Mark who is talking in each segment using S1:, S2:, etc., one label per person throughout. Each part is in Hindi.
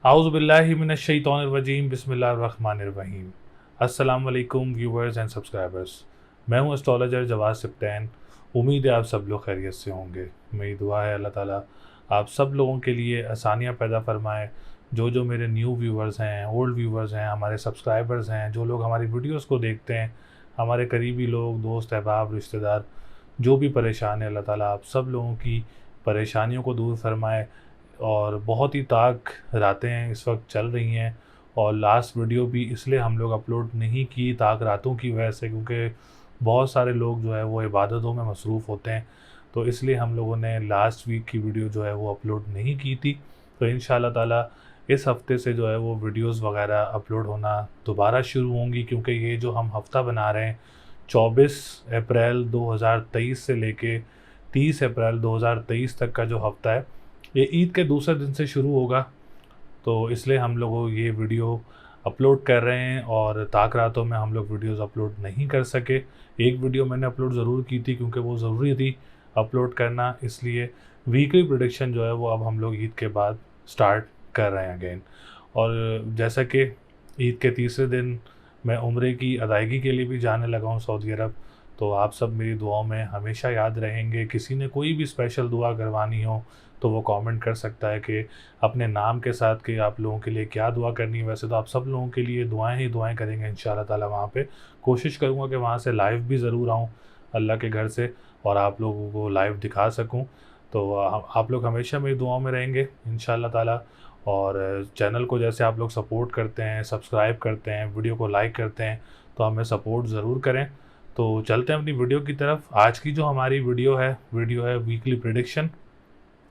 S1: आउज़ु बिल्लाहि मिनश्शैतानिर्रजीम बिस्मिल्लाहिर्रहमानिर्रहीम। अस्सलाम वालेकुम व्यूवर्स एंड सब्सक्राइबर्स। मैं हूं एस्ट्रोलॉजर जवाद सिप्तैन। उम्मीद है आप सब लोग खैरियत से होंगे। मेरी दुआ है अल्लाह ताला आप सब लोगों के लिए आसानियां पैदा फरमाए। जो मेरे न्यू व्यूवर्स हैं, ओल्ड व्यूवर्स हैं, हमारे सब्सक्राइबर्स हैं, जो लोग हमारी वीडियोस को देखते हैं, हमारे करीबी लोग, दोस्त, अहबाब, रिश्तेदार जो भी परेशान है, अल्लाह ताला आप सब लोगों की परेशानियों को दूर फरमाए। और बहुत ही ताक रातें इस वक्त चल रही हैं और लास्ट वीडियो भी इसलिए हम लोग अपलोड नहीं की ताक रातों की वजह से, क्योंकि बहुत सारे लोग जो है वो इबादतों में मसरूफ़ होते हैं। तो इसलिए हम लोगों ने लास्ट वीक की वीडियो जो है वो अपलोड नहीं की थी। तो इंशाल्लाह ताला इस हफ़्ते से जो है वो वीडियोस वगैरह अपलोड होना दोबारा शुरू होंगी, क्योंकि ये जो हम हफ़्ता बना रहे हैं 24 अप्रैल 2023 से लेके 30 अप्रैल 2023 तक का जो हफ़्ता है, ये ईद के दूसरे दिन से शुरू होगा। तो इसलिए हम लोग ये वीडियो अपलोड कर रहे हैं और ताक रातों में हम लोग वीडियोस अपलोड नहीं कर सके। एक वीडियो मैंने अपलोड ज़रूर की थी क्योंकि वो ज़रूरी थी अपलोड करना, इसलिए वीकली प्रेडिक्शन जो है वो अब हम लोग ईद के बाद स्टार्ट कर रहे हैं अगेन। और जैसा कि ईद के तीसरे दिन मैं उम्रे की अदायगी के लिए भी जाने लगा हूँ सऊदी अरब। तो आप सब मेरी दुआओं में हमेशा याद रहेंगे। किसी ने कोई भी स्पेशल दुआ करवानी हो तो वो कमेंट कर सकता है कि अपने नाम के साथ कि आप लोगों के लिए क्या दुआ करनी है। वैसे तो आप सब लोगों के लिए दुआएं ही दुआएं करेंगे इंशाल्लाह ताला। वहाँ पे कोशिश करूँगा कि वहाँ से लाइव भी ज़रूर आऊँ अल्लाह के घर से और आप लोगों को लाइव दिखा सकूँ। तो आप लोग हमेशा मेरी दुआओं में रहेंगे इंशाल्लाह ताला। और चैनल को जैसे आप लोग सपोर्ट करते हैं, सब्सक्राइब करते हैं, वीडियो को लाइक करते हैं, तो हमें सपोर्ट ज़रूर करें। तो चलते हैं अपनी वीडियो की तरफ। आज की जो हमारी वीडियो है वीकली प्रिडिक्शन,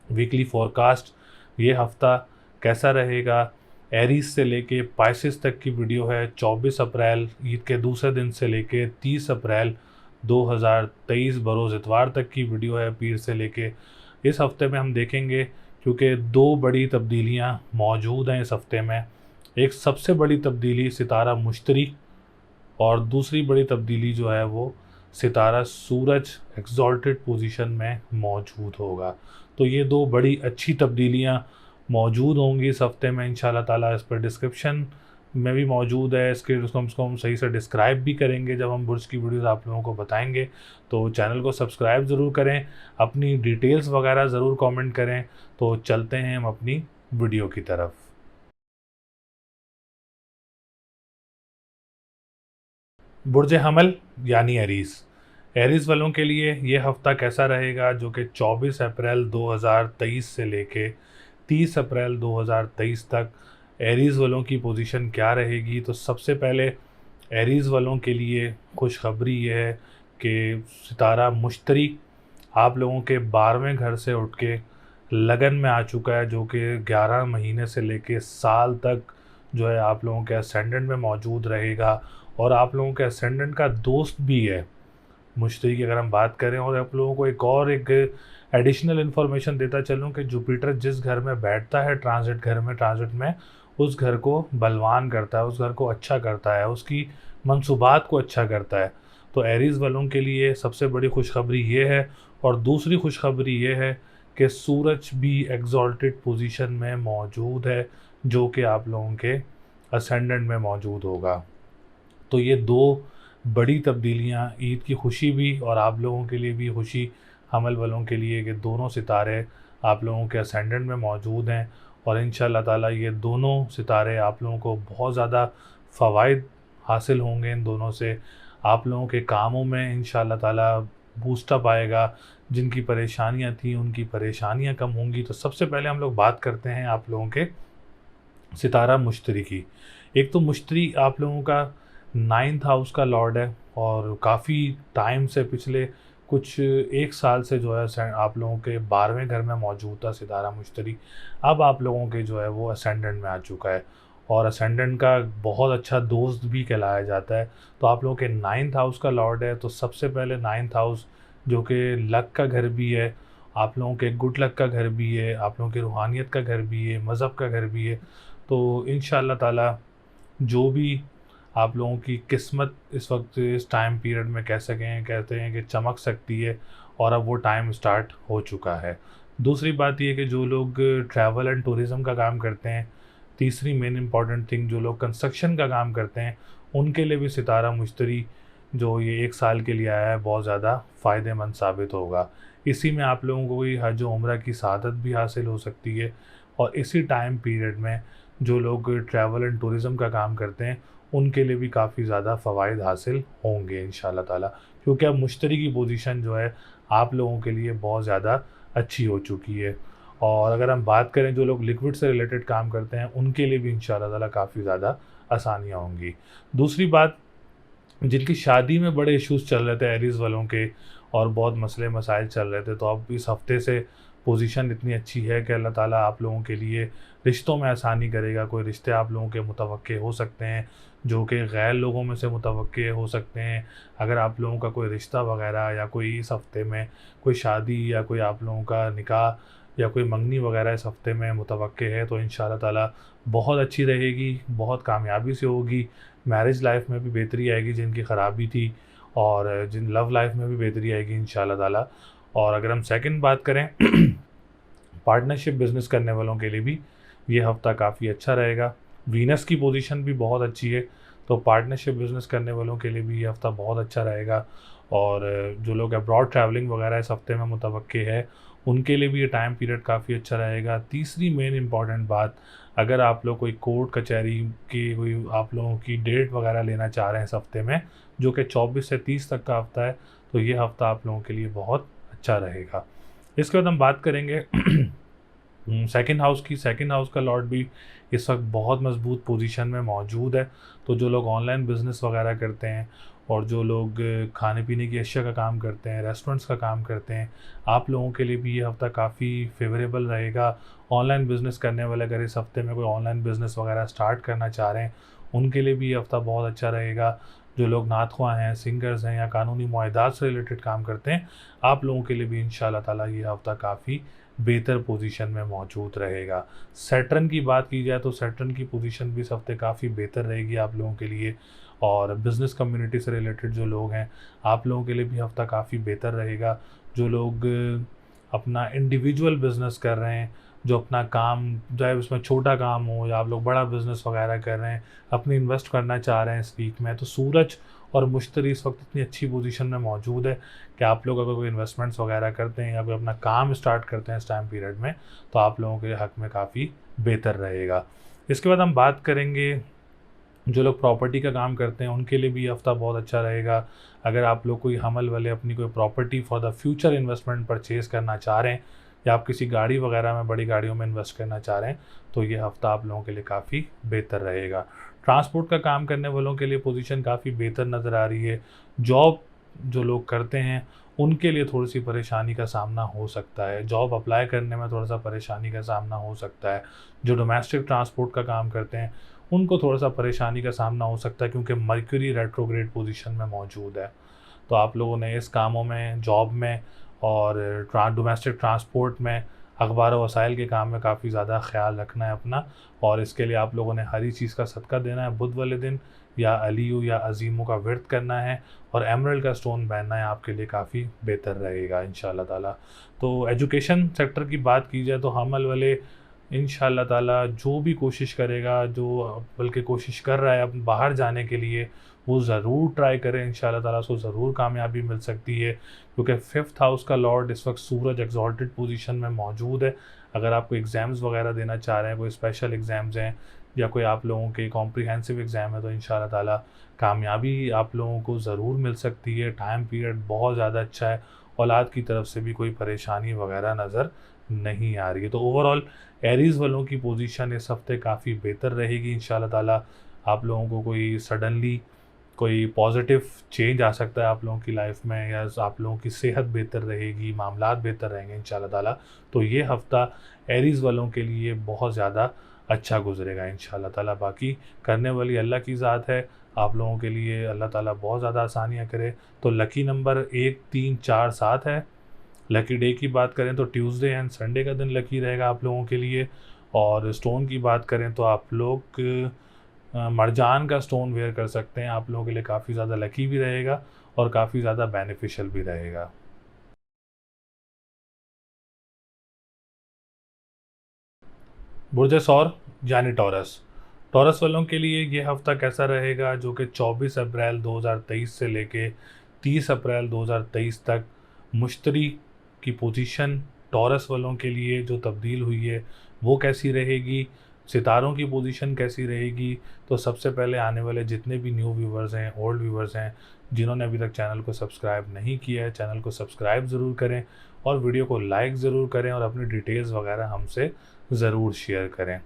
S1: वीकली फोरकास्ट। ये हफ़्ता कैसा रहेगा, एरीज से लेके पाइसेस तक की वीडियो है। 24 अप्रैल ईद के दूसरे दिन से लेके 30 अप्रैल 2023 बरोज़ इतवार तक की वीडियो है, पीर से लेके। इस हफ़्ते में हम देखेंगे क्योंकि दो बड़ी तब्दीलियां मौजूद हैं इस हफ़्ते में। एक सबसे बड़ी तब्दीली सितारा मुश्तरी और दूसरी बड़ी तब्दीली जो है वो सितारा सूरज एक्सॉल्टेड पोजीशन में मौजूद होगा। तो ये दो बड़ी अच्छी तब्दीलियां मौजूद होंगी इस हफ्ते में इंशाल्लाह ताला। इस पर डिस्क्रिप्शन में भी मौजूद है, उसको हम सही से डिस्क्राइब भी करेंगे जब हम बुर्ज की वीडियोस आप लोगों को बताएंगे। तो चैनल को सब्सक्राइब ज़रूर करें, अपनी डिटेल्स वगैरह ज़रूर कमेंट करें। तो चलते हैं हम अपनी वीडियो की तरफ। बुर्ज हमल यानी एरीज़। एरीज़ वालों के लिए ये हफ़्ता कैसा रहेगा, जो कि 24 अप्रैल 2023 से लेके 30 अप्रैल 2023 तक एरीज़ वालों की पोजीशन क्या रहेगी। तो सबसे पहले एरीज़ वालों के लिए खुशखबरी ये है कि सितारा मुश्तरी आप लोगों के 12वें घर से उठ के लगन में आ चुका है, जो कि 11 महीने से लेके साल तक जो है आप लोगों के असेंडेंट में मौजूद रहेगा। और आप लोगों के असेंडेंट का दोस्त भी है मुश्तरी की अगर हम बात करें। और आप लोगों को एक एडिशनल इन्फॉर्मेशन देता चलूँ कि जुपिटर जिस घर में बैठता है ट्रांजिट में उस घर को बलवान करता है, उस घर को अच्छा करता है, उसकी मंसूबात को अच्छा करता है। तो एरीज़ वालों के लिए सबसे बड़ी खुशखबरी ये है। और दूसरी खुशखबरी ये है कि सूरज भी एग्जॉल्टेड पोजीशन में मौजूद है, जो कि आप लोगों के असेंडेंट में मौजूद होगा। तो ये दो बड़ी तब्दीलियां, ईद की खुशी भी और आप लोगों के लिए भी खुशी हमल वालों के लिए, कि दोनों सितारे आप लोगों के असेंडेंट में मौजूद हैं। और इंशाल्लाह ताला ये दोनों सितारे आप लोगों को बहुत ज़्यादा फ़वाइद हासिल होंगे इन दोनों से। आप लोगों के कामों में इंशाल्लाह ताला बूस्टअप आएगा। जिनकी परेशानियां थी उनकी परेशानियां कम होंगी। तो सबसे पहले हम लोग बात करते हैं आप लोगों के सितारा मुश्तरी की। एक तो मुश्तरी आप लोगों का 9th हाउस का लॉर्ड है और काफ़ी टाइम से पिछले कुछ एक साल से जो है आप लोगों के 12वें घर में मौजूद था सितारा मुश्तरी। अब आप लोगों के जो है वो असेंडेंट में आ चुका है और असेंडेंट का बहुत अच्छा दोस्त भी कहलाया जाता है। तो आप लोगों के 9th हाउस का लॉर्ड है। तो सबसे पहले 9th हाउस जो कि लक का घर भी है, आप लोगों के गुड लक का घर भी है, आप लोगों की रूहानियत का घर भी है, मज़हब का घर भी है। तो इंशाल्लाह ताला जो भी आप लोगों की किस्मत इस वक्त इस टाइम पीरियड में कहते हैं कि चमक सकती है, और अब वो टाइम स्टार्ट हो चुका है। दूसरी बात ये कि जो लोग ट्रैवल एंड टूरिज़्म का काम करते हैं, तीसरी मेन इम्पॉर्टेंट थिंग, जो लोग कंस्ट्रक्शन का काम करते हैं उनके लिए भी सितारा मुश्तरी जो ये 1 साल के लिए आया है बहुत ज़्यादा फ़ायदेमंद साबित होगा। इसी में आप लोगों को कोई हज उम्रा की सआदत भी हासिल हो सकती है, और इसी टाइम पीरियड में जो लोग ट्रैवल एंड टूरिज़्म का काम करते हैं उनके लिए भी काफ़ी ज़्यादा फ़वाइद हासिल होंगे इंशाल्लाह ताला, क्योंकि अब मुश्तरी की पोजीशन जो है आप लोगों के लिए बहुत ज़्यादा अच्छी हो चुकी है। और अगर हम बात करें जो लोग लिक्विड से रिलेटेड काम करते हैं उनके लिए भी इंशाल्लाह ताला काफ़ी ज़्यादा आसानियाँ होंगी। दूसरी बात, जिनकी शादी में बड़े इश्यूज़ चल रहे थे एरीज़ वालों के और बहुत मसले मसाइल चल रहे थे, तो अब इस हफ़्ते से पोजीशन इतनी अच्छी है कि अल्लाह ताला आप लोगों के लिए रिश्तों में आसानी करेगा। कोई रिश्ते आप लोगों के मुतवक्के हो सकते हैं जो कि गैर लोगों में से मुतवक्के हो सकते हैं। अगर आप लोगों का कोई रिश्ता वग़ैरह या कोई इस हफ़्ते में कोई शादी या कोई आप लोगों का निकाह या कोई मंगनी वग़ैरह इस हफ़्ते में मुतवक्के है, तो इंशाल्लाह ताला बहुत अच्छी रहेगी, बहुत कामयाबी से होगी। मैरिज लाइफ में भी बेहतरी आएगी जिनकी ख़राबी थी, और जिन लव लाइफ में भी बेहतरी आएगी इंशाल्लाह ताला। और अगर हम सेकंड बात करें पार्टनरशिप बिज़नेस करने वालों के लिए भी ये हफ़्ता काफ़ी अच्छा रहेगा। वीनस की पोजीशन भी बहुत अच्छी है, तो पार्टनरशिप बिज़नेस करने वालों के लिए भी ये हफ़्ता बहुत अच्छा रहेगा। और जो लोग अब्रॉड ट्रैवलिंग वगैरह इस हफ़्ते में मुतवक्के है उनके लिए भी ये टाइम पीरियड काफ़ी अच्छा रहेगा। तीसरी मेन इम्पॉर्टेंट बात, अगर आप लोग कोई कोर्ट कचहरी की कोई आप लोगों की डेट वगैरह लेना चाह रहे हैं इस हफ़्ते में, जो कि 24 से 30 तक का हफ़्ता है, तो ये हफ़्ता आप लोगों के लिए बहुत अच्छा रहेगा। इसके बाद हम बात करेंगे सेकंड हाउस की। सेकंड हाउस का लॉर्ड भी इस वक्त बहुत मजबूत पोजीशन में मौजूद है, तो जो लोग ऑनलाइन बिज़नेस वगैरह करते हैं और जो लोग खाने पीने की अशिया का काम करते हैं, रेस्टोरेंट्स का काम करते हैं, आप लोगों के लिए भी ये हफ़्ता काफ़ी फेवरेबल रहेगा। ऑनलाइन बिज़नेस करने वाले अगर इस हफ़्ते में कोई ऑनलाइन बिज़नेस वगैरह स्टार्ट करना चाह रहे हैं उनके लिए भी ये हफ़्ता बहुत अच्छा रहेगा। जो लोग नात ख़्वाह हैं, सिंगर्स हैं या कानूनी मुआहदात से रिलेटेड काम करते हैं, आप लोगों के लिए भी इंशाल्लाह ताला ये हफ़्ता काफ़ी बेहतर पोजीशन में मौजूद रहेगा। सैटर्न की बात की जाए तो सैटर्न की पोजीशन भी इस हफ़्ते काफ़ी बेहतर रहेगी आप लोगों के लिए। और बिज़नेस कम्युनिटी से रिलेटेड जो लोग हैं आप लोगों के लिए भी हफ़्ता काफ़ी बेहतर रहेगा। जो लोग अपना इंडिविजुअल बिज़नेस कर रहे हैं, जो अपना काम चाहे उसमें छोटा काम हो या आप लोग बड़ा बिज़नेस वगैरह कर रहे हैं, अपनी इन्वेस्ट करना चाह रहे हैं इस वीक में, तो सूरज और मुश्तरी इस वक्त इतनी अच्छी पोजीशन में मौजूद है कि आप लोग अगर कोई इन्वेस्टमेंट्स वगैरह करते हैं या कोई अपना काम स्टार्ट करते हैं इस टाइम पीरियड में, तो आप लोगों के हक़ में काफ़ी बेहतर रहेगा। इसके बाद हम बात करेंगे जो लोग प्रॉपर्टी का काम करते हैं उनके लिए भी ये हफ़्ता बहुत अच्छा रहेगा। अगर आप लोग कोई हमल वाले अपनी कोई property for the future investment purchase करना चाह रहे हैं या आप किसी गाड़ी वगैरह में बड़ी गाड़ियों में इन्वेस्ट करना चाह रहे हैं, तो ये हफ़्ता आप लोगों के लिए काफ़ी बेहतर रहेगा। ट्रांसपोर्ट का काम करने वालों के लिए पोजीशन काफ़ी बेहतर नज़र आ रही है। जॉब जो लोग करते हैं उनके लिए थोड़ी-सी परेशानी का सामना हो सकता है। जॉब अप्लाई करने में थोड़ा-सा परेशानी का सामना हो सकता है। जो डोमेस्टिक ट्रांसपोर्ट का काम करते हैं उनको थोड़ा-सा परेशानी का सामना हो सकता है, क्योंकि मर्क्यूरी रेट्रोग्रेड पोजीशन में मौजूद है। तो आप लोगों ने इस कामों में, जॉब में और डोमेस्टिक ट्रांसपोर्ट में, अखबार व वसाइल के काम में काफ़ी ज़्यादा ख़्याल रखना है अपना। और इसके लिए आप लोगों ने हरी चीज़ का सदका देना है बुध वाले दिन, या अलियू या अज़ीमों का व्रत करना है, और एमरल्ड का स्टोन पहनना है, आपके लिए काफ़ी बेहतर रहेगा इंशाल्लाह ताला। तो एजुकेशन सेक्टर की बात की जाए तो हमल वाले इंशाल्लाह ताला जो भी कोशिश करेगा, जो बल्कि कोशिश कर रहा है अब बाहर जाने के लिए, वो ज़रूर ट्राई करें। इंशाल्लाह ताला उसको ज़रूर कामयाबी मिल सकती है, क्योंकि फिफ्थ हाउस का लॉर्ड इस वक्त सूरज एक्सॉल्टेड पोजीशन में मौजूद है। अगर आप कोई एग्ज़ाम्स वगैरह देना चाह रहे हैं, कोई स्पेशल एग्ज़ाम्स हैं या कोई आप लोगों के कॉम्प्रिहेंसिव एग्ज़ाम है, तो इंशाल्लाह ताला कामयाबी आप लोगों को ज़रूर मिल सकती है। टाइम पीरियड बहुत ज़्यादा अच्छा है, औलाद की तरफ से भी कोई परेशानी वगैरह नज़र नहीं आ रही है। तो ओवरऑल एरीज़ वालों की पोजीशन इस हफ़्ते काफ़ी बेहतर रहेगी इंशाल्लाह ताला। आप लोगों को कोई सडनली कोई पॉजिटिव चेंज आ सकता है आप लोगों की लाइफ में, या आप लोगों की सेहत बेहतर रहेगी, मामलात बेहतर रहेंगे इंशाल्लाह ताला। तो ये हफ़्ता एरीज़ वालों के लिए बहुत ज़्यादा अच्छा गुजरेगा इंशाल्लाह ताला। बाकी करने वाली अल्लाह की ज़ात है, आप लोगों के लिए अल्लाह ताला बहुत ज़्यादा आसानियाँ करे। तो लकी नंबर 1, 3, 4, 7 है। लकी डे की बात करें तो ट्यूसडे एंड संडे का दिन लकी रहेगा आप लोगों के लिए। और स्टोन की बात करें तो आप लोग मरजान का स्टोन वेयर कर सकते हैं, आप लोगों के लिए काफ़ी ज़्यादा लकी भी रहेगा और काफ़ी ज़्यादा बेनिफिशियल भी रहेगा। बुर्ज सौर यानी टॉरस। टॉरस वालों के लिए ये हफ्ता कैसा रहेगा, जो कि 24 अप्रैल 2023 से लेके 30 अप्रैल 2023 तक मुश्तरी की पोजीशन टॉरस वालों के लिए जो तब्दील हुई है वो कैसी रहेगी, सितारों की पोजीशन कैसी रहेगी। तो सबसे पहले आने वाले जितने भी न्यू व्यूवर्स हैं, ओल्ड व्यूवर्स हैं, जिन्होंने अभी तक चैनल को सब्सक्राइब नहीं किया है, चैनल को सब्सक्राइब ज़रूर करें और वीडियो को लाइक ज़रूर करें और अपनी डिटेल्स वगैरह हमसे ज़रूर शेयर करें।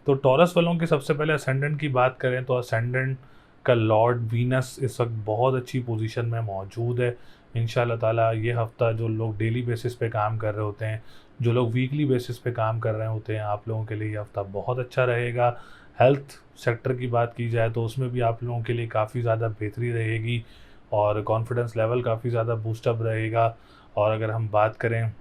S1: तो टॉरस वालों की सबसे पहले असेंडेंट की बात करें तो असेंडेंट का लॉर्ड वीनस इस वक्त बहुत अच्छी पोजीशन में मौजूद है। इंशाल्लाह ताला ये हफ़्ता जो लोग डेली बेसिस पे काम कर रहे होते हैं, जो लोग वीकली बेसिस पे काम कर रहे होते हैं, आप लोगों के लिए ये हफ़्ता बहुत अच्छा रहेगा। हेल्थ सेक्टर की बात की जाए तो उसमें भी आप लोगों के लिए काफ़ी ज़्यादा बेहतरी रहेगी और कॉन्फिडेंस लेवल काफ़ी ज़्यादा बूस्टअप रहेगा। और अगर हम बात करें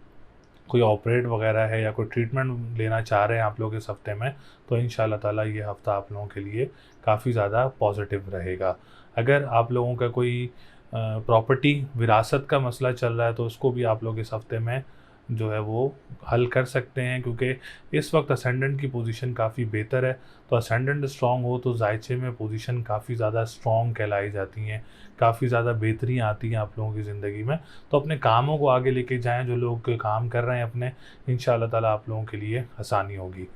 S1: कोई ऑपरेट वगैरह है या कोई ट्रीटमेंट लेना चाह रहे हैं आप लोग इस हफ़्ते में, तो इंशाल्लाह ताला ये हफ़्ता आप लोगों के लिए काफ़ी ज़्यादा पॉजिटिव रहेगा। अगर आप लोगों का कोई प्रॉपर्टी विरासत का मसला चल रहा है तो उसको भी आप लोग इस हफ़्ते में जो है वो हल कर सकते हैं, क्योंकि इस वक्त असेंडेंट की पोजीशन काफ़ी बेहतर है। तो असेंडेंट स्ट्रॉन्ग हो तो जायचे में पोजीशन काफ़ी ज़्यादा स्ट्रॉन्ग कहलाई जाती हैं, काफ़ी ज़्यादा बेहतरी आती हैं आप लोगों की ज़िंदगी में। तो अपने कामों को आगे लेके जाएं, जो लोग काम कर रहे हैं अपने, इंशाल्लाह ताला आप लोगों के लिए आसानी होगी।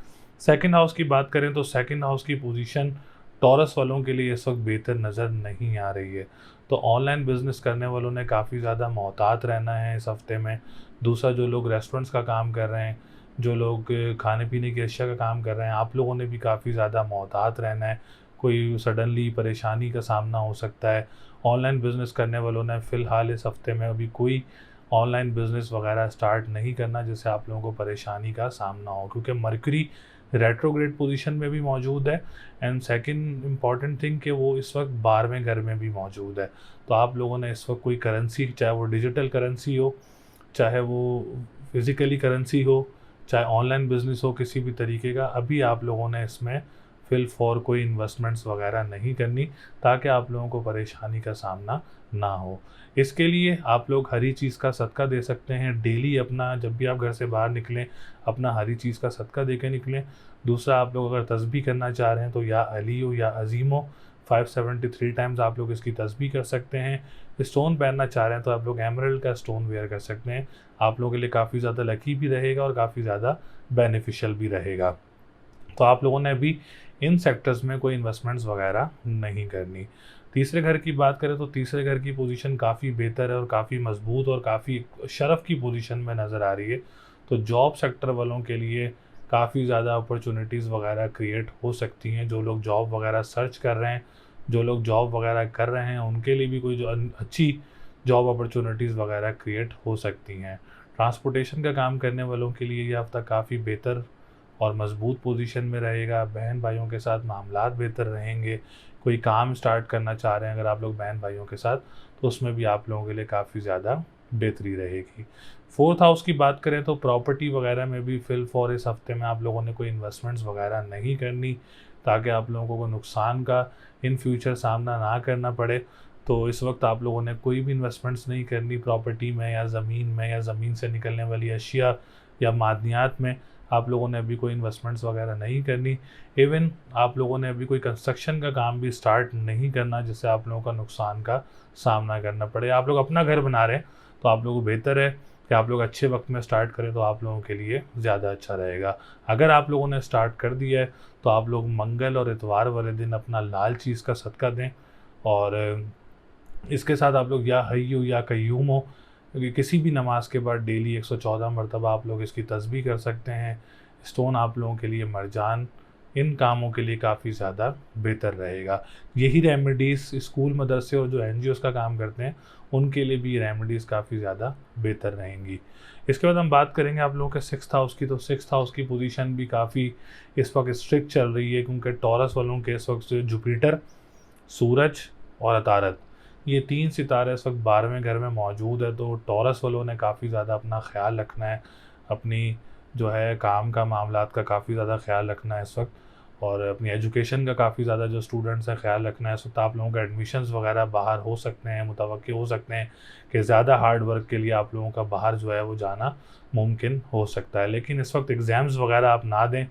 S1: सेकंड हाउस की बात करें तो सेकंड हाउस की पोजीशन टॉरस वालों के लिए इस वक्त बेहतर नज़र नहीं आ रही है। तो ऑनलाइन बिज़नेस करने वालों ने काफ़ी ज़्यादा मोहतात रहना है इस हफ़्ते में। दूसरा, जो लोग रेस्टोरेंट्स का काम कर रहे हैं, जो लोग खाने पीने की अशिया का काम कर रहे हैं, आप लोगों ने भी काफ़ी ज़्यादा मोहतात रहना है। कोई सडनली परेशानी का सामना हो सकता है। ऑनलाइन बिज़नेस करने वालों ने फ़िलहाल इस हफ़्ते में अभी कोई ऑनलाइन बिज़नेस वगैरह स्टार्ट नहीं करना जिससे आप लोगों को परेशानी का सामना हो, क्योंकि मरकरी रेट्रोग्रेड पोजीशन में भी मौजूद है। एंड सेकंड इम्पॉर्टेंट थिंग कि वो इस वक्त 12वें घर में भी मौजूद है। तो आप लोगों ने इस वक्त कोई करेंसी, चाहे वो डिजिटल करेंसी हो, चाहे वो फिज़िकली करेंसी हो, चाहे ऑनलाइन बिज़नेस हो, किसी भी तरीके का, अभी आप लोगों ने इसमें फ़िल फॉर कोई इन्वेस्टमेंट्स वगैरह नहीं करनी, ताकि आप लोगों को परेशानी का सामना ना हो। इसके लिए आप लोग हरी चीज़ का सदका दे सकते हैं डेली। अपना जब भी आप घर से बाहर निकलें, अपना हरी चीज़ का सदका दे के निकलें। दूसरा, आप लोग अगर तस्बीह करना चाह रहे हैं तो या अली हो या अज़ीम हो, 573 टाइम्स आप लोग इसकी तस्बीह कर सकते हैं। स्टोन पहनना चाह रहे हैं तो आप लोग एमरल्ड का स्टोन वेयर कर सकते हैं। आप लोगों के लिए काफ़ी ज़्यादा लकी भी रहेगा और काफ़ी ज़्यादा बेनिफिशियल भी रहेगा। तो आप लोगों ने अभी इन सेक्टर्स में कोई इन्वेस्टमेंट्स वगैरह नहीं करनी। तीसरे घर की बात करें तो तीसरे घर की पोजीशन काफ़ी बेहतर है और काफ़ी मजबूत और काफ़ी शरफ़ की पोजीशन में नज़र आ रही है। तो जॉब सेक्टर वालों के लिए काफ़ी ज़्यादा अपॉर्चुनिटीज़ वगैरह क्रिएट हो सकती हैं। जो लोग जॉब वगैरह सर्च कर रहे हैं, जो लोग जॉब वगैरह कर रहे हैं, उनके लिए भी कोई जो अच्छी जॉब अपॉर्चुनिटीज़ वगैरह क्रिएट हो सकती हैं। ट्रांसपोर्टेशन का काम करने वालों के लिए ये हफ़्ता काफ़ी बेहतर और मज़बूत पोजीशन में रहेगा। बहन भाइयों के साथ मामलात बेहतर रहेंगे। कोई काम स्टार्ट करना चाह रहे हैं अगर आप लोग बहन भाइयों के साथ, तो उसमें भी आप लोगों के लिए काफ़ी ज़्यादा बेहतरी रहेगी। फोर्थ हाउस की बात करें तो प्रॉपर्टी वगैरह में भी फिल फॉर इस हफ्ते में आप लोगों ने कोई इन्वेस्टमेंट्स वगैरह नहीं करनी, ताकि आप लोगों को नुकसान का इन फ्यूचर सामना ना करना पड़े। तो इस वक्त आप लोगों ने कोई भी इन्वेस्टमेंट्स नहीं करनी प्रॉपर्टी में या ज़मीन में या ज़मीन से निकलने वाली अशिया या मादनियात में। आप लोगों ने अभी कोई इन्वेस्टमेंट्स वगैरह नहीं करनी। इवन आप लोगों ने अभी कोई कंस्ट्रक्शन का काम भी स्टार्ट नहीं करना जिससे आप लोगों का नुकसान का सामना करना पड़े। आप लोग अपना घर बना रहे हैं तो आप लोगों को बेहतर है कि आप लोग अच्छे वक्त में स्टार्ट करें, तो आप लोगों के लिए ज़्यादा अच्छा रहेगा। अगर आप लोगों ने स्टार्ट कर दिया है तो आप लोग मंगल और इतवार वाले दिन अपना लाल चीज़ का सदका दें। और इसके साथ आप लोग या हय्यू या कय्यूम हो, क्योंकि किसी भी नमाज के बाद डेली 114 मरतबा आप लोग इसकी तस्बीह कर सकते हैं। स्टोन आप लोगों के लिए मरजान इन कामों के लिए काफ़ी ज़्यादा बेहतर रहेगा। यही रेमेडीज़ स्कूल मदरसे और जो NGOs का काम करते हैं उनके लिए भी रेमेडीज़ काफ़ी ज़्यादा बेहतर रहेंगी। इसके बाद हम बात करेंगे आप लोगों के सिक्स्थ हाउस की। तो सिक्स्थ हाउस की पोजीशन भी काफ़ी इस वक्त स्ट्रिक्ट चल रही है, क्योंकि टॉरस वालों के इस वक्त जुपिटर, सूरज और अतारत, ये 3 सितारे इस वक्त 12वें घर में मौजूद है। तो टॉरस वालों ने काफ़ी ज़्यादा अपना ख्याल रखना है, अपनी जो है काम का मामलात का काफ़ी ज़्यादा ख्याल रखना है इस वक्त, और अपनी एजुकेशन का काफ़ी ज़्यादा जो स्टूडेंट्स हैं ख्याल रखना है। इस वक्त आप लोगों का एडमिशन्स वगैरह बाहर हो सकते हैं, मुतवक्की हो सकते हैं कि ज़्यादा हार्ड वर्क के लिए आप लोगों का बाहर जो है वो जाना मुमकिन हो सकता है। लेकिन इस वक्त एग्ज़ाम्स वगैरह आप ना दें,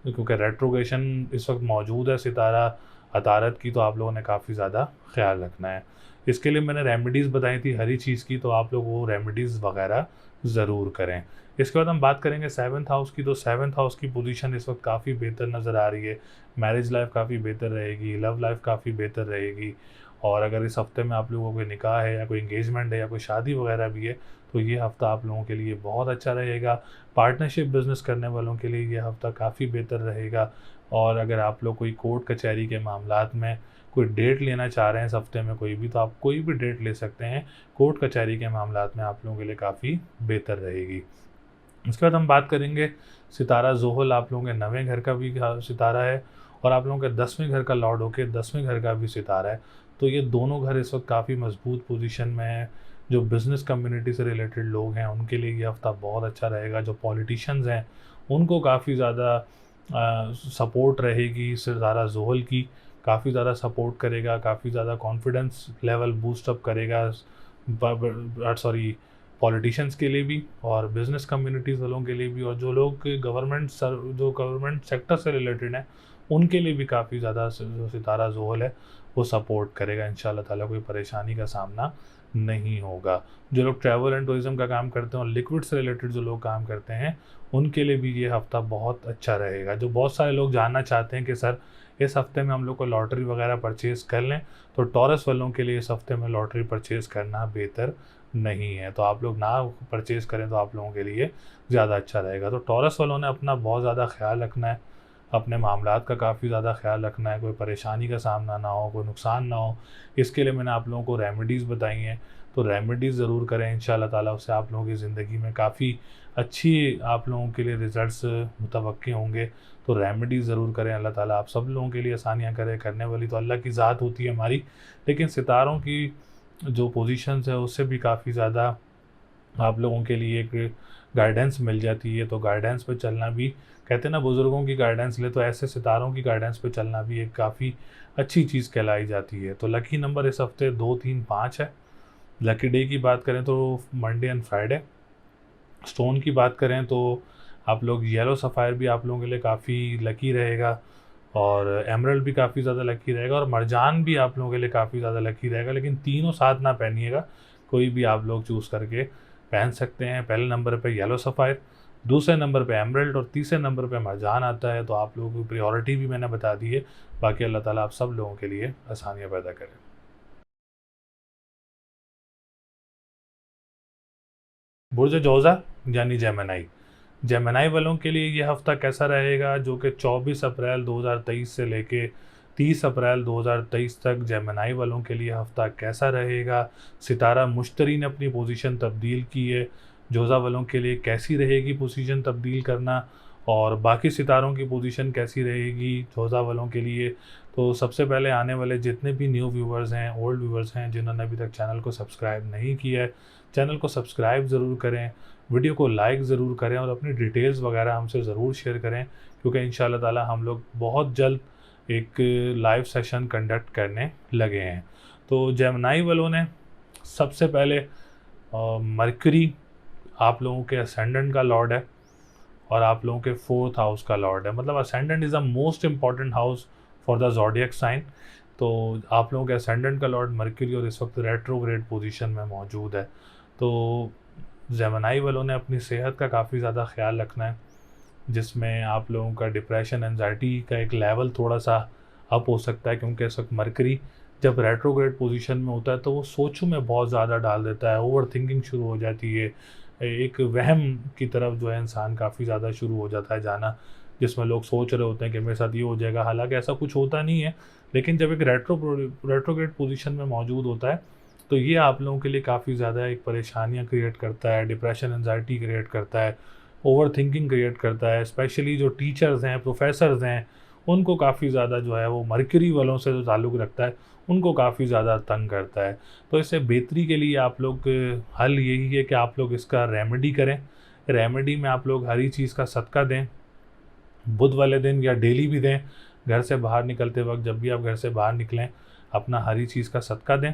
S1: क्योंकि रेट्रोगेशन इस वक्त मौजूद है सितारा अतारत की, तो आप लोगों ने काफ़ी ज़्यादा ख्याल रखना है। इसके लिए मैंने रेमेडीज़ बताई थी हर चीज़ की, तो आप लोग वो रेमेडीज़ वगैरह ज़रूर करें। इसके बाद हम बात करेंगे सेवन्थ हाउस की। तो सेवन्थ हाउस की पोजीशन इस वक्त काफ़ी बेहतर नज़र आ रही है। मैरिज लाइफ काफ़ी बेहतर रहेगी, लव लाइफ काफ़ी बेहतर रहेगी। और अगर इस हफ्ते में आप लोगों को निकाह है या कोई इंगेजमेंट है या कोई शादी वगैरह भी है, तो ये हफ़्ता आप लोगों के लिए बहुत अच्छा रहेगा। पार्टनरशिप बिज़नेस करने वालों के लिए ये हफ़्ता काफ़ी बेहतर रहेगा। और अगर आप लोग कोई कोर्ट कचहरी के मामलात में कोई डेट लेना चाह रहे हैं इस हफ्ते में कोई भी, तो आप कोई भी डेट ले सकते हैं। कोर्ट कचहरी के मामलात में आप लोगों के लिए काफ़ी बेहतर रहेगी। उसके बाद हम बात करेंगे सितारा ज़ोहल, आप लोगों के 9वें घर का भी सितारा है और आप लोगों के 10वें घर का लॉर्ड होके 10वें घर का भी सितारा है। तो ये दोनों घर इस वक्त काफ़ी मजबूत पोजीशन में है। जो बिज़नेस कम्युनिटी से रिलेटेड लोग हैं उनके लिए ये हफ़्ता बहुत अच्छा रहेगा। जो पॉलिटिशियंस हैं उनको काफ़ी ज़्यादा सपोर्ट रहेगी सितारा ज़ोहल की, काफ़ी ज़्यादा सपोर्ट करेगा, काफ़ी ज़्यादा कॉन्फिडेंस लेवल बूस्ट अप करेगा। सॉरी, पॉलिटिशियंस के लिए भी और बिज़नेस कम्युनिटीज़ वालों के लिए भी, और जो लोग जो गवर्नमेंट सेक्टर से रिलेटेड हैं उनके लिए भी काफ़ी ज़्यादा जो सितारा ज़ोहल है वो सपोर्ट करेगा। इंशाल्लाह ताला कोई परेशानी का सामना नहीं होगा। जो लोग ट्रैवल एंड टूरिज़्म का काम करते हैं और लिक्विड से रिलेटेड जो लोग काम करते हैं उनके लिए भी ये हफ़्ता बहुत अच्छा रहेगा। जो बहुत सारे लोग जानना चाहते हैं कि सर इस हफ़्ते में हम लोग को लॉटरी वगैरह परचेज़ कर लें, तो टॉरस वालों के लिए इस हफ़्ते में लॉटरी परचेज़ करना बेहतर नहीं है। तो आप लोग ना परचेज़ करें तो आप लोगों के लिए ज़्यादा अच्छा रहेगा। तो टॉरस वालों ने अपना बहुत ज़्यादा ख़्याल रखना है, अपने मामलात का काफ़ी ज़्यादा ख़्याल रखना है, कोई परेशानी का सामना ना हो, कोई नुकसान ना हो। इसके लिए मैंने आप लोगों को रेमेडीज़ बताई हैं, तो रेमेडीज़ ज़रूर करें। इंशाल्लाह ताला उससे आप लोगों की ज़िंदगी में काफ़ी अच्छी आप लोगों के लिए रिज़ल्ट्स मुतवक्किल होंगे। तो रेमेडीज़ ज़रूर करें। अल्लाह ताला आप सब लोगों के लिए आसानियाँ करे। करने वाली तो अल्लाह की ज़ात होती है हमारी, लेकिन सितारों की जो पोजीशंस है उससे भी काफ़ी ज़्यादा आप लोगों के लिए एक गाइडेंस मिल जाती है। तो गाइडेंस पे चलना भी, कहते हैं ना बुज़ुर्गों की गाइडेंस ले, तो ऐसे सितारों की गाइडेंस पे चलना भी एक काफ़ी अच्छी चीज़ कहलाई जाती है। तो लकी नंबर इस हफ़्ते 2, 3, 5 है। लकी डे की बात करें तो मंडे एंड फ्राइडे। स्टोन की बात करें तो आप लोग येलो सफ़ायर भी आप लोगों के लिए काफ़ी लकी रहेगा, और एमरल्ड भी काफ़ी ज़्यादा लकी रहेगा, और मरजान भी आप लोगों के लिए काफ़ी ज़्यादा लकी रहेगा। लेकिन तीनों साथ ना पहनिएगा, कोई भी आप लोग चूज़ करके पहन सकते हैं। पहले नंबर पे येलो सफ़ायर, दूसरे नंबर पे एमरल्ड और तीसरे नंबर पे मरजान आता है। तो आप लोगों की प्रायोरिटी भी मैंने बता दी है। बाकी अल्लाह ताला आप सब लोगों के लिए आसानियाँ पैदा करें। बुर्ज जोज़ा यानी जेमिनी, जेमिनी वालों के लिए ये हफ़्ता कैसा रहेगा, जो कि 24 अप्रैल 2023 से लेके 30 अप्रैल 2023 तक जेमिनी वालों के लिए हफ़्ता कैसा रहेगा। सितारा मुश्तरी ने अपनी पोजीशन तब्दील की है, जोज़ा वालों के लिए कैसी रहेगी पोजीशन तब्दील करना, और बाकी सितारों की पोजीशन कैसी रहेगी जोज़ा वालों के लिए। तो सबसे पहले आने वाले जितने भी न्यू व्यूवर्स हैं, ओल्ड व्यूवर्स हैं, जिन्होंने अभी तक चैनल को सब्सक्राइब नहीं किया है, चैनल को सब्सक्राइब ज़रूर करें, वीडियो को लाइक ज़रूर करें और अपनी डिटेल्स वगैरह हमसे ज़रूर शेयर करें, क्योंकि इंशाल्लाह ताला हम लोग बहुत जल्द एक लाइव सेशन कंडक्ट करने लगे हैं। तो जेमिनी वालों ने सबसे पहले मरकरी आप लोगों के असेंडेंट का लॉर्ड है और आप लोगों के 4th हाउस का लॉर्ड है। मतलब ascendant is the most important house for the zodiac sign. तो आप लोगों के असेंडेंट का लॉर्ड मरकरी और इस वक्त रेट्रोग्रेड पोजीशन में मौजूद है। तो जेमिनी वालों ने अपनी सेहत का काफ़ी ज़्यादा ख्याल रखना है, जिसमें आप लोगों का डिप्रेशन एंजाइटी का एक लेवल थोड़ा सा अप हो सकता है, क्योंकि इस वक्त मरकरी जब रेट्रोग्रेड पोजीशन में होता है तो वो सोचों में बहुत ज़्यादा डाल देता है, ओवर थिंकिंग शुरू हो जाती है, एक वहम की तरफ जो है इंसान काफ़ी ज़्यादा शुरू हो जाता है जाना, जिसमें लोग सोच रहे होते हैं कि मेरे साथ ये हो जाएगा, हालांकि ऐसा कुछ होता नहीं है। लेकिन जब एक रेट्रोग्रेड पोजीशन में मौजूद होता है तो ये आप लोगों के लिए काफ़ी ज़्यादा एक परेशानियाँ क्रिएट करता है, डिप्रेशन एंजाइटी क्रिएट करता है, ओवर थिंकिंग क्रिएट करता है। स्पेशली जो टीचर्स हैं, प्रोफेसर्स हैं, उनको काफ़ी ज़्यादा जो है वो मरकरी वालों से जो ताल्लुक़ रखता है उनको काफ़ी ज़्यादा तंग करता है। तो इससे बेहतरी के लिए आप लोग हल यही है कि आप लोग इसका रेमेडी करें। रेमेडी में आप लोग हरी चीज़ का सदका दें, बुध वाले दिन या डेली भी दें। घर से बाहर निकलते वक्त जब भी आप घर से बाहर निकलें अपना हरी चीज़ का सदका दें।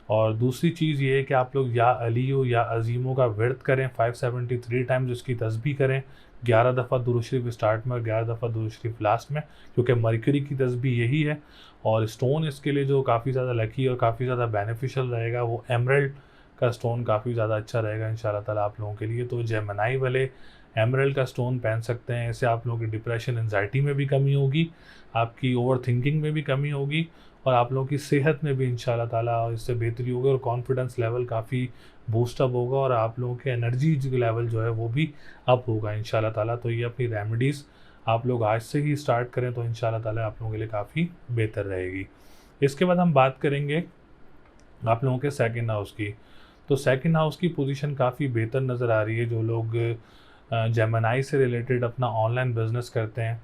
S1: और दूसरी चीज़ ये है कि आप लोग या अलियो या अजीमों का विर्द करें 573 टाइम्स, इसकी तस्बीह करें 11 दफ़ा दुरूद शरीफ स्टार्ट में और 11 दफ़ा दुरूद शरीफ लास्ट में, क्योंकि मरकरी की तस्बीह यही है। और स्टोन इसके लिए जो काफ़ी ज़्यादा लकी और काफ़ी ज़्यादा बेनिफिशियल रहेगा वो एमरल्ड का स्टोन काफ़ी ज़्यादा अच्छा रहेगा इंशाल्लाह ताला आप लोगों के लिए। तो जेमिनी वाले एमरल्ड का स्टोन पहन सकते हैं। इससे आप लोगों की डिप्रेशन एंजाइटी में भी कमी होगी, आपकी ओवर थिंकिंग में भी कमी होगी और आप लोगों की सेहत में भी इंशाल्लाह ताला इससे बेहतरी होगी और कॉन्फिडेंस लेवल काफ़ी बूस्टअप होगा और आप लोगों के एनर्जी लेवल जो है वो भी अप होगा इंशाल्लाह ताला। तो ये अपनी रेमेडीज़ आप लोग आज से ही स्टार्ट करें तो इंशाल्लाह ताला आप लोगों के लिए काफ़ी बेहतर रहेगी। इसके बाद हम बात करेंगे आप लोगों के सेकंड हाउस की। तो सेकंड हाउस की पोजीशन काफ़ी बेहतर नज़र आ रही है। जो लोग जेमिनी से रिलेटेड अपना ऑनलाइन बिज़नेस करते हैं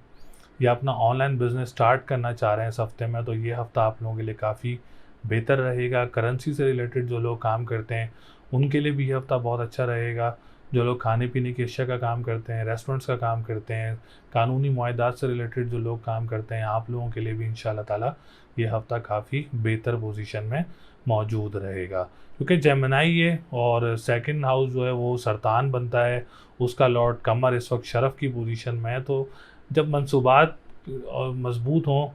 S1: या अपना ऑनलाइन बिज़नेस स्टार्ट करना चाह रहे हैं इस हफ्ते में, तो ये हफ़्ता आप लोगों के लिए काफ़ी बेहतर रहेगा। करेंसी से रिलेटेड जो लोग काम करते हैं उनके लिए भी ये हफ़्ता बहुत अच्छा रहेगा। जो लोग खाने पीने की अशिया का काम करते हैं, रेस्टोरेंट्स का काम करते हैं, कानूनी मुआहदात से रिलेटेड जो लोग काम करते हैं, आप लोगों के लिए भी इंशाल्लाह ताला ये हफ़्ता काफ़ी बेहतर पोजीशन में मौजूद रहेगा। क्योंकि जेमिनी ये और सेकंड हाउस जो है वो सरतान बनता है, उसका लॉर्ड कमर इस वक्त शरफ़ की पोजीशन में है। तो जब मंसूबात मज़बूत हों,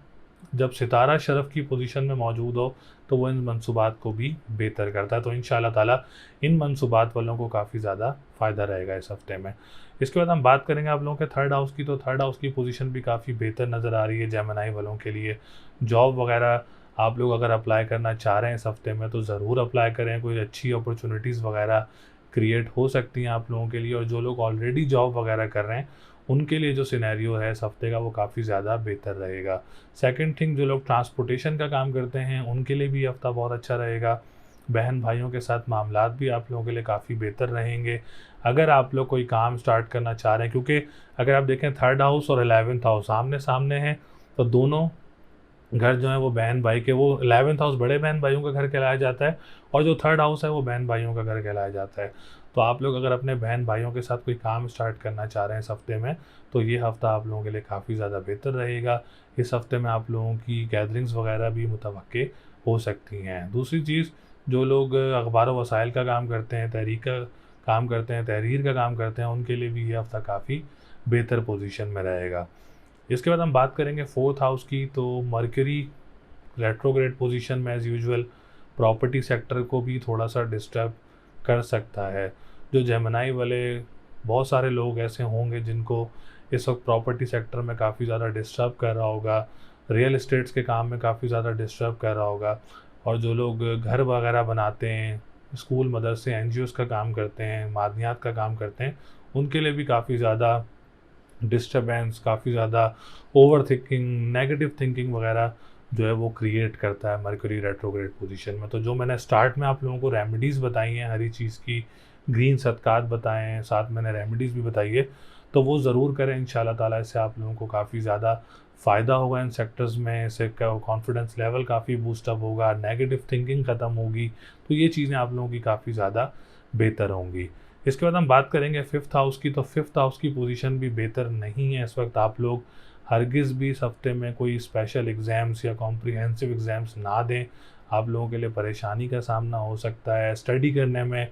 S1: जब सितारा शरफ़ की पोजीशन में मौजूद हो, तो वो इन मंसूबात को भी बेहतर करता है। तो इंशाल्लाह ताला इन मंसूबात वालों को काफ़ी ज़्यादा फ़ायदा रहेगा इस हफ़्ते में। इसके बाद हम बात करेंगे आप लोगों के थर्ड हाउस की। तो थर्ड हाउस की पोजीशन भी काफ़ी बेहतर नज़र आ रही है जेमिनी वालों के लिए। जॉब वगैरह आप लोग अगर अप्लाई करना चाह रहे हैं इस हफ़्ते में तो ज़रूर अप्लाई करें। कोई अच्छी अपॉर्चुनिटीज़ वगैरह क्रिएट हो सकती हैं आप लोगों के लिए। और जो लोग ऑलरेडी जॉब वगैरह कर रहे हैं उनके लिए जो सिनेरियो है इस हफ़्ते का वो काफ़ी ज़्यादा बेहतर रहेगा। सेकंड थिंग, जो लोग ट्रांसपोर्टेशन का काम करते हैं उनके लिए भी हफ़्ता बहुत अच्छा रहेगा। बहन भाइयों के साथ मामलात भी आप लोगों के लिए काफ़ी बेहतर रहेंगे। अगर आप लोग कोई काम स्टार्ट करना चाह रहे हैं, क्योंकि अगर आप देखें थर्ड हाउस और 11th हाउस आमने सामने हैं, तो दोनों घर जो है वो बहन भाई के, वो 11th हाउस बड़े बहन भाइयों का घर कहलाया जाता है और जो थर्ड हाउस है वो बहन भाइयों का घर कहलाया जाता है। तो आप लोग अगर अपने बहन भाइयों के साथ कोई काम स्टार्ट करना चाह रहे हैं इस हफ़्ते में, तो ये हफ़्ता आप लोगों के लिए काफ़ी ज़्यादा बेहतर रहेगा। इस हफ़्ते में आप लोगों की गैदरिंग्स वगैरह भी मुतवक्के हो सकती हैं। दूसरी चीज़, जो लोग अखबार व वसाइल का काम करते हैं, तहरीर का काम करते हैं, तहरीर का काम करते हैं, उनके लिए भी ये हफ़्ता काफ़ी बेहतर पोजीशन में रहेगा। इसके बाद हम बात करेंगे फोर्थ हाउस की। तो मरकरी रेट्रोग्रेड पोजीशन में एज़ यूजुअल प्रॉपर्टी सेक्टर को भी थोड़ा सा डिस्टर्ब कर सकता है। जो जेमिनी वाले बहुत सारे लोग ऐसे होंगे जिनको इस वक्त प्रॉपर्टी सेक्टर में काफ़ी ज़्यादा डिस्टर्ब कर रहा होगा, रियल इस्टेट्स के काम में काफ़ी ज़्यादा डिस्टर्ब कर रहा होगा। और जो लोग घर वगैरह बनाते हैं, स्कूल मदरसे एनजीओज़ का काम करते हैं, मादनियात का काम करते हैं, उनके लिए भी काफ़ी ज़्यादा डिस्टर्बेंस, काफ़ी ज़्यादा ओवर थिंकिंग, नेगेटिव थिंकिंग वगैरह जो है वो क्रिएट करता है मरकरी रेट्रोग्रेड पोजीशन में। तो जो मैंने स्टार्ट में आप लोगों को रेमेडीज़ बताई हैं, हरी चीज़ की ग्रीन सदकात बताए हैं, साथ मैंने रेमेडीज़ भी बताई है, तो वो ज़रूर करें इंशाल्लाह ताला। इससे आप लोगों को काफ़ी ज़्यादा फ़ायदा होगा इन सेक्टर्स में। इससे कॉन्फिडेंस लेवल काफ़ी बूस्टअप होगा, नेगेटिव थिंकिंग ख़त्म होगी। तो ये चीज़ें आप लोगों की काफ़ी ज़्यादा बेहतर होंगी। इसके बाद हम बात करेंगे फिफ्थ हाउस की। तो फिफ्थ हाउस की पोजीशन भी बेहतर नहीं है इस वक्त। आप लोग हरगिज़ भी इस हफ्ते में कोई स्पेशल एग्ज़ाम्स या कॉम्प्रिहेंसिव एग्ज़ाम्स ना दें। आप लोगों के लिए परेशानी का सामना हो सकता है, स्टडी करने में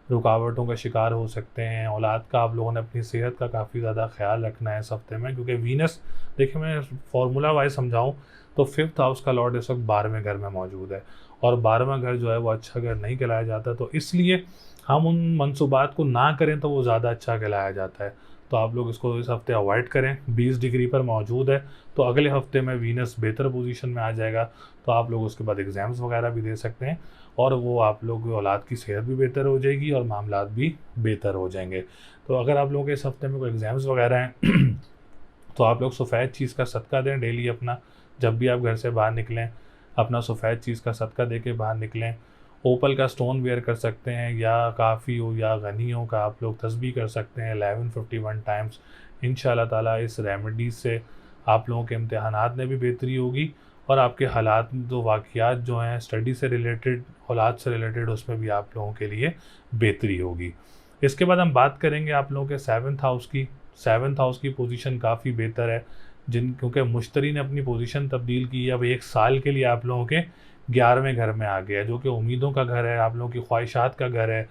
S1: रुकावटों का शिकार हो सकते हैं। औलाद का आप लोगों ने अपनी सेहत का काफ़ी ज़्यादा ख्याल रखना है इस हफ्ते में, क्योंकि वीनस, देखिए मैं फार्मूला वाइज समझाऊँ तो फिफ्थ हाउस का लॉर्ड इस वक्त 12वें घर में मौजूद है और 12वां घर जो है वो अच्छा घर नहीं कहलाया जाता। तो इसलिए हम उन मंसूबात को ना करें तो वो ज़्यादा अच्छा कहलाया जाता है। तो आप लोग इसको इस हफ्ते अवॉइड करें। 20 डिग्री पर मौजूद है, तो अगले हफ्ते में वीनस बेहतर पोजीशन में आ जाएगा, तो आप लोग उसके बाद एग्ज़ाम्स वगैरह भी दे सकते हैं और वो आप लोग औलाद की सेहत भी बेहतर हो जाएगी और मामलात भी बेहतर हो जाएंगे। तो अगर आप लोगों के इस हफ्ते में कोई एग्ज़ाम्स वगैरह हैं तो आप लोग सफ़ेद चीज़ का सदका दें डेली अपना। जब भी आप घर से बाहर निकलें अपना सफ़ेद चीज़ का सदका दे के बाहर निकलें। ओपल का स्टोन वेयर कर सकते हैं, या काफ़ी हो या गनी हो का आप लोग तस्बीह कर सकते हैं 1151 टाइम्स। इंशाल्लाह ताला इस रेमेडीज़ से आप लोगों के इम्तिहानात में भी बेहतरी होगी और आपके हालात जो वाक़ियात जो हैं स्टडी से रिलेटेड, औलाद से रिलेटेड, उसमें भी आप लोगों के लिए बेहतरी होगी। इसके बाद हम बात करेंगे आप लोगों के सेवन्थ हाउस की। सेवन्थ हाउस की पोजीशन काफ़ी बेहतर है, क्योंकि मुश्तरी ने अपनी पोजीशन तब्दील की है। अब 1 साल के लिए आप लोगों के 11वें घर में आ गया, जो कि उम्मीदों का घर है, आप लोगों की ख्वाहिशात का घर है।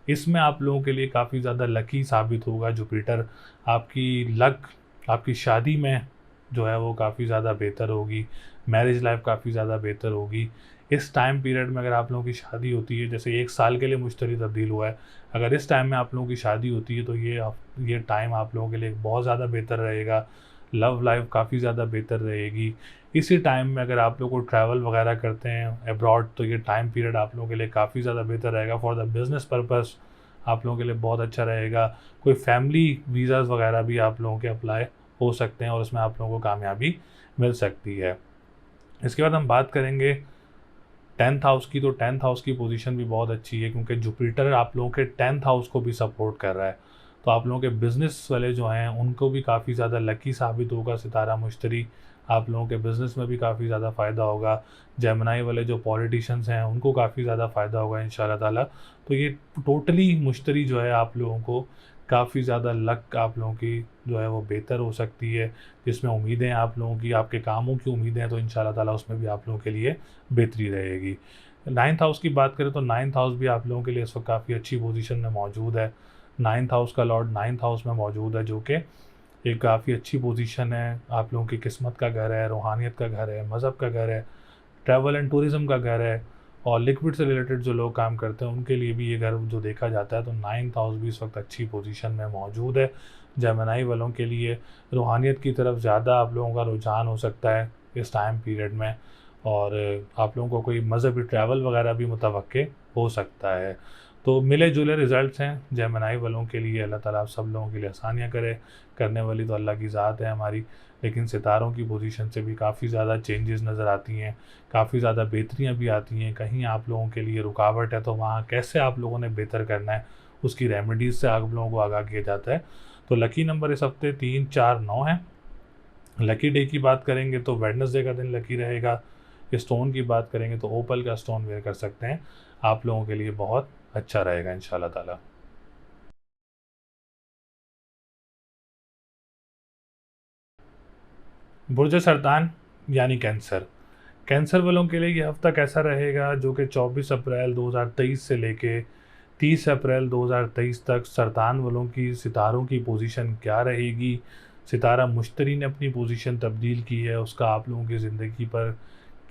S1: इसमें आप लोगों के लिए काफ़ी ज़्यादा लकी साबित होगा जुपिटर। आपकी लक, आपकी शादी में जो है वो काफ़ी ज़्यादा बेहतर होगी, मैरिज लाइफ काफ़ी ज़्यादा बेहतर होगी। इस टाइम पीरियड में अगर आप लोगों की शादी होती है, जैसे 1 साल के लिए मुश्तरी तब्दील हुआ है, अगर इस टाइम में आप लोगों की शादी होती है तो ये टाइम आप लोगों के लिए बहुत ज़्यादा बेहतर रहेगा। लव लाइफ काफ़ी ज़्यादा बेहतर रहेगी। इसी टाइम में अगर आप लोग को ट्रैवल वगैरह करते हैं अब्रॉड, तो ये टाइम पीरियड आप लोगों के लिए काफ़ी ज़्यादा बेहतर रहेगा। फॉर द बिज़नेस पर्पस आप लोगों के लिए बहुत अच्छा रहेगा। कोई फैमिली वीज़ाज़ वगैरह भी आप लोगों के अप्लाई हो सकते हैं और उसमें आप लोगों को कामयाबी मिल सकती है। इसके बाद हम बात करेंगे 10th हाउस की। तो 10th हाउस की पोजीशन भी बहुत अच्छी है, क्योंकि जुपिटर आप लोगों के 10th हाउस को भी सपोर्ट कर रहा है। तो आप लोगों के बिज़नेस वाले जो हैं उनको भी काफ़ी ज़्यादा लकी साबित होगा सितारा मुश्तरी। आप लोगों के बिज़नेस में भी काफ़ी ज़्यादा फ़ायदा होगा। जेमिनी वाले जो पॉलिटिशियंस हैं उनको काफ़ी ज़्यादा फ़ायदा होगा इंशाल्लाह ताला। तो ये टोटली मुश्तरी जो है आप लोगों को काफ़ी ज़्यादा लक आप लोगों की जो है वो बेहतर हो सकती है। जिसमें उम्मीदें आप लोगों की, आपके कामों की उम्मीदें हैं, तो इंशाल्लाह ताला उसमें भी आप लोगों के लिए बेहतरी रहेगी। 9th हाउस की बात करें तो 9th हाउस भी आप लोगों के लिए इस वक्त काफ़ी अच्छी पोजीशन में मौजूद है। 9th हाउस का लॉर्ड 9th हाउस में मौजूद है, जो कि एक काफ़ी अच्छी पोजीशन है। आप लोगों की किस्मत का घर है, रूहानियत का घर है, मज़हब का घर है, ट्रैवल एंड टूरिज़्म का घर है, और लिक्विड से रिलेटेड जो लोग काम करते हैं उनके लिए भी ये घर जो देखा जाता है। तो 9th हाउस भी इस वक्त अच्छी पोजीशन में मौजूद है। जेमिनी वालों के लिए रूहानियत की तरफ ज़्यादा आप लोगों का रुझान हो सकता है इस टाइम पीरियड में, और आप लोगों को कोई मज़हबी ट्रैवल वगैरह भी मुतवक्के हो सकता है। तो मिले जुले रिज़ल्ट्स हैं जेमिनी वालों के लिए। अल्लाह ताला आप सब लोगों के लिए आसानियाँ करे, करने वाली तो अल्लाह की ज़ात है हमारी। लेकिन सितारों की पोजीशन से भी काफ़ी ज़्यादा चेंजेस नज़र आती हैं, काफ़ी ज़्यादा बेहतरियाँ भी आती हैं। कहीं आप लोगों के लिए रुकावट है तो वहाँ कैसे आप लोगों ने बेहतर करना है, उसकी रेमेडीज़ से आप लोगों को आगाह किया जाता है। तो लकी नंबर इस हफ्ते 3, 4, 9 है। लकी डे की बात करेंगे तो वेडनेसडे का दिन लकी रहेगा। स्टोन की बात करेंगे तो ओपल का स्टोन वेयर कर सकते हैं, आप लोगों के लिए बहुत अच्छा रहेगा इंशाल्लाह ताला। बुर्ज सरतान यानी कैंसर। कैंसर वालों के लिए ये हफ्ता कैसा रहेगा, जो कि 24 अप्रैल 2023 से लेके 30 अप्रैल 2023 तक सरतान वालों की सितारों की पोजीशन क्या रहेगी, सितारा मुश्तरी ने अपनी पोजीशन तब्दील की है, उसका आप लोगों की ज़िंदगी पर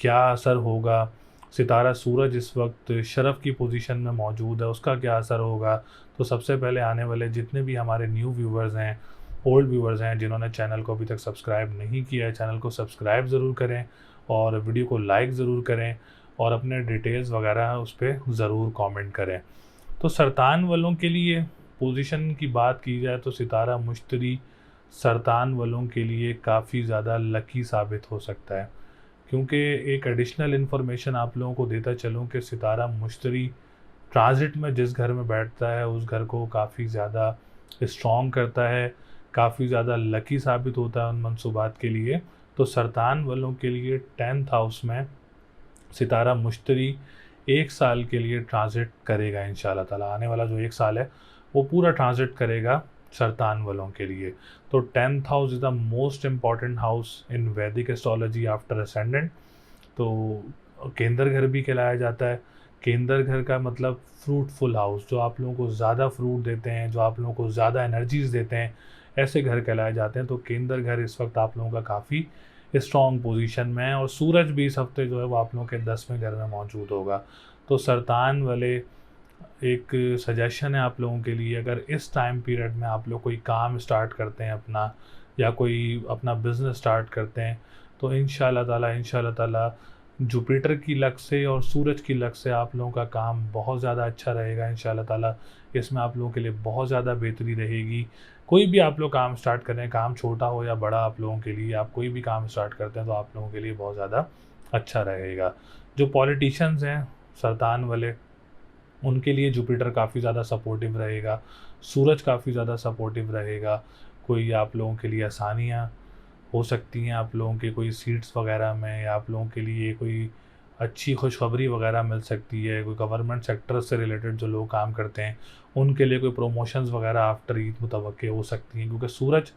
S1: क्या असर होगा। सितारा सूरज इस वक्त शरफ़ की पोजीशन में मौजूद है, उसका क्या असर होगा। तो सबसे पहले आने वाले जितने भी हमारे न्यू व्यूवर्स हैं, ओल्ड व्यूवर्स हैं, जिन्होंने चैनल को अभी तक सब्सक्राइब नहीं किया है, चैनल को सब्सक्राइब ज़रूर करें और वीडियो को लाइक ज़रूर करें और अपने डिटेल्स वगैरह उस पर ज़रूर कमेंट करें। तो सरतान वालों के लिए पोजीशन की बात की जाए तो सितारा मुश्तरी सरतान वालों के लिए काफ़ी ज़्यादा लकी साबित हो सकता है, क्योंकि एक एडिशनल इन्फॉर्मेशन आप लोगों को देता चलूँ कि सितारा मुश्तरी ट्रांजिट में जिस घर में बैठता है उस घर को काफ़ी ज़्यादा स्ट्रॉन्ग करता है, काफ़ी ज़्यादा लकी साबित होता है उन मंसूबात के लिए। तो सरतान वालों के लिए 10th हाउस में सितारा मुश्तरी 1 साल के लिए ट्रांजिट करेगा इंशाल्लाह ताला। आने वाला जो 1 साल है वो पूरा ट्रांजिट करेगा सरतान वालों के लिए। तो 10th house is the most important house in वैदिक एस्ट्रोलॉजी आफ्टर असेंडेंट। तो केंद्र घर भी कहलाया जाता है। केंद्र घर का मतलब फ्रूटफुल हाउस, जो आप लोगों को ज़्यादा फ्रूट देते हैं, जो आप लोगों को ज़्यादा एनर्जीज़ देते हैं, ऐसे घर कहलाए जाते हैं। तो केंद्र घर इस वक्त आप लोगों का काफ़ी स्ट्रॉन्ग पोजीशन में है, और सूरज भी इस हफ्ते जो है वो आप लोगों के 10वें घर में मौजूद होगा। तो सरतान वाले एक सजेशन है आप लोगों के लिए, अगर इस टाइम पीरियड में आप लोग कोई काम स्टार्ट करते हैं अपना, या कोई अपना बिज़नेस स्टार्ट करते हैं, तो इंशाल्लाह ताला जुपिटर की लक से और सूरज की लक से आप लोगों का काम बहुत ज़्यादा अच्छा रहेगा इंशाल्लाह ताला। इसमें आप लोगों के लिए बहुत ज़्यादा बेहतरी रहेगी। कोई भी आप लोग काम स्टार्ट करें, काम छोटा हो या बड़ा, आप लोगों के लिए, आप कोई भी काम स्टार्ट करते हैं तो आप लोगों के लिए बहुत ज़्यादा अच्छा रहेगा। जो पॉलिटिशियंस हैं सरतान वाले, उनके लिए जुपिटर काफ़ी ज़्यादा सपोर्टिव रहेगा, सूरज काफ़ी ज़्यादा सपोर्टिव रहेगा। कोई आप लोगों के लिए आसानियाँ हो सकती हैं, आप लोगों के कोई सीट्स वगैरह में, या आप लोगों के लिए कोई अच्छी खुशखबरी वगैरह मिल सकती है। कोई गवर्नमेंट सेक्टर से रिलेटेड जो लोग काम करते हैं उनके लिए कोई प्रमोशंस वगैरह आफ्टर ईद मुतवक्के हो सकती हैं, क्योंकि सूरज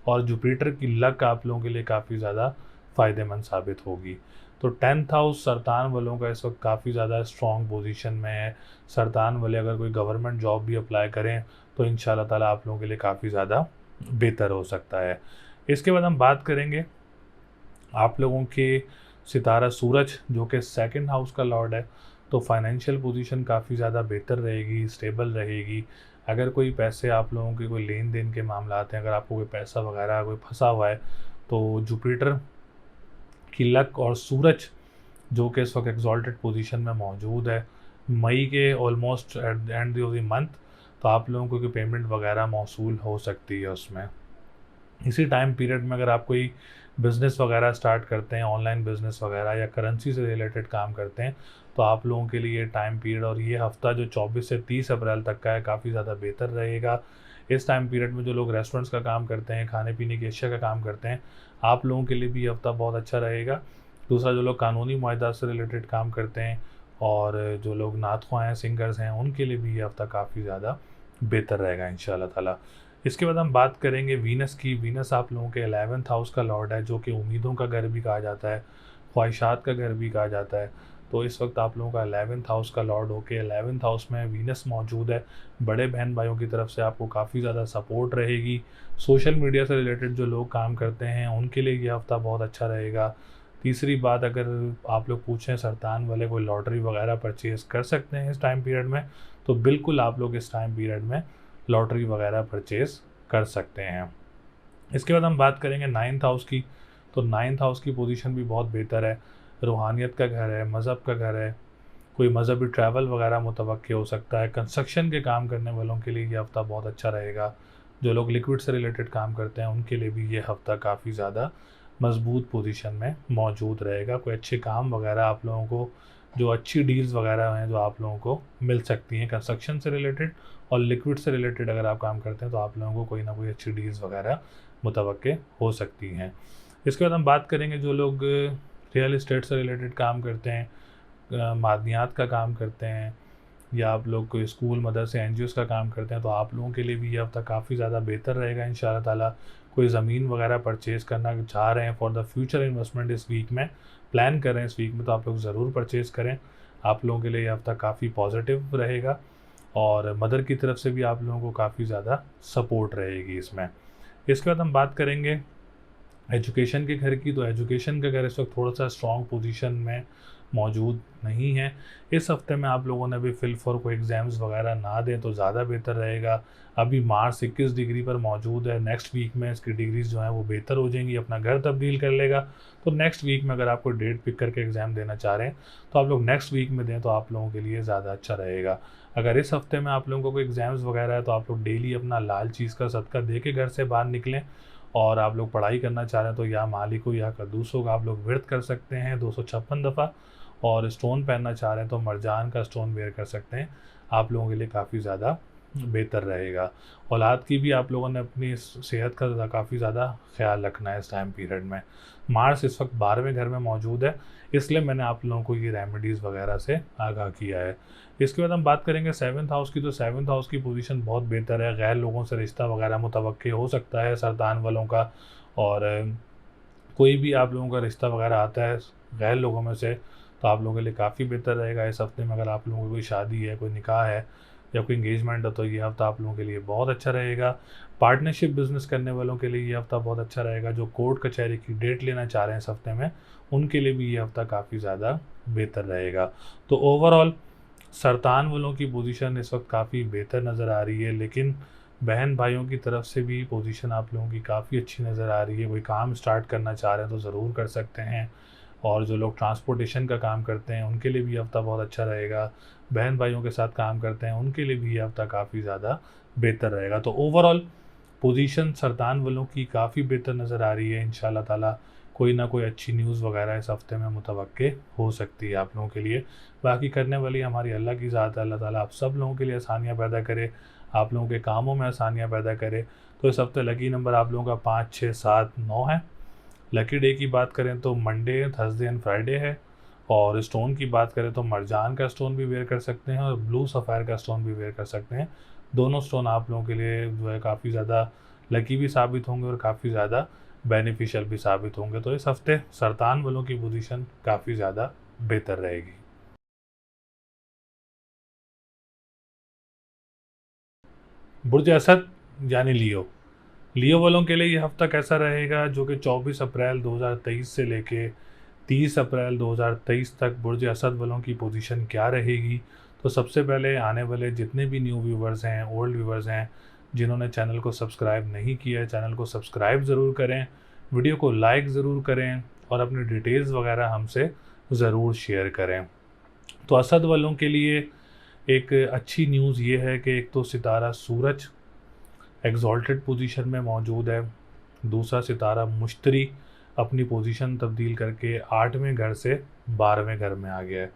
S1: और जुपिटर की लक आप लोगों के लिए काफ़ी ज़्यादा फ़ायदेमंद साबित होगी। तो 10th हाउस सरतान वालों का इस वक्त काफ़ी ज़्यादा स्ट्रॉन्ग पोजीशन में है। सरतान वाले अगर कोई गवर्नमेंट जॉब भी अप्लाई करें तो इंशाल्लाह ताला आप लोगों के लिए काफ़ी ज़्यादा बेहतर हो सकता है। इसके बाद हम बात करेंगे आप लोगों के सितारा सूरज, जो कि सेकंड हाउस का लॉर्ड है। तो फाइनेंशियल पोजीशन काफ़ी ज़्यादा बेहतर रहेगी, स्टेबल रहेगी। अगर कोई पैसे आप लोगों के कोई लेन देन के मामलात हैं, अगर आपको कोई पैसा वगैरह कोई फंसा हुआ है, तो जुपिटर की लक और सूरज जो कि इस वक्त एग्जॉल्टेड पोजीशन में मौजूद है, मई के almost at the end of the month, तो आप लोगों को कोई पेमेंट वगैरह मौसूल हो सकती है उसमें। इसी टाइम पीरियड में अगर आप कोई बिज़नेस वगैरह स्टार्ट करते हैं, ऑनलाइन बिज़नेस वगैरह या करेंसी से रिलेटेड काम करते हैं, तो आप लोगों के लिए ये टाइम पीरियड और ये हफ्ता जो 24 से 30 अप्रैल तक का है काफ़ी ज़्यादा बेहतर रहेगा। इस टाइम पीरियड में जो लोग रेस्टोरेंट्स का काम करते हैं, खाने पीने की अशिया का काम करते हैं, आप लोगों के लिए भी ये हफ्ता बहुत अच्छा रहेगा। दूसरा, जो लोग कानूनी मुआहदात से रिलेटेड काम करते हैं और जो लोग नात ख्वाह हैं, सिंगर्स हैं, उनके लिए भी ये हफ्ता काफ़ी ज़्यादा बेहतर रहेगा इंशाल्लाह ताला। इसके बाद हम बात करेंगे वीनस की। वीनस आप लोगों के 11th हाउस का लॉर्ड है, जो कि उम्मीदों का घर भी कहा जाता है, ख्वाहिशात का घर भी कहा जाता है। तो इस वक्त आप लोगों का 11th हाउस का लॉर्ड होके 11th हाउस में वीनस मौजूद है। बड़े बहन भाइयों की तरफ से आपको काफ़ी ज़्यादा सपोर्ट रहेगी। सोशल मीडिया से रिलेटेड जो लोग काम करते हैं उनके लिए ये हफ्ता बहुत अच्छा रहेगा। तीसरी बात, अगर आप लोग पूछें सरतान वाले कोई लॉटरी वगैरह परचेज़ कर सकते हैं इस टाइम पीरियड में, तो बिल्कुल आप लोग इस टाइम पीरियड में लॉटरी वगैरह परचेज़ कर सकते हैं। इसके बाद हम बात करेंगे 9th हाउस की। तो 9th हाउस की पोजीशन भी बहुत बेहतर है। रूहानियत का घर है, मज़हब का घर है, कोई मज़हबी ट्रैवल वगैरह मुतवक्के हो सकता है। कंस्ट्रक्शन के काम करने वालों के लिए ये हफ़्ता बहुत अच्छा रहेगा। जो लोग लिक्विड से रिलेटेड काम करते हैं उनके लिए भी ये हफ़्ता काफ़ी ज़्यादा मजबूत पोजीशन में मौजूद रहेगा। कोई अच्छे काम वगैरह आप लोगों को, जो अच्छी डील्स वगैरह हैं जो आप लोगों को मिल सकती हैं कंस्ट्रक्शन से रिलेटेड और लिक्विड से रिलेटेड अगर आप काम करते हैं, तो आप लोगों को कोई ना कोई अच्छी डील्स वगैरह मुतवक्के हो सकती हैं। इसके बाद हम बात करेंगे जो लोग रियल इस्टेट से रिलेटेड काम करते हैं, मादनियात का काम करते हैं, या आप लोग कोई स्कूल मदरसे एनजीओज़ का काम करते हैं, तो आप लोगों के लिए भी ये हफ्ता काफ़ी ज़्यादा बेहतर रहेगा इंशाल्लाह ताला। कोई ज़मीन वगैरह परचेज़ करना चाह रहे हैं फॉर द फ्यूचर इन्वेस्टमेंट इस वीक में, प्लान कर रहे हैं इस वीक में, तो आप लोग ज़रूर परचेज़ करें। आप लोगों के लिए ये हफ्ता काफ़ी पॉजिटिव रहेगा और मदर की तरफ से भी आप लोगों को काफ़ी ज़्यादा सपोर्ट रहेगी इसमें। इसके बाद हम बात करेंगे एजुकेशन के घर की। तो एजुकेशन का घर इस वक्त थोड़ा सा स्ट्रॉन्ग पोजीशन में मौजूद नहीं है। इस हफ्ते में आप लोगों ने भी फिल फॉर कोई एग्ज़ाम्स वगैरह ना दें तो ज़्यादा बेहतर रहेगा। अभी मार्च 21 डिग्री पर मौजूद है, नेक्स्ट वीक में इसकी डिग्रीज़ जो हैं वो बेहतर हो जाएंगी, अपना घर तब्दील कर लेगा। तो नेक्स्ट वीक में अगर आप कोई डेट पिक करके एग्ज़ाम देना चाह रहे हैं तो आप लोग नेक्स्ट वीक में दें तो आप लोगों के लिए ज़्यादा अच्छा रहेगा। अगर इस हफ्ते में आप लोगों को कोई एग्ज़ाम्स वगैरह है तो आप लोग डेली अपना लाल चीज़ का सदका दे के घर से बाहर निकलें। और आप लोग पढ़ाई करना चाह रहे हैं तो या मालिको या कद्दूसो का आप लोग विर्द कर सकते हैं 256 दफ़ा, और स्टोन पहनना चाह रहे हैं तो मरजान का स्टोन वेयर कर सकते हैं। आप लोगों के लिए काफ़ी ज़्यादा बेहतर रहेगा। औलाद की भी आप लोगों ने अपनी सेहत का काफ़ी ज़्यादा ख्याल रखना है इस टाइम पीरियड में। मार्स इस वक्त 12वें घर में मौजूद है, इसलिए मैंने आप लोगों को ये रेमेडीज़ वगैरह से आगाह किया है। इसके बाद हम बात करेंगे 7th हाउस की। तो 7th हाउस की पोजीशन बहुत बेहतर है। गैर लोगों से रिश्ता वगैरह मुतवक्के हो सकता है सरदान वालों का, और कोई भी आप लोगों का रिश्ता वगैरह आता है गैर लोगों में से तो आप लोगों के लिए काफ़ी बेहतर रहेगा इस हफ्ते में। अगर आप लोगों की कोई शादी है, कोई निकाह है या कोई इंगेजमेंट है तो ये हफ्ता आप लोगों के लिए बहुत अच्छा रहेगा। पार्टनरशिप बिजनेस करने वालों के लिए ये हफ्ता बहुत अच्छा रहेगा। जो कोर्ट कचहरी की डेट लेना चाह रहे हैं इस हफ्ते में, उनके लिए भी ये हफ्ता काफ़ी ज़्यादा बेहतर रहेगा। तो ओवरऑल सरतान वालों की पोजीशन इस वक्त काफ़ी बेहतर नज़र आ रही है, लेकिन बहन भाइयों की तरफ से भी पोजीशन आप लोगों की काफ़ी अच्छी नज़र आ रही है। कोई काम स्टार्ट करना चाह रहे हैं तो ज़रूर कर सकते हैं, और जो लोग ट्रांसपोर्टेशन का काम करते हैं उनके लिए भी ये हफ्ता बहुत अच्छा रहेगा। बहन भाइयों के साथ काम करते हैं उनके लिए भी ये हफ्ता काफ़ी ज़्यादा बेहतर रहेगा। तो ओवरऑल पोजीशन सरतान वालों की काफ़ी बेहतर नज़र आ रही है। इंशाल्लाह ताला कोई ना कोई अच्छी न्यूज़ वगैरह इस हफ्ते में मुतवक्के हो सकती है आप लोगों के लिए। बाकी करने वाली हमारी अल्लाह की ज़ात है। अल्लाह ताला आप सब लोगों के लिए आसानियाँ पैदा करे, आप लोगों के कामों में आसानियाँ पैदा करे। तो इस हफ्ते लकी नंबर आप लोगों का 5, 6, 7, 9 है। लकी डे की बात करें तो मंडे, थर्सडे एंड फ्राइडे है। और स्टोन की बात करें तो मरजान का स्टोन भी वेयर कर सकते हैं और ब्लू सफ़ायर का स्टोन भी वेयर कर सकते हैं। दोनों स्टोन आप लोगों के लिए जो है काफ़ी ज़्यादा लकी भी साबित होंगे और काफ़ी ज़्यादा बेनिफिशियल भी साबित होंगे। तो इस हफ्ते सरतान वालों की पोजीशन काफ़ी ज़्यादा बेहतर रहेगी। बुर्ज असद यानी लियो, लियो वालों के लिए ये हफ्ता कैसा रहेगा, जो कि 24 अप्रैल 2023 से लेके 30 अप्रैल 2023 तक बुर्ज असद वालों की पोजीशन क्या रहेगी। तो सबसे पहले आने वाले जितने भी न्यू व्यूवर्स हैं, ओल्ड व्यूवर्स हैं, जिन्होंने चैनल को सब्सक्राइब नहीं किया है, चैनल को सब्सक्राइब ज़रूर करें, वीडियो को लाइक ज़रूर करें और अपनी डिटेल्स वगैरह हमसे ज़रूर शेयर करें। तो असद वालों के लिए एक अच्छी न्यूज़ ये है कि एक तो सितारा सूरज एग्जॉल्टेड पोजीशन में मौजूद है, दूसरा सितारा मुश्तरी अपनी पोजीशन तब्दील करके 8वें घर से 12वें घर में आ गया है।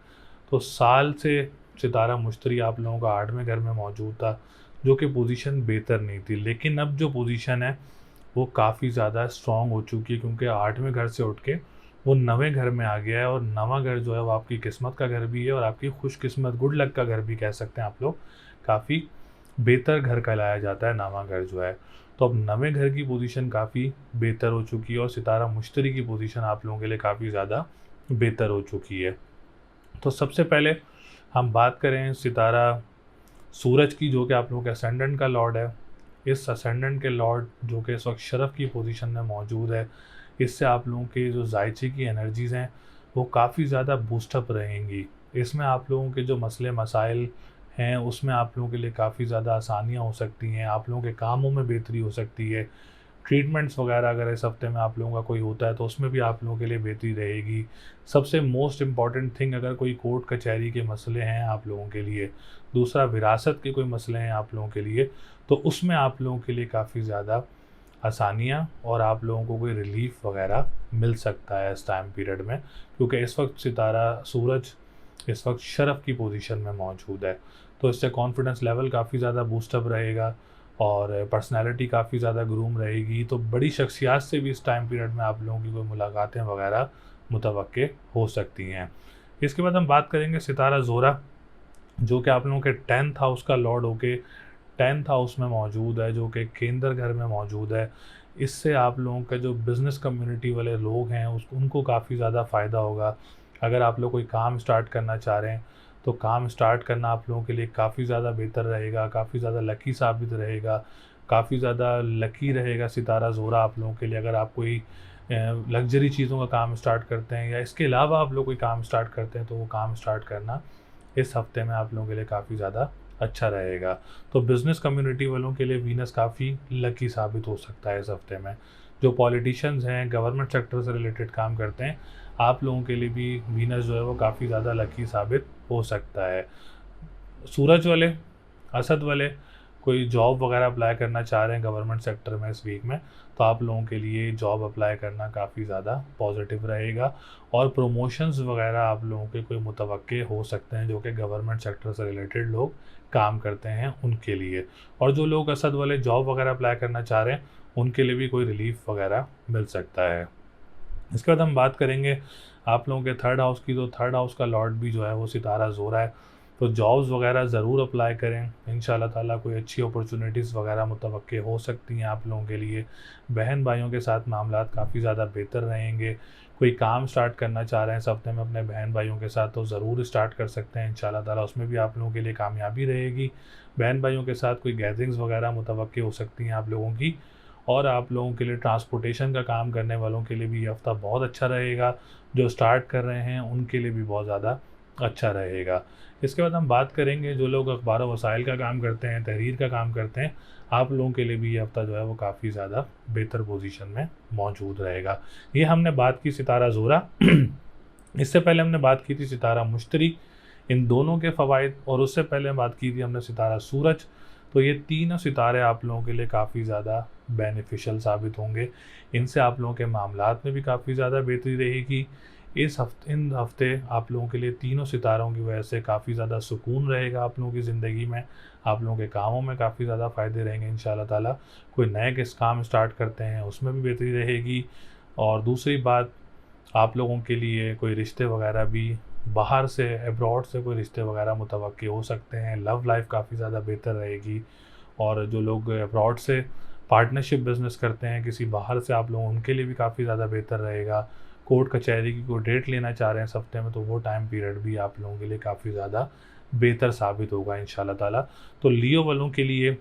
S1: तो साल से सितारा मुश्तरी आप लोगों का 8वें घर में मौजूद था, जो कि पोजीशन बेहतर नहीं थी, लेकिन अब जो पोजीशन है वो काफ़ी ज़्यादा स्ट्रॉन्ग हो चुकी है, क्योंकि 8वें घर से उठ के वो 9वें घर में आ गया है। और 9वां घर जो है वो आपकी किस्मत का घर भी है और आपकी खुशकिस्मत गुड लक का घर भी कह सकते हैं आप लोग। काफ़ी बेहतर घर कहलाया जाता है 9वां घर जो है। तो अब 9वें घर की पोजीशन काफ़ी बेहतर हो चुकी है और सितारा मुश्तरी की पोजीशन आप लोगों के लिए काफ़ी ज़्यादा बेहतर हो चुकी है। तो सबसे पहले हम बात करें सितारा सूरज की, जो कि आप लोगों के असेंडेंट का लॉर्ड है। इस असेंडेंट के लॉर्ड जो कि इस वक्त शरफ़ की पोजीशन में मौजूद है, इससे आप लोगों के जो जायचे की एनर्जीज़ हैं वो काफ़ी ज़्यादा बूस्टअप रहेंगी। इसमें आप लोगों के जो मसले मसाइल हैं उसमें आप लोगों के लिए काफ़ी ज़्यादा आसानियाँ हो सकती हैं, आप लोगों के कामों में बेहतरी हो सकती है। ट्रीटमेंट्स वगैरह अगर इस हफ्ते में आप लोगों का कोई होता है तो उसमें भी आप लोगों के लिए बेहतरी रहेगी। सबसे मोस्ट इम्पॉर्टेंट थिंग, अगर कोई कोर्ट कचहरी के मसले हैं आप लोगों के लिए, दूसरा विरासत के कोई मसले हैं आप लोगों के लिए, तो उसमें आप लोगों के लिए काफ़ी ज़्यादा आसानियाँ और आप लोगों को कोई रिलीफ वगैरह मिल सकता है इस टाइम पीरियड में, क्योंकि इस वक्त सितारा सूरज इस वक्त शरफ़ की पोजीशन में मौजूद है। तो इससे कॉन्फिडेंस लेवल काफ़ी ज़्यादा बूस्टअप रहेगा और पर्सनैलिटी काफ़ी ज़्यादा ग्रूम रहेगी। तो बड़ी शख्सियात से भी इस टाइम पीरियड में आप लोगों की कोई मुलाकातें वगैरह मुतवक्के हो सकती हैं। इसके बाद हम बात करेंगे सितारा ज़ोरा, जो कि आप लोगों के 10th हाउस का लॉर्ड होके 10th हाउस में मौजूद है, जो कि केंद्र घर में मौजूद है। इससे आप लोगों का जो बिज़नेस कम्युनिटी वाले लोग हैं उनको काफ़ी ज़्यादा फ़ायदा होगा। अगर आप लोग कोई काम स्टार्ट करना चाह रहे हैं तो काम स्टार्ट करना आप लोगों के लिए काफ़ी ज़्यादा बेहतर रहेगा, काफ़ी ज़्यादा लकी साबित रहेगा, काफ़ी ज़्यादा लकी रहेगा सितारा ज़ोरा आप लोगों के लिए। अगर आप कोई लग्जरी चीज़ों का काम स्टार्ट करते हैं या इसके अलावा आप लोग कोई काम स्टार्ट करते हैं तो वो काम स्टार्ट करना इस हफ्ते में आप लोगों के लिए काफ़ी ज़्यादा अच्छा रहेगा। तो बिज़नेस कम्युनिटी वालों के लिए वीनस काफ़ी लकी साबित हो सकता है इस हफ्ते में। जो पॉलिटिशियंस हैं, गवर्नमेंट सेक्टर से रिलेटेड काम करते हैं, आप लोगों के लिए भी वीनस जो है वो काफ़ी ज़्यादा लकी साबित हो सकता है। सूरज वाले, असद वाले कोई जॉब वगैरह अप्लाई करना चाह रहे हैं गवर्नमेंट सेक्टर में इस वीक में, तो आप लोगों के लिए जॉब अप्लाई करना काफ़ी ज़्यादा पॉजिटिव रहेगा और प्रमोशंस वगैरह आप लोगों के कोई मुतवक्के हो सकते हैं, जो कि गवर्नमेंट सेक्टर से रिलेटेड लोग काम करते हैं उनके लिए। और जो लोग असद वाले जॉब वगैरह अप्लाई करना चाह रहे हैं उनके लिए भी कोई रिलीफ वगैरह मिल सकता है। इसके बाद हम बात करेंगे आप लोगों के 3rd हाउस की। तो 3rd हाउस का लॉर्ड भी जो है वो सितारा ज़ोरा है। तो जॉब्स वगैरह ज़रूर अप्लाई करें, इंशाल्लाह ताला कोई अच्छी अपॉर्चुनिटीज़ वगैरह मुतवक्के हो सकती हैं आप लोगों के लिए। बहन भाइयों के साथ मामलात काफ़ी ज़्यादा बेहतर रहेंगे। कोई काम स्टार्ट करना चाह रहे हैं इस हफ्ते में अपने बहन भाइयों के साथ तो ज़रूर स्टार्ट कर सकते हैं इंशाल्लाह ताला, उसमें भी आप लोगों के लिए कामयाबी रहेगी। बहन भाइयों के साथ कोई गैदरिंग्स वगैरह मुतवक्के हो सकती हैं आप लोगों की। और आप लोगों के लिए ट्रांसपोर्टेशन का काम करने वालों के लिए भी ये हफ़्ता बहुत अच्छा रहेगा। जो स्टार्ट कर रहे हैं उनके लिए भी बहुत ज़्यादा अच्छा रहेगा। इसके बाद हम बात करेंगे जो लोग अखबार व वसाइल का काम करते हैं, तहरीर का काम करते हैं, आप लोगों के लिए भी ये हफ़्ता जो है वो काफ़ी ज़्यादा बेहतर पोजीशन में मौजूद रहेगा। ये हमने बात की सितारा ज़ोरा। इससे पहले हमने बात की थी सितारा मुश्तरी, इन दोनों के फ़वाइद, और उससे पहले बात की थी हमने सितारा सूरज। तो ये तीनों सितारे आप लोगों के लिए काफ़ी ज़्यादा बेनिफिशियल साबित होंगे। इनसे आप लोगों के मामलात में भी काफ़ी ज़्यादा बेहतरी रहेगी। इन हफ्ते आप लोगों के लिए तीनों सितारों की वजह से काफ़ी ज़्यादा सुकून रहेगा आप लोगों की ज़िंदगी में। आप लोगों के कामों में काफ़ी ज़्यादा फ़ायदे रहेंगे इंशाल्लाह ताला। कोई नए काम स्टार्ट करते हैं उसमें भी बेहतरी रहेगी। और दूसरी बात, आप लोगों के लिए कोई रिश्ते वगैरह भी बाहर से, अब्रॉड से कोई रिश्ते वगैरह मुतवक्के हो सकते हैं। लव लाइफ काफ़ी ज़्यादा बेहतर रहेगी। और जो लोग अब्रॉड से पार्टनरशिप बिज़नेस करते हैं किसी बाहर से आप लोग, उनके लिए भी काफ़ी ज़्यादा बेहतर रहेगा। कोर्ट कचहरी की कोई डेट लेना चाह रहे हैं इस हफ्ते में, तो वो टाइम पीरियड भी आप लोगों के लिए काफ़ी ज़्यादा बेहतर साबित होगा इंशाल्लाह ताला। तो लियो वालों के लिए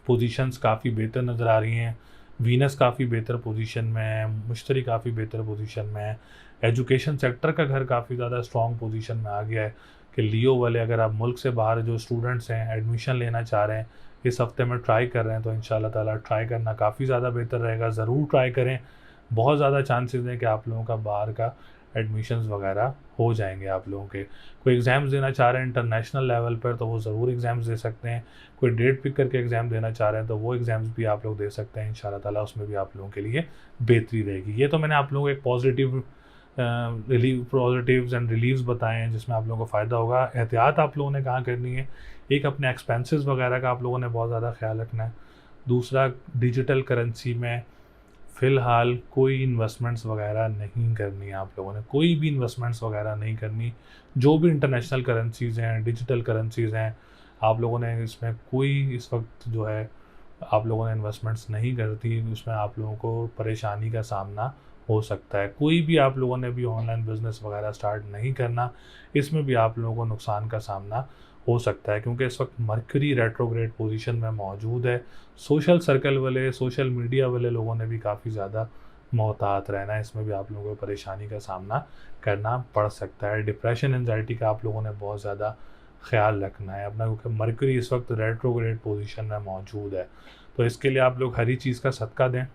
S1: पोजीशंस काफ़ी बेहतर नज़र आ रही हैं। वीनस काफ़ी बेहतर पोजीशन में है, मुश्तरी काफ़ी बेहतर पोजीशन में है। एजुकेशन सेक्टर का घर काफ़ी ज़्यादा स्ट्रॉन्ग पोजीशन में आ गया है कि लियो वाले, अगर आप मुल्क से बाहर जो स्टूडेंट्स हैं एडमिशन लेना चाह रहे हैं, इस हफ्ते में ट्राई कर रहे हैं, तो इंशाल्लाह ताला ट्राई करना काफ़ी ज़्यादा बेहतर रहेगा। ज़रूर ट्राई करें, बहुत ज़्यादा चांसेस हैं कि आप लोगों का बाहर का एडमिशन्स वगैरह हो जाएंगे आप लोगों के। कोई एग्ज़ाम्स देना चाह रहे हैं इंटरनेशनल लेवल पर, तो वो ज़रूर एग्ज़ाम्स दे सकते हैं। कोई डेट पिक करके एग्ज़ाम देना चाह रहे हैं, तो वो एग्ज़ाम्स भी आप लोग दे सकते हैं इंशाल्लाह ताला, उसमें भी आप लोगों के लिए बेहतरी रहेगी। ये तो मैंने आप लोगों को एक पॉजिटिव्स एंड रिलीव्स बताए हैं जिसमें आप लोगों को फ़ायदा होगा। एहतियात आप लोगों ने कहाँ करनी है, एक अपने एक्सपेंसेस वगैरह का आप लोगों ने बहुत ज़्यादा ख्याल रखना है। दूसरा, डिजिटल करेंसी में फ़िलहाल कोई इन्वेस्टमेंट्स वगैरह नहीं करनी है, आप लोगों ने कोई भी इन्वेस्टमेंट्स वगैरह नहीं करनी। जो भी इंटरनेशनल करेंसीज़ हैं, डिजिटल करेंसीज़ हैं, आप लोगों ने इसमें कोई इस वक्त जो है आप लोगों ने इन्वेस्टमेंट्स नहीं करती, उसमें आप लोगों को परेशानी का सामना हो सकता है। कोई भी आप लोगों ने भी ऑनलाइन बिज़नेस वगैरह स्टार्ट नहीं करना, इसमें भी आप लोगों को नुकसान का सामना हो सकता है, क्योंकि इस वक्त मरकरी रेट्रोग्रेड पोजीशन में मौजूद है। सोशल सर्कल वाले, सोशल मीडिया वाले लोगों ने भी काफ़ी ज़्यादा मोहतात रहना है, इसमें भी आप लोगों को परेशानी का सामना करना पड़ सकता है। डिप्रेशन, एंजाइटी का आप लोगों ने बहुत ज़्यादा ख्याल रखना है अपना, क्योंकि मरकरी इस वक्त रेट्रोग्रेड पोजीशन में मौजूद है। तो इसके लिए आप लोग हरी चीज़ का सदका दें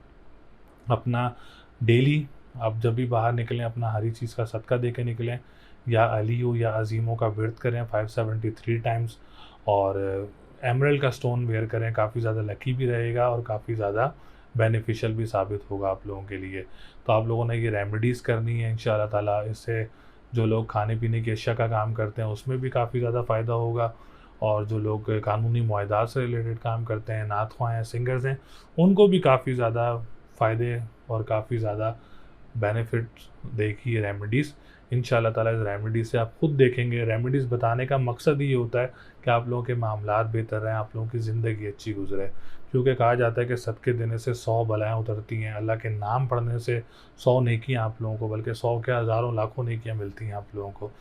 S1: अपना डेली। आप जब भी बाहर निकलें अपना हरी चीज़ का सदका दे के निकलें, या अलियो या अजीमों का विर्द करें 573 टाइम्स, और एमरल्ड का स्टोन वेयर करें, काफ़ी ज़्यादा लकी भी रहेगा और काफ़ी ज़्यादा बेनिफिशियल भी साबित होगा आप लोगों के लिए। तो आप लोगों ने ये रेमेडीज़ करनी है इंशाल्लाह ताला। इससे जो लोग खाने पीने की अशिया का काम करते हैं उसमें भी काफ़ी ज़्यादा फ़ायदा होगा, और जो लोग कानूनी मुआहदात से रिलेटेड काम करते हैं, नात ख्वाह हैं, सिंगर्स हैं, उनको भी काफ़ी ज़्यादा फ़ायदे और काफ़ी ज़्यादा बेनिफिट देगी ये रेमेडीज़। इंशाल्लाह ताला इस रेमेडीज़ से आप खुद देखेंगे। रेमेडीज़ बताने का मकसद ही ये होता है कि आप लोगों के मामलात बेहतर रहें, आप लोगों की ज़िंदगी अच्छी गुजरे, क्योंकि कहा जाता है कि सदक़े देने से 100 बलाएँ उतरती हैं, अल्लाह के नाम पढ़ने से 100 नेकियाँ आप लोगों को, बल्कि 100 क्या हज़ारों लाखों नेकियाँ मिलती हैं आप लोगों को।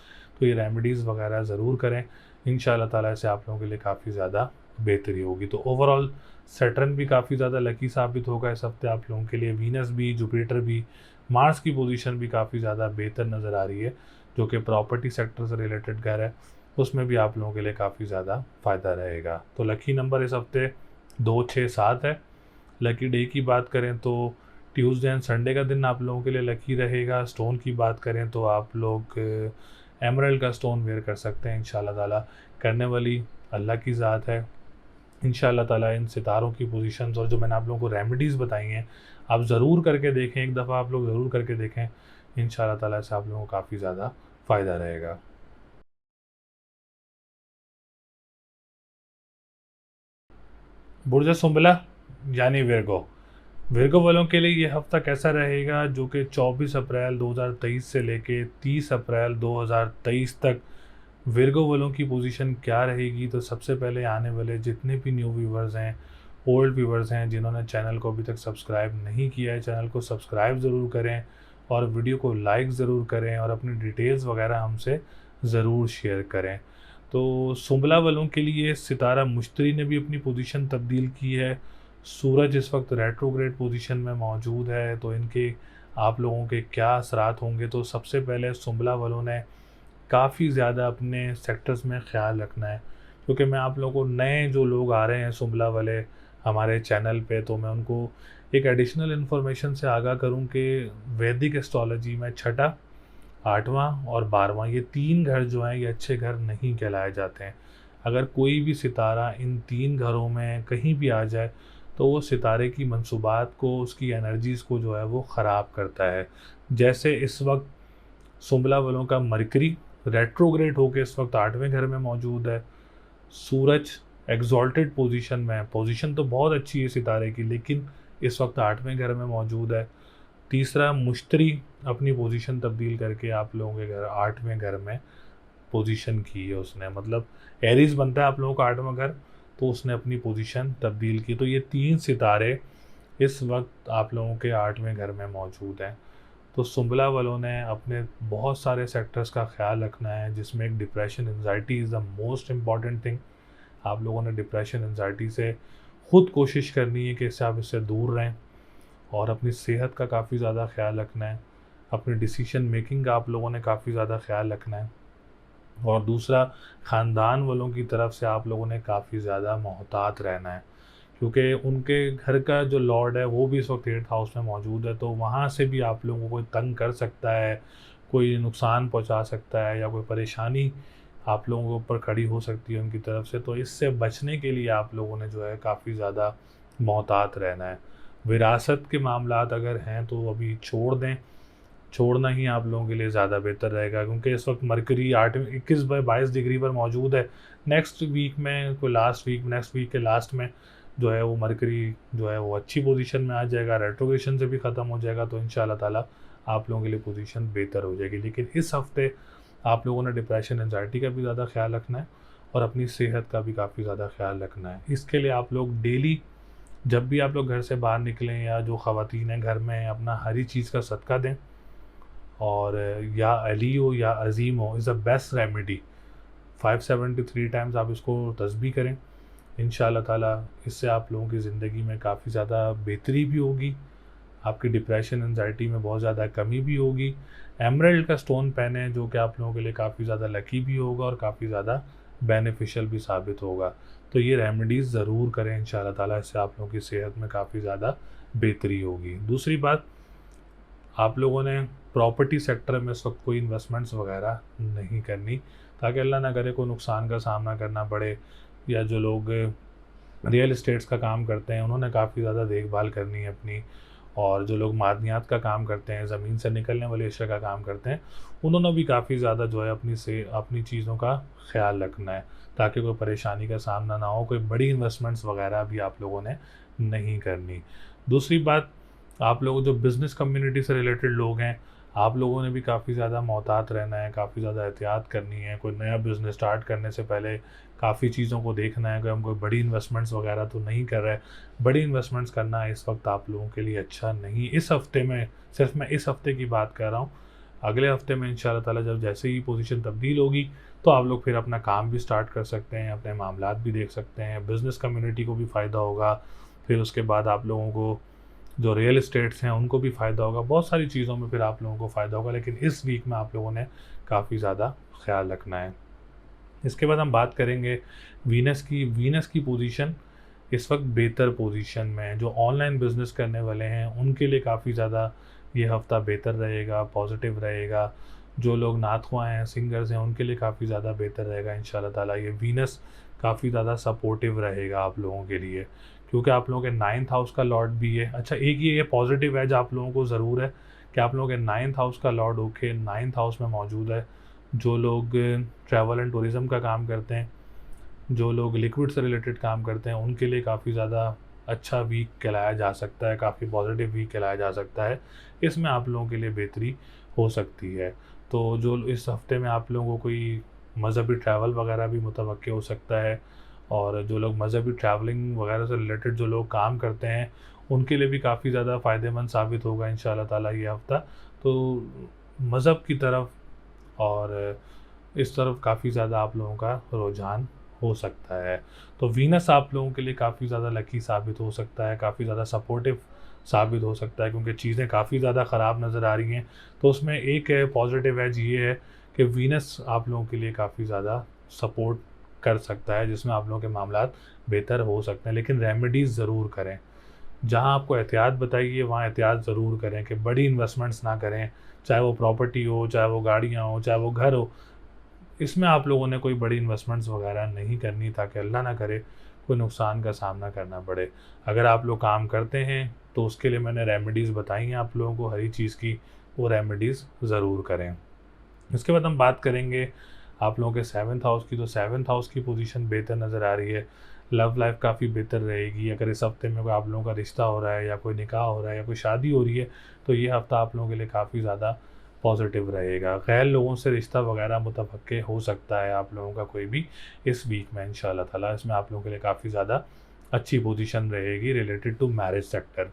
S1: तो ये रेमेडीज़ वगैरह ज़रूर करें, इंशाल्लाह ताला इससे आप लोगों के लिए काफ़ी ज़्यादा बेहतरी होगी। तो ओवरऑल सैटर्न भी काफ़ी ज़्यादा लकी साबित होगा इस हफ्ते आप लोगों के लिए। वीनस भी, जुपिटर भी, मार्स की पोजीशन भी काफ़ी ज़्यादा बेहतर नज़र आ रही है, जो कि प्रॉपर्टी सेक्टर से रिलेटेड घर है, उसमें भी आप लोगों के लिए काफ़ी ज़्यादा फ़ायदा रहेगा। तो लकी नंबर इस हफ्ते 2, 6, 7 है। लकी डे की बात करें तो ट्यूसडे एंड संडे का दिन आप लोगों के लिए लकी रहेगा। स्टोन की बात करें तो आप लोग एमरल्ड का स्टोन वेयर कर सकते हैं इंशाल्लाह ताला। करने वाली अल्लाह की ज़ात है। इंशाल्लाह ताला इन सितारों की पोजीशंस और जो मैंने आप लोगों को रेमेडीज़ बताई हैं, आप ज़रूर करके देखें, एक दफ़ा आप लोग ज़रूर करके देखें। इंशाल्लाह ताला से आप लोगों को काफ़ी ज़्यादा फ़ायदा रहेगा। बुर्ज सुंबला यानी विर्गो, विर्गो वालों के लिए ये हफ्ता कैसा रहेगा, जो कि 24 अप्रैल 2023 से लेके 30 अप्रैल 2023 तक विर्गो वालों की पोजीशन क्या रहेगी। तो सबसे पहले आने वाले जितने भी न्यू व्यूवर्स हैं, ओल्ड व्यूवर्स हैं, जिन्होंने चैनल को अभी तक सब्सक्राइब नहीं किया है, चैनल को सब्सक्राइब ज़रूर करें और वीडियो को लाइक ज़रूर करें और अपनी डिटेल्स वगैरह हमसे ज़रूर शेयर करें। तो सुंबला वालों के लिए सितारा मुश्तरी ने भी अपनी पोजीशन तब्दील की है। सूरज इस वक्त रेट्रोग्रेड पोजीशन में मौजूद है, तो इनके आप लोगों के क्या असरात होंगे। तो सबसे पहले सुंबला वालों ने काफ़ी ज़्यादा अपने सेक्टर्स में ख़्याल रखना है, क्योंकि मैं आप लोगों को नए जो लोग आ रहे हैं सुंबला वाले हमारे चैनल पे, तो मैं उनको एक एडिशनल इन्फॉर्मेशन से आगाह करूं कि वैदिक एस्ट्रोलॉजी में छठा, 8वां और 12वां ये 3 घर जो हैं ये अच्छे घर नहीं कहलाए जाते हैं। अगर कोई भी सितारा इन 3 घरों में कहीं भी आ जाए तो वो सितारे की मंसूबात को, उसकी एनर्जीज़ को जो है वो ख़राब करता है। जैसे इस वक्त सुंबला वालों का मरकरी रेट्रोग्रेड होकर इस वक्त 8वें घर में मौजूद है। सूरज एग्जॉल्टेड पोजीशन में है, पोजीशन तो बहुत अच्छी है सितारे की, लेकिन इस वक्त 8वें घर में मौजूद है। तीसरा, मुश्तरी अपनी पोजीशन तब्दील करके आप लोगों के घर 8वें घर में पोजीशन की है उसने, मतलब एरीज बनता है आप लोगों का 8वां घर, तो उसने अपनी पोजीशन तब्दील की। तो ये 3 सितारे इस वक्त आप लोगों के 8वें घर में मौजूद हैं। तो सुंबला वालों ने अपने बहुत सारे सेक्टर्स का ख्याल रखना है, जिसमें एक depression anxiety is the most important thing. आप लोगों ने डिप्रेशन एंजाइटी से खुद कोशिश करनी है कि इससे आप इससे दूर रहें, और अपनी सेहत का काफ़ी ज़्यादा ख्याल रखना है। अपनी डिसीजन मेकिंग का आप लोगों ने काफ़ी ज़्यादा ख्याल रखना है। और दूसरा, ख़ानदान वालों की तरफ से आप लोगों ने काफ़ी ज़्यादा मोहतात रहना है, क्योंकि उनके घर का जो लॉर्ड है वो भी इस वक्त 8th हाउस में मौजूद है। तो वहाँ से भी आप लोगों को कोई तंग कर सकता है, कोई नुकसान पहुँचा सकता है, या कोई परेशानी आप लोगों के ऊपर खड़ी हो सकती है उनकी तरफ से। तो इससे बचने के लिए आप लोगों ने जो है काफ़ी ज़्यादा मोहतात रहना है। विरासत के मामलात अगर हैं तो अभी छोड़ दें, छोड़ना ही आप लोगों के लिए ज़्यादा बेहतर रहेगा, क्योंकि इस वक्त मरकरी 21/22 डिग्री पर मौजूद है। नेक्स्ट वीक में कोई नेक्स्ट वीक के लास्ट में जो है वो मरकरी जो है वो अच्छी पोजीशन में आ जाएगा, रेट्रोग्रेशन से भी ख़त्म हो जाएगा। तो इंशाल्लाह ताला आप लोगों के लिए पोजीशन बेहतर हो जाएगी। लेकिन इस हफ्ते आप लोगों ने डिप्रेशन एंजाइटी का भी ज़्यादा ख्याल रखना है, और अपनी सेहत का भी काफ़ी ज़्यादा ख्याल रखना है। इसके लिए आप लोग डेली जब भी आप लोग घर से बाहर निकलें, या जो ख़वातीन हैं घर में, अपना हरी चीज़ का सदका दें, और या अली हो या अज़ीम हो is the best remedy. 573 times आप इसको तस्बीह करें। इंशाल्लाह ताला इससे आप लोगों की ज़िंदगी में काफ़ी ज़्यादा बेहतरी भी होगी, आपकी डिप्रेशन एंजाइटी में बहुत ज़्यादा कमी भी होगी। एमरल्ड का स्टोन पहने, जो कि आप लोगों के लिए काफ़ी ज़्यादा लकी भी होगा और काफ़ी ज़्यादा बेनिफिशियल भी साबित होगा। तो ये रेमेडीज़ ज़रूर करें इंशाल्लाह ताला, इससे आप लोगों की सेहत में काफ़ी ज़्यादा बेहतरी होगी। दूसरी बात, आप लोगों ने प्रॉपर्टी सेक्टर में इस वक्त कोई इन्वेस्टमेंट्स वगैरह नहीं करनी, ताकि अल्लाह ना करे कोई नुकसान का सामना करना पड़े। या जो लोग रियल इस्टेट्स का काम करते हैं उन्होंने काफ़ी ज़्यादा देखभाल करनी है अपनी, और जो लोग मादनियात का काम करते हैं, ज़मीन से निकलने वाले अशिया का काम करते हैं, उन्होंने भी काफ़ी ज़्यादा जो है अपनी चीज़ों का ख्याल रखना है, ताकि कोई परेशानी का सामना ना हो। कोई बड़ी इन्वेस्टमेंट्स वगैरह भी आप लोगों ने नहीं करनी। दूसरी बात, आप लोग जो बिज़नेस कम्युनिटी से रिलेटेड लोग हैं, आप लोगों ने भी काफ़ी ज़्यादा मोहतात रहना है, काफ़ी ज़्यादा एहतियात करनी है। कोई नया बिज़नेस स्टार्ट करने से पहले काफ़ी चीज़ों को देखना है कि हम कोई बड़ी इन्वेस्टमेंट्स वगैरह तो नहीं कर रहे। बड़ी इन्वेस्टमेंट्स करना इस वक्त आप लोगों के लिए अच्छा नहीं। इस हफ्ते में, सिर्फ मैं इस हफ्ते की बात कर रहा हूँ, अगले हफ्ते में इंशाल्लाह ताला जब जैसे ही पोजीशन तब्दील होगी तो आप लोग फिर अपना काम भी स्टार्ट कर सकते हैं, अपने मामलात भी देख सकते हैं, बिज़नेस कम्युनिटी को भी फ़ायदा होगा। फिर उसके बाद आप लोगों को जो रियल इस्टेट्स हैं उनको भी फ़ायदा होगा, बहुत सारी चीज़ों में फिर आप लोगों को फ़ायदा होगा। लेकिन इस वीक में आप लोगों ने काफ़ी ज़्यादा ख्याल रखना है। इसके बाद हम बात करेंगे वीनस की पोजीशन इस वक्त बेहतर पोजीशन में है। जो ऑनलाइन बिज़नेस करने वाले हैं उनके लिए काफ़ी ज़्यादा ये हफ़्ता बेहतर रहेगा, पॉजिटिव रहेगा। जो लोग नातख़्वाह हैं, सिंगर्स हैं, उनके लिए काफ़ी ज़्यादा बेहतर रहेगा इंशाल्लाह ताला। ये वीनस काफ़ी ज़्यादा सपोर्टिव रहेगा आप लोगों के लिए, क्योंकि आप लोगों के 9th हाउस का लॉर्ड भी है। अच्छा, एक ये पॉजिटिव एज आप लोगों को ज़रूर है कि आप लोगों के 9th हाउस का लॉर्ड होके 9th हाउस में मौजूद है। जो लोग ट्रैवल एंड टूरिज़्म का काम करते हैं, जो लोग लिक्विड से रिलेटेड काम करते हैं, उनके लिए काफ़ी ज़्यादा अच्छा वीक कहलाया जा सकता है, काफ़ी पॉजिटिव वीक कहलाया जा सकता है। इसमें आप लोगों के लिए बेहतरी हो सकती है। तो जो इस हफ़्ते में आप लोगों को कोई मज़हबी ट्रैवल वगैरह भी मुतवक्किल हो सकता है, और जो लोग मज़हबी ट्रैवलिंग वगैरह से रिलेटेड जो लोग काम करते हैं उनके लिए भी काफ़ी ज़्यादा फ़ायदेमंद साबित होगा इंशाल्लाह ताला ये हफ़्ता। तो मज़हब की तरफ और इस तरफ काफ़ी ज़्यादा आप लोगों का रुझान हो सकता है। तो वीनस आप लोगों के लिए काफ़ी ज़्यादा लकी साबित हो सकता है, काफ़ी ज़्यादा सपोर्टिव साबित हो सकता है, क्योंकि चीज़ें काफ़ी ज़्यादा ख़राब नज़र आ रही हैं। तो उसमें एक पॉजिटिव एज ये है कि वीनस आप लोगों के लिए काफ़ी ज़्यादा सपोर्ट कर सकता है, जिसमें आप लोगों के मामलात बेहतर हो सकते हैं। लेकिन रेमेडीज़ ज़रूर करें, जहाँ आपको एहतियात बताइए वहाँ एहतियात ज़रूर करें कि बड़ी इन्वेस्टमेंट्स ना करें, चाहे वो प्रॉपर्टी हो, चाहे वो गाड़ियाँ हो, चाहे वो घर हो। इसमें आप लोगों ने कोई बड़ी इन्वेस्टमेंट्स वगैरह नहीं करनी, ताकि अल्लाह ना करे कोई नुकसान का सामना करना पड़े। अगर आप लोग काम करते हैं तो उसके लिए मैंने रेमेडीज़ बताई हैं आप लोगों को हर चीज़ की, वो रेमेडीज़ ज़रूर करें। इसके बाद हम बात करेंगे आप लोगों के 7th हाउस की। तो 7th हाउस की पोजीशन बेहतर नज़र आ रही है, लव लाइफ काफ़ी बेहतर रहेगी। अगर इस हफ्ते में कोई आप लोगों का रिश्ता हो रहा है, या कोई निकाह हो रहा है, या कोई शादी हो रही है, तो ये हफ़्ता आप लोगों के लिए काफ़ी ज़्यादा पॉजिटिव रहेगा। गैर लोगों से रिश्ता वगैरह मुतवक्के हो सकता है आप लोगों का कोई भी इस वीक में इंशाल्लाह ताला। इसमें आप लोगों के लिए काफ़ी ज़्यादा अच्छी पोजीशन रहेगी रिलेटेड टू मैरिज सेक्टर।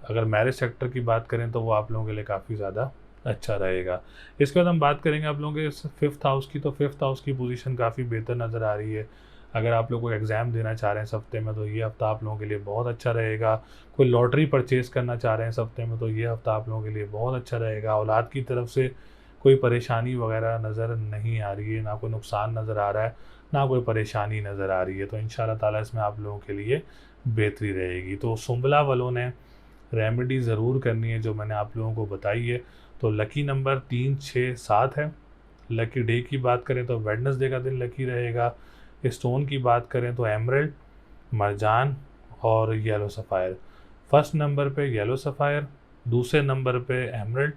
S1: अगर मैरिज सेक्टर की बात करें तो वो आप लोगों के लिए काफ़ी ज़्यादा अच्छा रहेगा। इसके बाद हम बात करेंगे आप लोगों के फिफ्थ हाउस की, तो फिफ्थ हाउस की पोजीशन काफ़ी बेहतर नज़र आ रही है। अगर आप लोग को एग्ज़ाम देना चाह रहे हैं इस हफ्ते में तो ये हफ्ता आप लोगों के लिए बहुत अच्छा रहेगा। कोई लॉटरी परचेज़ करना चाह रहे हैं इस हफ्ते में तो ये हफ्ता आप लोगों के लिए बहुत अच्छा रहेगा। औलाद की तरफ से कोई परेशानी वगैरह नज़र नहीं आ रही है, ना कोई नुकसान नज़र आ रहा है, ना कोई परेशानी नज़र आ रही है। तो इंशाल्लाह ताला इसमें आप लोगों के लिए बेहतरी रहेगी। तो सुंबला वालों ने रेमेडी ज़रूर करनी है जो मैंने आप लोगों को बताई है। तो लकी नंबर 3, 6, 7 है। लकी डे की बात करें तो वेडनेसडे का दिन लकी रहेगा। स्टोन की बात करें तो एमरल्ड, मरजान और येलो सफ़ायर। फर्स्ट नंबर पे येलो सफ़ायर, दूसरे नंबर पे एमरल्ड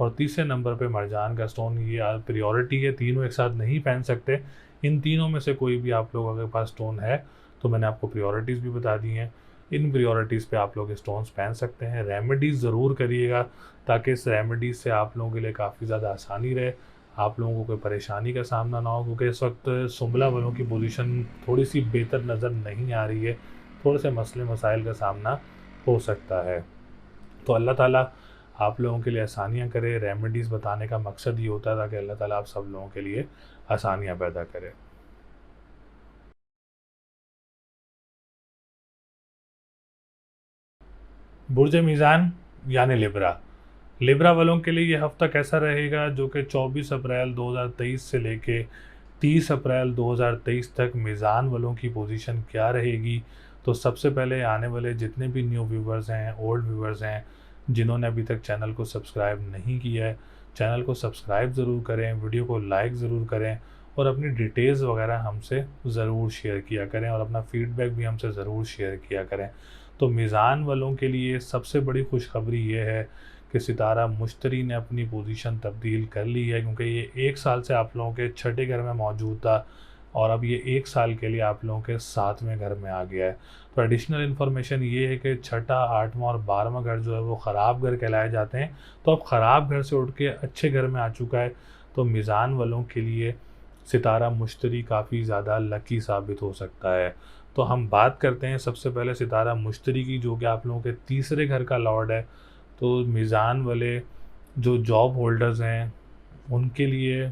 S1: और तीसरे नंबर पे मरजान का स्टोन। ये प्रायोरिटी है, तीनों एक साथ नहीं पहन सकते। इन तीनों में से कोई भी आप लोगों के पास स्टोन है तो मैंने आपको प्रायोरिटीज़ भी बता दी हैं। इन प्रायोरिटीज़ पे आप लोग स्टोन्स पहन सकते हैं। रेमेडीज़ ज़रूर करिएगा ताकि इस रेमेडीज़ से आप लोगों के लिए काफ़ी ज़्यादा आसानी रहे, आप लोगों को कोई परेशानी का सामना ना हो। क्योंकि इस वक्त सुंबला वालों की पोजीशन थोड़ी सी बेहतर नज़र नहीं आ रही है, थोड़े से मसले मसाइल का सामना हो सकता है। तो अल्लाह ताला आप लोगों के लिए आसानियाँ करे। रेमेडीज़ बताने का मकसद ये होता है ताकि अल्लाह ताला आप सब लोगों के लिए आसानियाँ पैदा करे। बुर्ज मीज़ान यानी लिब्रा। लिब्रा वालों के लिए ये हफ़्ता कैसा रहेगा, जो कि 24 अप्रैल 2023 से लेके 30 अप्रैल 2023 तक मीज़ान वालों की पोजीशन क्या रहेगी। तो सबसे पहले आने वाले जितने भी न्यू व्यूवर्स हैं, ओल्ड व्यूवर्स हैं, जिन्होंने अभी तक चैनल को सब्सक्राइब नहीं किया है, चैनल को सब्सक्राइब ज़रूर करें, वीडियो को लाइक ज़रूर करें और अपनी डिटेल्स वगैरह हमसे ज़रूर शेयर किया करें और अपना फीडबैक भी हमसे ज़रूर शेयर किया करें। तो मीज़ान वालों के लिए सबसे बड़ी खुशखबरी ये है कि सितारा मुश्तरी ने अपनी पोजीशन तब्दील कर ली है, क्योंकि ये 1 साल से आप लोगों के छठे घर में मौजूद था और अब ये 1 साल के लिए आप लोगों के 7वें घर में आ गया है। तो एडिशनल इन्फॉर्मेशन ये है कि छठा, 8वां और 12वां घर जो है वो ख़राब घर कहलाए जाते हैं, तो अब ख़राब घर से उठ के अच्छे घर में आ चुका है। तो मीज़ान वालों के लिए सितारा मुश्तरी काफ़ी ज़्यादा लकी साबित हो सकता है। तो हम बात करते हैं सबसे पहले सितारा मुश्तरी की, जो कि आप लोगों के तीसरे घर का लॉर्ड है। तो मीज़ान वाले जो जॉब होल्डर्स हैं उनके लिए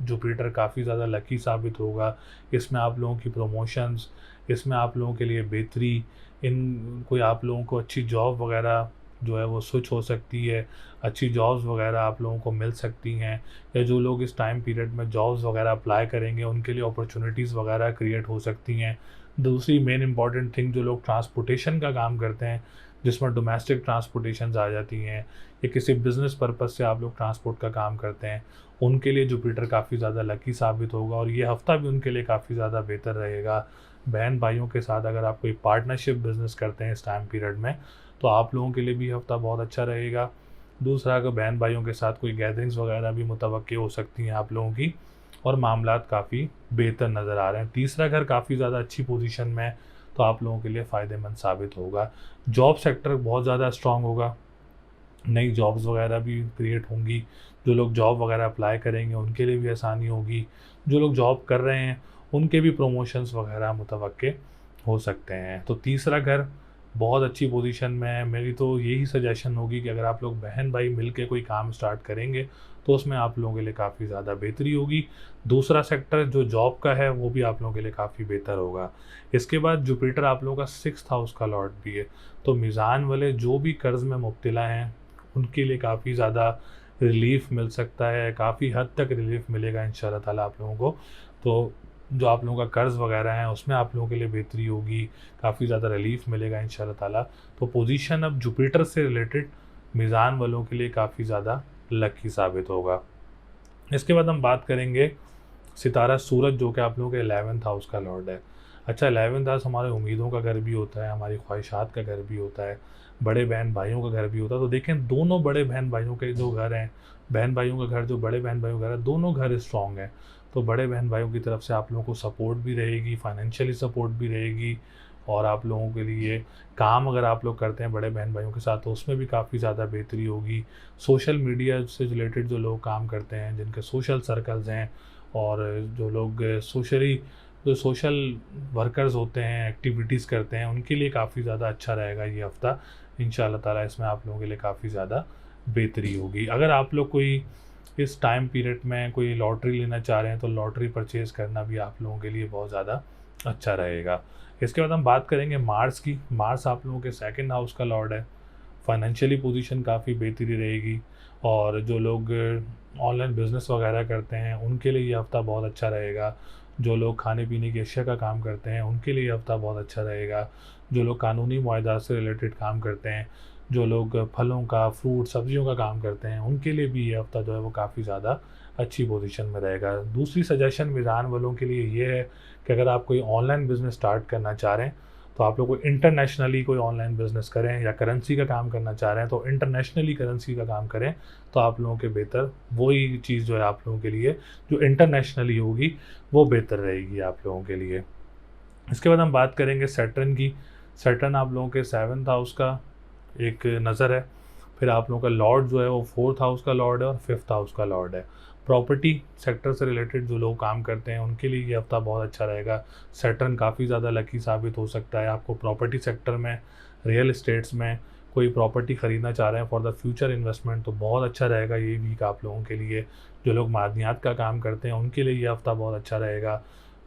S1: जुपिटर काफ़ी ज़्यादा लकी साबित होगा। इसमें आप लोगों की प्रमोशंस, इसमें आप लोगों के लिए बेहतरी, इन कोई आप लोगों को अच्छी जॉब वगैरह जो है वो स्विच हो सकती है, अच्छी जॉब्स वगैरह आप लोगों को मिल सकती हैं, या जो लोग इस टाइम पीरियड में जॉब्स वगैरह अप्लाई करेंगे उनके लिए अपॉर्चुनिटीज़ वगैरह क्रिएट हो सकती हैं। दूसरी मेन इंपॉर्टेंट थिंग, जो लोग ट्रांसपोर्टेशन का काम करते हैं जिसमें डोमेस्टिक ट्रांसपोर्टेशंस आ जाती हैं या किसी बिज़नेस पर्पज़ से आप लोग ट्रांसपोर्ट का काम करते हैं, उनके लिए जुपिटर काफ़ी ज़्यादा लकी साबित होगा और ये हफ़्ता भी उनके लिए काफ़ी ज़्यादा बेहतर रहेगा। बहन भाइयों के साथ अगर आप कोई पार्टनरशिप बिज़नेस करते हैं इस टाइम पीरियड में तो आप लोगों के लिए भी हफ़्ता बहुत अच्छा रहेगा। दूसरा, अगर बहन भाइयों के साथ कोई गैदरिंग्स वगैरह भी मुतवक्की हो सकती हैं आप लोगों की और मामलात काफ़ी बेहतर नज़र आ रहे हैं। तीसरा घर काफ़ी ज़्यादा अच्छी पोजीशन में है तो आप लोगों के लिए फ़ायदेमंद साबित होगा। जॉब सेक्टर बहुत ज़्यादा स्ट्रॉन्ग होगा, नई जॉब्स वगैरह भी क्रिएट होंगी। जो लोग जॉब वगैरह अप्लाई करेंगे उनके लिए भी आसानी होगी। जो लोग जॉब कर रहे हैं उनके भी प्रमोशंस वगैरह मुतवक्के हो सकते हैं। तो तीसरा घर बहुत अच्छी पोजीशन में है। मेरी तो यही सजेशन होगी कि अगर आप लोग बहन भाई मिल के कोई काम स्टार्ट करेंगे तो उसमें आप लोगों के लिए काफ़ी ज़्यादा बेहतरी होगी। दूसरा सेक्टर जो जॉब का है वो भी आप लोगों के लिए काफ़ी बेहतर होगा। इसके बाद जुपिटर आप लोगों का 6th हाउस का लॉर्ड भी है, तो मीज़ान वाले जो भी कर्ज़ में मुब्तला हैं उनके लिए काफ़ी ज़्यादा रिलीफ़ मिल सकता है, काफ़ी हद तक रिलीफ़ मिलेगा इंशाल्लाह ताला आप लोगों को। तो जो आप लोगों का कर्ज़ वगैरह है उसमें आप लोगों के लिए बेहतरी होगी, काफ़ी ज़्यादा रिलीफ़ मिलेगा इंशाल्लाह ताला। तो पोजीशन अब जुपिटर से रिलेटेड मीज़ान वालों के लिए काफ़ी ज़्यादा लकी साबित होगा। इसके बाद हम बात करेंगे सितारा सूरज, जो कि आप लोगों के 11th हाउस का लॉर्ड है। अच्छा, 11th हाउस हमारे उम्मीदों का घर भी होता है, हमारी ख्वाहिशात का घर भी होता है, बड़े बहन भाइयों का घर भी होता है। तो देखें, दोनों बड़े बहन भाइयों के जो घर हैं, बहन भाइयों का घर, जो बड़े बहन भाइयों का घर है, दोनों घर स्ट्रॉन्ग हैं। तो बड़े बहन भाइयों की तरफ से आप लोगों को सपोर्ट भी रहेगी, फाइनेंशियली सपोर्ट भी रहेगी, और आप लोगों के लिए काम अगर आप लोग करते हैं बड़े बहन भाइयों के साथ तो उसमें भी काफ़ी ज़्यादा बेहतरी होगी। सोशल मीडिया से रिलेटेड जो लोग काम करते हैं, जिनके सोशल सर्कल्स हैं, और जो लोग जो सोशल वर्कर्स होते हैं, एक्टिविटीज़ करते हैं, उनके लिए काफ़ी ज़्यादा अच्छा रहेगा ये हफ़्ता। इंशाल्लाह ताला इसमें आप लोगों के लिए काफ़ी ज़्यादा बेहतरी होगी। अगर आप लोग कोई इस टाइम पीरियड में कोई लॉटरी लेना चाह रहे हैं तो लॉटरी परचेज़ करना भी आप लोगों के लिए बहुत ज़्यादा अच्छा रहेगा। इसके बाद हम बात करेंगे मार्स की। मार्स आप लोगों के सेकंड हाउस का लॉर्ड है। फाइनेंशियली पोजीशन काफ़ी बेहतरी रहेगी, और जो लोग ऑनलाइन बिज़नेस वगैरह करते हैं उनके लिए ये हफ़्ता बहुत अच्छा रहेगा। जो लोग खाने पीने की अशिया का काम करते हैं उनके लिए ये हफ़्ता बहुत अच्छा रहेगा। जो लोग कानूनी मुआहदात से रिलेटेड काम करते हैं, जो लोग फलों का, फ्रूट, सब्जियों का काम करते हैं, उनके लिए भी ये हफ़्ता जो है वो काफ़ी ज़्यादा अच्छी पोजीशन में रहेगा। दूसरी सजेशन मीज़ान वालों के लिए ये है कि अगर आप कोई ऑनलाइन बिज़नेस स्टार्ट करना चाह रहे हैं तो आप लोग को इंटरनेशनली कोई ऑनलाइन बिज़नेस करें, या करेंसी का काम करना चाह रहे हैं तो इंटरनेशनली करेंसी का काम करें, तो आप लोगों के बेहतर वही चीज़ जो है आप लोगों के लिए जो इंटरनेशनली होगी वो बेहतर रहेगी आप लोगों के लिए। इसके बाद हम बात करेंगे सैटर्न की। सैटर्न आप लोगों के 7th हाउस का एक नज़र है। फिर आप लोगों का लॉर्ड जो है वो 4th हाउस का लॉर्ड है और 5th हाउस का लॉर्ड है। प्रॉपर्टी सेक्टर से रिलेटेड जो लोग काम करते हैं उनके लिए ये हफ़्ता बहुत अच्छा रहेगा। सैटर्न काफ़ी ज़्यादा लकी साबित हो सकता है। आपको प्रॉपर्टी सेक्टर में, रियल इस्टेट्स में कोई प्रॉपर्टी ख़रीदना चाह रहे हैं फॉर द फ्यूचर इन्वेस्टमेंट, तो बहुत अच्छा रहेगा ये वीक आप लोगों के लिए। जो लोग मादनियात का काम करते हैं उनके लिए ये हफ़्ता बहुत अच्छा रहेगा।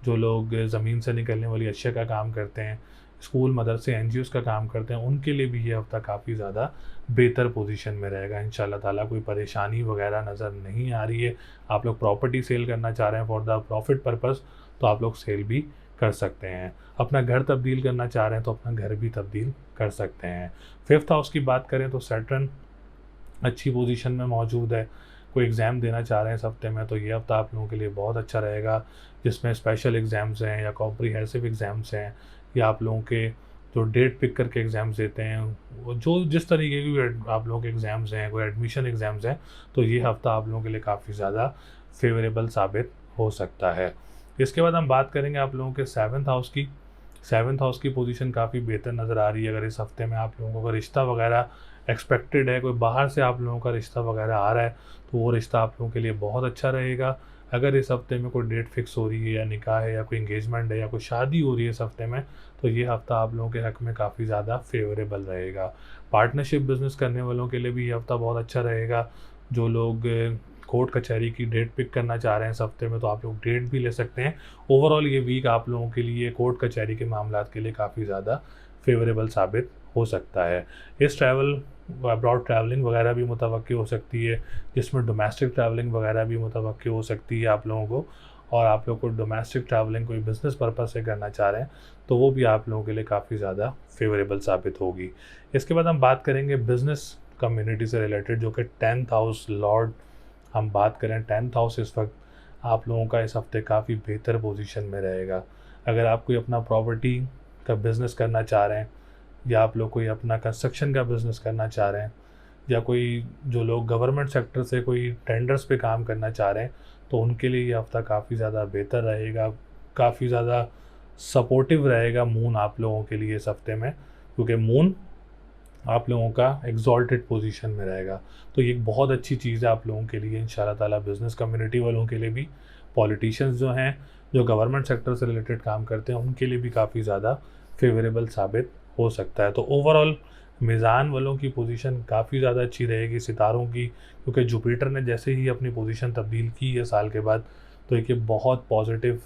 S1: जो लोग ज़मीन से निकलने वाली अशिया का काम करते हैं, स्कूल, मदरसे, एनजीओज़ का काम करते हैं, उनके लिए भी ये हफ़्ता काफ़ी ज़्यादा बेहतर पोजीशन में रहेगा इंशाल्लाह ताला। कोई परेशानी वगैरह नज़र नहीं आ रही है। आप लोग प्रॉपर्टी सेल करना चाह रहे हैं फॉर द प्रॉफिट पर्पज़, तो आप लोग सेल भी कर सकते हैं। अपना घर तब्दील करना चाह रहे हैं तो अपना घर भी तब्दील कर सकते हैं। 5th हाउस की बात करें तो सैटर्न अच्छी पोजीशन में मौजूद है। कोई एग्ज़ाम देना चाह रहे हैं इस हफ्ते में तो ये हफ्ता आप लोगों के लिए बहुत अच्छा रहेगा, जिसमें स्पेशल एग्ज़ाम्स हैं या कॉम्प्रिहेंसिव एग्ज़ाम्स हैं, या आप लोगों के जो डेट पिक करके एग्ज़ाम्स देते हैं, वो जो जिस तरीके की भी आप लोगों के एग्ज़ाम्स हैं, कोई एडमिशन एग्ज़ाम्स हैं, तो ये हफ्ता आप लोगों के लिए काफ़ी ज़्यादा फेवरेबल साबित हो सकता है। इसके बाद हम बात करेंगे आप लोगों के 7th हाउस की। 7th हाउस की पोजीशन काफ़ी बेहतर नज़र आ रही है। अगर इस हफ्ते में आप लोगों का रिश्ता वगैरह एक्सपेक्टेड है, कोई बाहर से आप लोगों का रिश्ता वगैरह आ रहा है, तो वो रिश्ता आप लोगों के लिए बहुत अच्छा रहेगा। अगर इस हफ्ते में कोई डेट फिक्स हो रही है, या निकाह है, या कोई एंगेजमेंट है, या कोई शादी हो रही है इस हफ्ते में, तो ये हफ्ता आप लोगों के हक़ में काफ़ी ज़्यादा फेवरेबल रहेगा। पार्टनरशिप बिज़नेस करने वालों के लिए भी ये हफ्ता बहुत अच्छा रहेगा। जो लोग कोर्ट कचहरी की डेट पिक करना चाह रहे हैं इस हफ्ते में, तो आप लोग डेट भी ले सकते हैं। ओवरऑल ये वीक आप लोगों के लिए कोर्ट कचहरी के मामलात के लिए काफ़ी ज़्यादा फेवरेबल साबित हो सकता है। इस अब्रॉड ट्रैवलिंग वगैरह भी मुतवक्की हो सकती है, जिसमें डोमेस्टिक ट्रैवलिंग वगैरह भी मुतवक्की हो सकती है आप लोगों को। और आप लोग को डोमेस्टिक ट्रैवलिंग कोई बिज़नेस पर्पज़ से करना चाह रहे हैं तो वो भी आप लोगों के लिए काफ़ी ज़्यादा फेवरेबल साबित होगी। इसके बाद हम बात करेंगे बिज़नेस कम्युनिटी से रिलेटेड, जो कि 10th हाउस लॉर्ड हम बात करें। 10th हाउस इस वक्त आप लोगों का इस हफ्ते काफ़ी बेहतर पोजीशन में रहेगा। अगर आप कोई अपना प्रॉपर्टी का बिज़नेस करना चाह रहे हैं, या आप लोग कोई अपना कंस्ट्रक्शन का बिज़नेस करना चाह रहे हैं, या कोई जो लोग गवर्नमेंट सेक्टर से कोई टेंडर्स पे काम करना चाह रहे हैं, तो उनके लिए ये हफ़्ता काफ़ी ज़्यादा बेहतर रहेगा। काफ़ी ज़्यादा सपोर्टिव रहेगा मून आप लोगों के लिए इस हफ्ते में, क्योंकि मून आप लोगों का एग्जॉल्टेड पोजीशन में रहेगा। तो ये एक बहुत अच्छी चीज़ है आप लोगों के लिए इंशाल्लाह ताला। बिज़नेस कम्युनिटी वालों के लिए भी, पॉलिटिशियंस जो हैं, जो गवर्नमेंट सेक्टर से रिलेटेड काम करते हैं, उनके लिए भी काफ़ी ज़्यादा फेवरेबल साबित हो सकता है। तो ओवरऑल मीज़ान वालों की पोजीशन काफ़ी ज़्यादा अच्छी रहेगी सितारों की, क्योंकि जुपिटर ने जैसे ही अपनी पोजीशन तब्दील की है साल के बाद, तो एक ये बहुत पॉजिटिव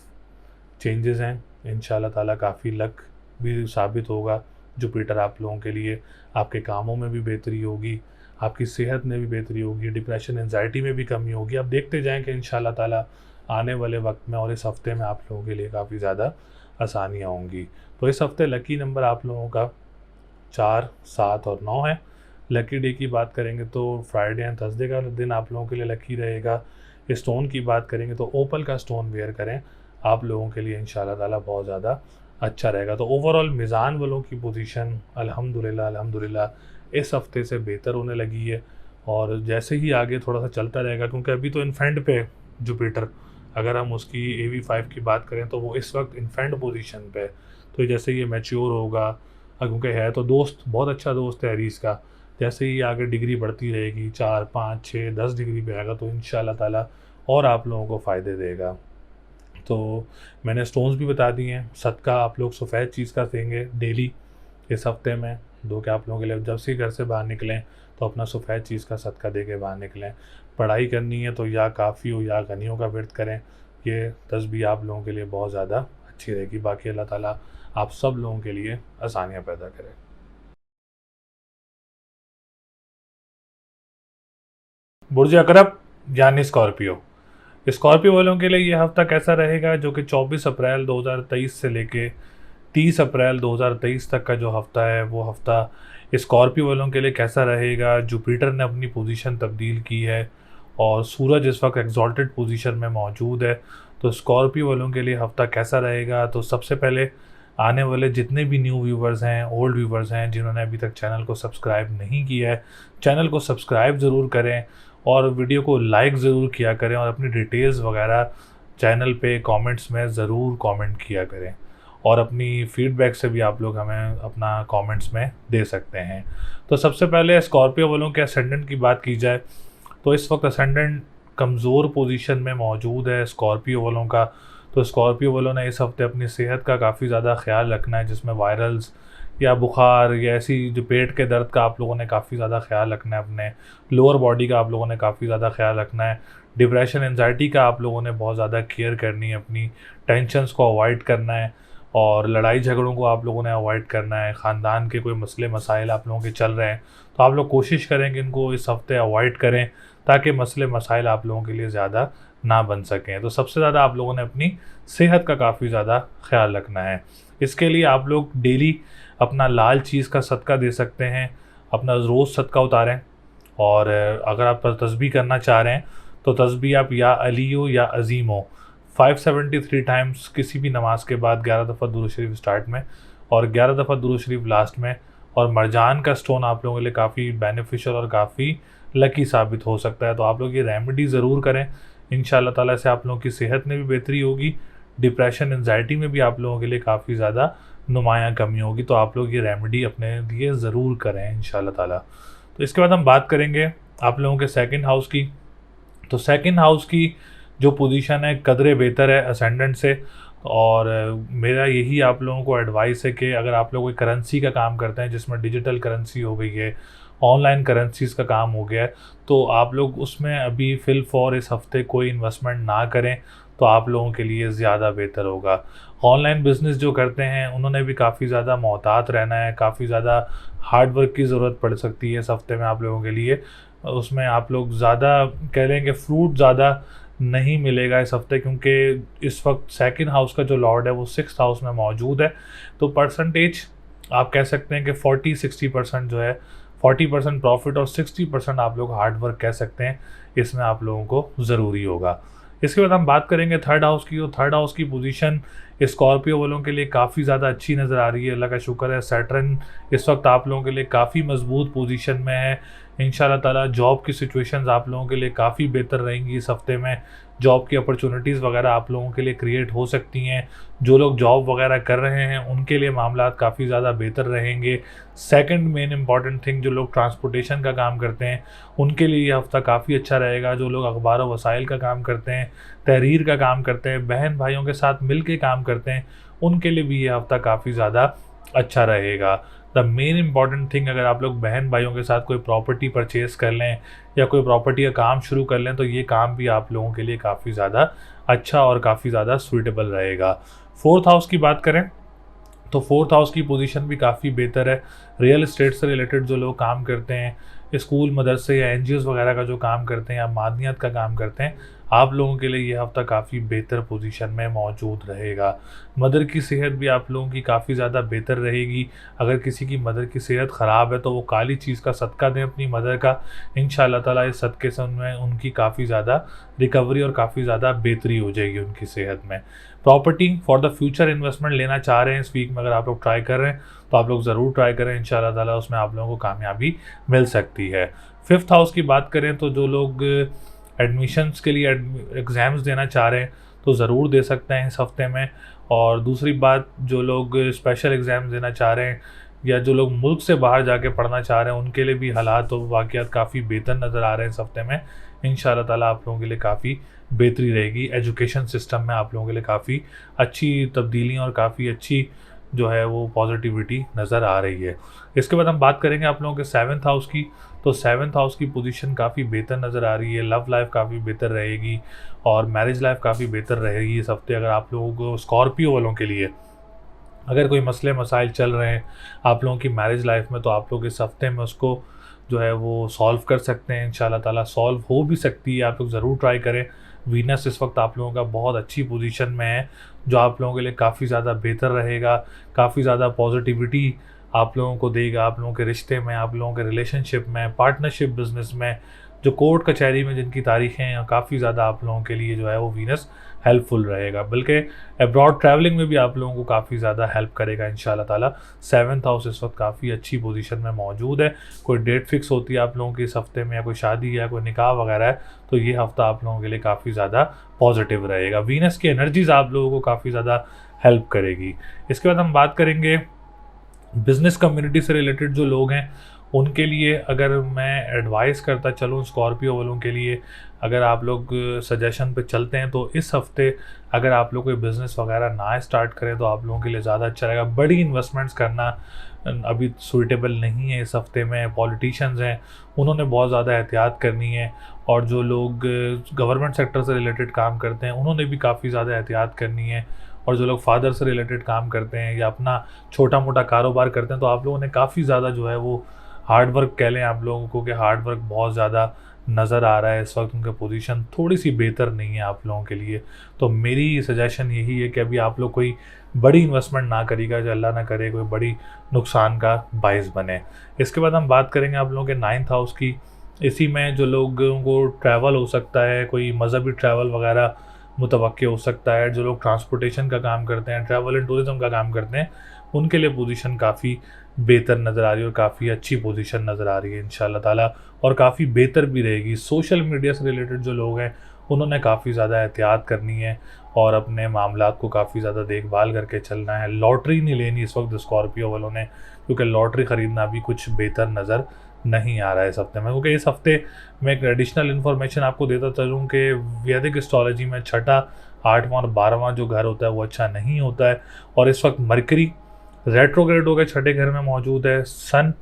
S1: चेंजेस हैं। इंशाल्लाह ताला काफ़ी लक भी साबित होगा जुपिटर आप लोगों के लिए। आपके कामों में भी बेहतरी होगी, आपकी सेहत में भी बेहतरी होगी, डिप्रेशन, एंजाइटी में भी कमी होगी। अब देखते जाएं कि इंशाल्लाह ताला आने वाले वक्त में और इस हफ्ते में आप लोगों के लिए काफ़ी ज़्यादा आसानियाँ होंगी। तो इस हफ्ते लकी नंबर आप लोगों का 4, 7 और 9 है। लकी डे की बात करेंगे तो फ्राइडे एंड थर्सडे का दिन आप लोगों के लिए लकी रहेगा। स्टोन की बात करेंगे तो ओपल का स्टोन वेयर करें, आप लोगों के लिए इंशाल्लाह ताला बहुत ज़्यादा अच्छा रहेगा। तो ओवरऑल मीज़ान वालों की पोजीशन अल्हम्दुलिल्लाह इस हफ्ते से बेहतर होने लगी है, और जैसे ही आगे थोड़ा सा चलता रहेगा, क्योंकि अभी तो इन्फेंट पे जुपिटर, अगर हम उसकी AV5 की बात करें तो वो इस वक्त इन्फेंट पोजीशन पे है। तो जैसे ये मैच्योर होगा, क्योंकि है तो दोस्त, बहुत अच्छा दोस्त है एरीज़ का। जैसे ही आगे डिग्री बढ़ती रहेगी, 4, 5, 6, 10 डिग्री पे आएगा, तो इंशाल्लाह ताला और आप लोगों को फ़ायदे देगा। तो मैंने स्टोन्स भी बता दिए हैं। सदका आप लोग सफ़ेद चीज़ का देंगे डेली इस हफ्ते में, दो कि आप लोगों के लिए जब से घर से बाहर निकलें तो अपना सफ़ेद चीज़ का सदका दे के बाहर निकलें। पढ़ाई करनी है तो या काफ़ी हो या गनियों का व्रत करें। ये तस्बीह आप लोगों के लिए बहुत ज़्यादा अच्छी रहेगी। बाकी अल्लाह ताला आप सब लोगों के लिए आसानियाँ पैदा करे। बुर्ज अकरब यानी स्कॉर्पियो। स्कॉर्पियो वालों के लिए ये हफ़्ता कैसा रहेगा, जो कि 24 अप्रैल 2023 से लेके 30 अप्रैल 2023 तक का जो हफ़्ता है, वो हफ़्ता स्कॉर्पियो वालों के लिए कैसा रहेगा। जुपिटर ने अपनी पोजीशन तब्दील की है और सूरज इस वक्त एग्जॉल्टेड पोजीशन में मौजूद है। तो स्कॉर्पियो वालों के लिए हफ़्ता कैसा रहेगा, तो सबसे पहले आने वाले जितने भी न्यू व्यूवर्स हैं, ओल्ड व्यूवर्स हैं, जिन्होंने अभी तक चैनल को सब्सक्राइब नहीं किया है, चैनल को सब्सक्राइब ज़रूर करें और वीडियो को लाइक ज़रूर किया करें और अपनी डिटेल्स वगैरह चैनल पे कमेंट्स में ज़रूर कमेंट किया करें और अपनी फीडबैक से भी आप लोग हमें अपना कमेंट्स में दे सकते हैं। तो सबसे पहले स्कॉर्पियो वालों के असेंडेंट की बात की जाए तो इस वक्त असेंडेंट कमज़ोर पोजीशन में मौजूद है स्कॉर्पियो वालों का। तो स्कॉर्पियो वालों ने इस हफ्ते अपनी सेहत का काफ़ी ज़्यादा ख्याल रखना है, जिसमें वायरल्स या बुखार या ऐसी जो पेट के दर्द का आप लोगों ने काफ़ी ज़्यादा ख्याल रखना है, अपने लोअर बॉडी का आप लोगों ने काफ़ी ज़्यादा ख्याल रखना है, डिप्रेशन एंजाइटी का आप लोगों ने बहुत ज़्यादा केयर करनी है, अपनी टेंशन्स को अवॉइड करना है और लड़ाई झगड़ों को आप लोगों ने अवॉइड करना है। ख़ानदान के कोई मसले मसाइल आप लोगों के चल रहे हैं तो आप लोग कोशिश करें कि इनको इस हफ्ते अवॉइड करें ताकि मसले मसाइल आप लोगों के लिए ज़्यादा ना बन सकें। तो सबसे ज़्यादा आप लोगों ने अपनी सेहत का काफ़ी ज़्यादा ख्याल रखना है। इसके लिए आप लोग डेली अपना लाल चीज़ का सदका दे सकते हैं, अपना रोज़ सदका उतारें। और अगर आप तस्बीह करना चाह रहे हैं तो तस्बीह आप या अली हो या अज़ीम हो 573 टाइम्स किसी भी नमाज के बाद 11 दफ़ा दुरूद शरीफ स्टार्ट में और 11 दफ़ा दुरूद शरीफ लास्ट में। और मरजान का स्टोन आप लोगों के लिए काफ़ी बेनिफिशियल और काफ़ी लकी साबित हो सकता है। तो आप लोग ये रेमेडी ज़रूर करें, इंशाल्लाह ताला से आप लोगों की सेहत में भी बेहतरी होगी, डिप्रेशन एंजाइटी में भी आप लोगों के लिए काफ़ी ज़्यादा नुमायाँ कमी होगी। तो आप लोग ये रेमेडी अपने लिए ज़रूर करें इंशाल्लाह ताला। तो इसके बाद हम बात करेंगे आप लोगों के सेकंड हाउस की। तो सेकंड हाउस की जो पोजीशन है कदरे बेहतर है असेंडेंट से। और मेरा यही आप लोगों को एडवाइस है कि अगर आप लोग कोई करेंसी का काम करते हैं जिसमें डिजिटल करेंसी हो गई है, ऑनलाइन करेंसीज़ का काम हो गया है, तो आप लोग उसमें अभी फ़िल फॉर इस हफ़्ते कोई इन्वेस्टमेंट ना करें तो आप लोगों के लिए ज़्यादा बेहतर होगा। ऑनलाइन बिज़नेस जो करते हैं उन्होंने भी काफ़ी ज़्यादा मोहतात रहना है, काफ़ी ज़्यादा हार्ड वर्क की ज़रूरत पड़ सकती है इस हफ़्ते में आप लोगों के लिए। उसमें आप लोग ज़्यादा कह लें कि फ्रूट ज़्यादा नहीं मिलेगा इस हफ़्ते, क्योंकि इस वक्त सेकंड हाउस का जो लॉर्ड है वो सिक्स्थ हाउस में मौजूद है। तो परसेंटेज आप कह सकते हैं कि 40-60% जो है, 40% प्रॉफिट और 60% आप लोग हार्ड वर्क कह सकते हैं, इसमें आप लोगों को ज़रूरी होगा। इसके बाद हम बात करेंगे थर्ड हाउस की। तो थर्ड हाउस की पोजीशन स्कॉर्पियो वालों के लिए काफ़ी ज़्यादा अच्छी नज़र आ रही है, अल्लाह का शुक्र है। सैटर्न इस वक्त आप लोगों के लिए काफ़ी मजबूत पोजीशन में है। इंशाल्लाह ताला जॉब की सिचुएशंस आप लोगों के लिए काफ़ी बेहतर रहेंगी इस हफ्ते में। जॉब की अपॉर्चुनिटीज़ वगैरह आप लोगों के लिए क्रिएट हो सकती हैं। जो लोग जॉब वगैरह कर रहे हैं उनके लिए मामलात काफ़ी ज़्यादा बेहतर रहेंगे। सेकंड मेन इंपॉर्टेंट थिंग, जो लोग ट्रांसपोर्टेशन का काम करते हैं उनके लिए ये हफ़्ता काफ़ी अच्छा रहेगा। जो लोग अखबार व वसाइल का काम करते हैं, तहरीर का काम करते हैं, बहन भाइयों के साथ मिल के काम करते हैं, उनके लिए भी ये हफ़्ता काफ़ी ज़्यादा अच्छा रहेगा। द मेन इंपॉर्टेंट थिंग, अगर आप लोग बहन भाइयों के साथ कोई प्रॉपर्टी परचेज़ कर लें या कोई प्रॉपर्टी का काम शुरू कर लें तो ये काम भी आप लोगों के लिए काफ़ी ज़्यादा अच्छा और काफ़ी ज़्यादा सूटेबल रहेगा। फोर्थ हाउस की बात करें तो फोर्थ हाउस की पोजीशन भी काफ़ी बेहतर है। रियल एस्टेट से रिलेटेड जो लोग काम करते हैं, स्कूल मदरसे या एनजीओज़ वगैरह का जो काम करते हैं या मादनियत का काम करते हैं, आप लोगों के लिए ये हफ़्ता काफ़ी बेहतर पोजीशन में मौजूद रहेगा। मदर की सेहत भी आप लोगों की काफ़ी ज़्यादा बेहतर रहेगी। अगर किसी की मदर की सेहत ख़राब है तो वो काली चीज़ का सदका दें अपनी मदर का, इंशाल्लाह ताला इस सदक़े से उनमें उनकी काफ़ी ज़्यादा रिकवरी और काफ़ी ज़्यादा बेहतरी हो जाएगी उनकी सेहत में। Property for the future investment लेना चाह रहे हैं इस वीक में, अगर आप लोग ट्राई कर रहे हैं तो आप लोग ज़रूर ट्राई करें, इंशाल्लाह ताला उसमें आप लोगों को कामयाबी मिल सकती है। फिफ्थ हाउस की बात करें तो जो लोग एडमिशन्स के लिए एग्ज़ाम्स देना चाह रहे हैं तो ज़रूर दे सकते हैं इस हफ़्ते में। और दूसरी बात, जो लोग स्पेशल एग्ज़ाम देना चाह रहे हैं या जो लोग मुल्क से बाहर जाके पढ़ना चाह रहे हैं, उनके लिए भी हालात और वाक़यात काफ़ी बेहतर नज़र आ रहे हैं इस हफ़्ते में। इंशाअल्लाह ताला आप लोगों के लिए काफ़ी बेहतरी रहेगी। एजुकेशन सिस्टम में आप लोगों के लिए काफ़ी अच्छी तब्दीलियाँ और काफ़ी अच्छी जो है वो पॉजिटिविटी नज़र आ रही है। इसके बाद हम बात करेंगे आप लोगों के 7th हाउस की। तो 7th हाउस की पोजीशन काफ़ी बेहतर नज़र आ रही है। लव लाइफ काफ़ी बेहतर रहेगी और मैरिज लाइफ काफ़ी बेहतर रहेगी इस हफ़्ते। अगर आप लोगों को स्कॉर्पियो वालों के लिए अगर कोई मसले मसाइल चल रहे हैं आप लोगों की मैरिज लाइफ में, तो आप लोग इस हफ़्ते में उसको जो है वो सॉल्व कर सकते हैं। इंशाल्लाह ताला सॉल्व हो भी सकती है, आप लोग ज़रूर ट्राई करें। वीनस इस वक्त आप लोगों का बहुत अच्छी पोजीशन में है, जो आप लोगों के लिए काफ़ी ज़्यादा बेहतर रहेगा, काफ़ी ज़्यादा पॉजिटिविटी आप लोगों को देगा। आप लोगों के रिश्ते में, आप लोगों के रिलेशनशिप में, पार्टनरशिप बिजनेस में, जो कोर्ट कचहरी में जिनकी तारीखें हैं, काफ़ी ज़्यादा आप लोगों के लिए जो है वो वीनस हेल्पफुल रहेगा। बल्कि अब्रॉड ट्रैवलिंग में भी आप लोगों को काफ़ी ज़्यादा हेल्प करेगा इंशाल्लाह ताला। 7th हाउस इस वक्त काफ़ी अच्छी पोजीशन में मौजूद है। कोई डेट फिक्स होती है आप लोगों की इस हफ्ते में, या कोई शादी या कोई निकाह वगैरह है, तो ये हफ्ता आप लोगों के लिए काफ़ी ज़्यादा पॉजिटिव रहेगा। वीनस की एनर्जीज़ आप लोगों को काफ़ी ज़्यादा हेल्प करेगी। इसके बाद हम बात करेंगे बिज़नेस कम्युनिटी से रिलेटेड जो लोग हैं उनके लिए। अगर मैं एडवाइस करता चलूँ स्कॉर्पियो वालों के लिए, अगर आप लोग सजेशन पे चलते हैं, तो इस हफ्ते अगर आप लोग कोई बिज़नेस वगैरह ना स्टार्ट करें तो आप लोगों के लिए ज़्यादा अच्छा रहेगा। बड़ी इन्वेस्टमेंट्स करना अभी सूटेबल नहीं है इस हफ्ते में। पॉलिटिशियंस हैं, उन्होंने बहुत ज़्यादा एहतियात करनी है, और जो लोग गवर्नमेंट सेक्टर से रिलेटेड काम करते हैं उन्होंने भी काफ़ी ज़्यादा एहतियात करनी है, और जो लोग फादर से रिलेटेड काम करते हैं या अपना छोटा मोटा कारोबार करते हैं, तो आप लोगों ने काफ़ी ज़्यादा जो है वो हार्ड वर्क कह लें आप लोगों को, कि हार्ड वर्क बहुत ज़्यादा नज़र आ रहा है इस वक्त। उनकी पोजीशन थोड़ी सी बेहतर नहीं है आप लोगों के लिए। तो मेरी सजेशन यही है कि अभी आप लोग कोई बड़ी इन्वेस्टमेंट ना करिएगा, जो अल्लाह ना करे कोई बड़ी नुकसान का बायस बने। इसके बाद हम बात करेंगे आप लोगों के 9th हाउस की। इसी में जो लोगों को ट्रैवल हो सकता है, कोई मज़हबी ट्रैवल वगैरह मुतवक्के हो सकता है, जो लोग ट्रांसपोर्टेशन का काम करते हैं, ट्रैवल एंड टूरिज़्म का काम करते हैं, उनके लिए पोजीशन काफ़ी बेहतर नज़र आ रही है और काफ़ी अच्छी पोजीशन नज़र आ रही है इंशाल्लाह ताला, और काफ़ी बेहतर भी रहेगी। सोशल मीडिया से रिलेटेड जो लोग हैं उन्होंने काफ़ी ज़्यादा एहतियात करनी है और अपने मामलात को काफ़ी ज़्यादा देखभाल करके चलना है। लॉटरी नहीं लेनी इस वक्त स्कॉर्पियो वालों ने, क्योंकि लॉटरी ख़रीदना भी कुछ बेहतर नज़र नहीं आ रहा है इस हफ्ते में। क्योंकि इस हफ्ते मैं एक एडिशनल इन्फॉर्मेशन आपको देता चलूँ कि वैदिक एस्ट्रोलॉजी में 6ठा, 8वां और 12वां जो घर होता है वो अच्छा नहीं होता है, और इस वक्त मरकरी रेट्रोग्रेड होकर 6ठे घर में मौजूद है, सन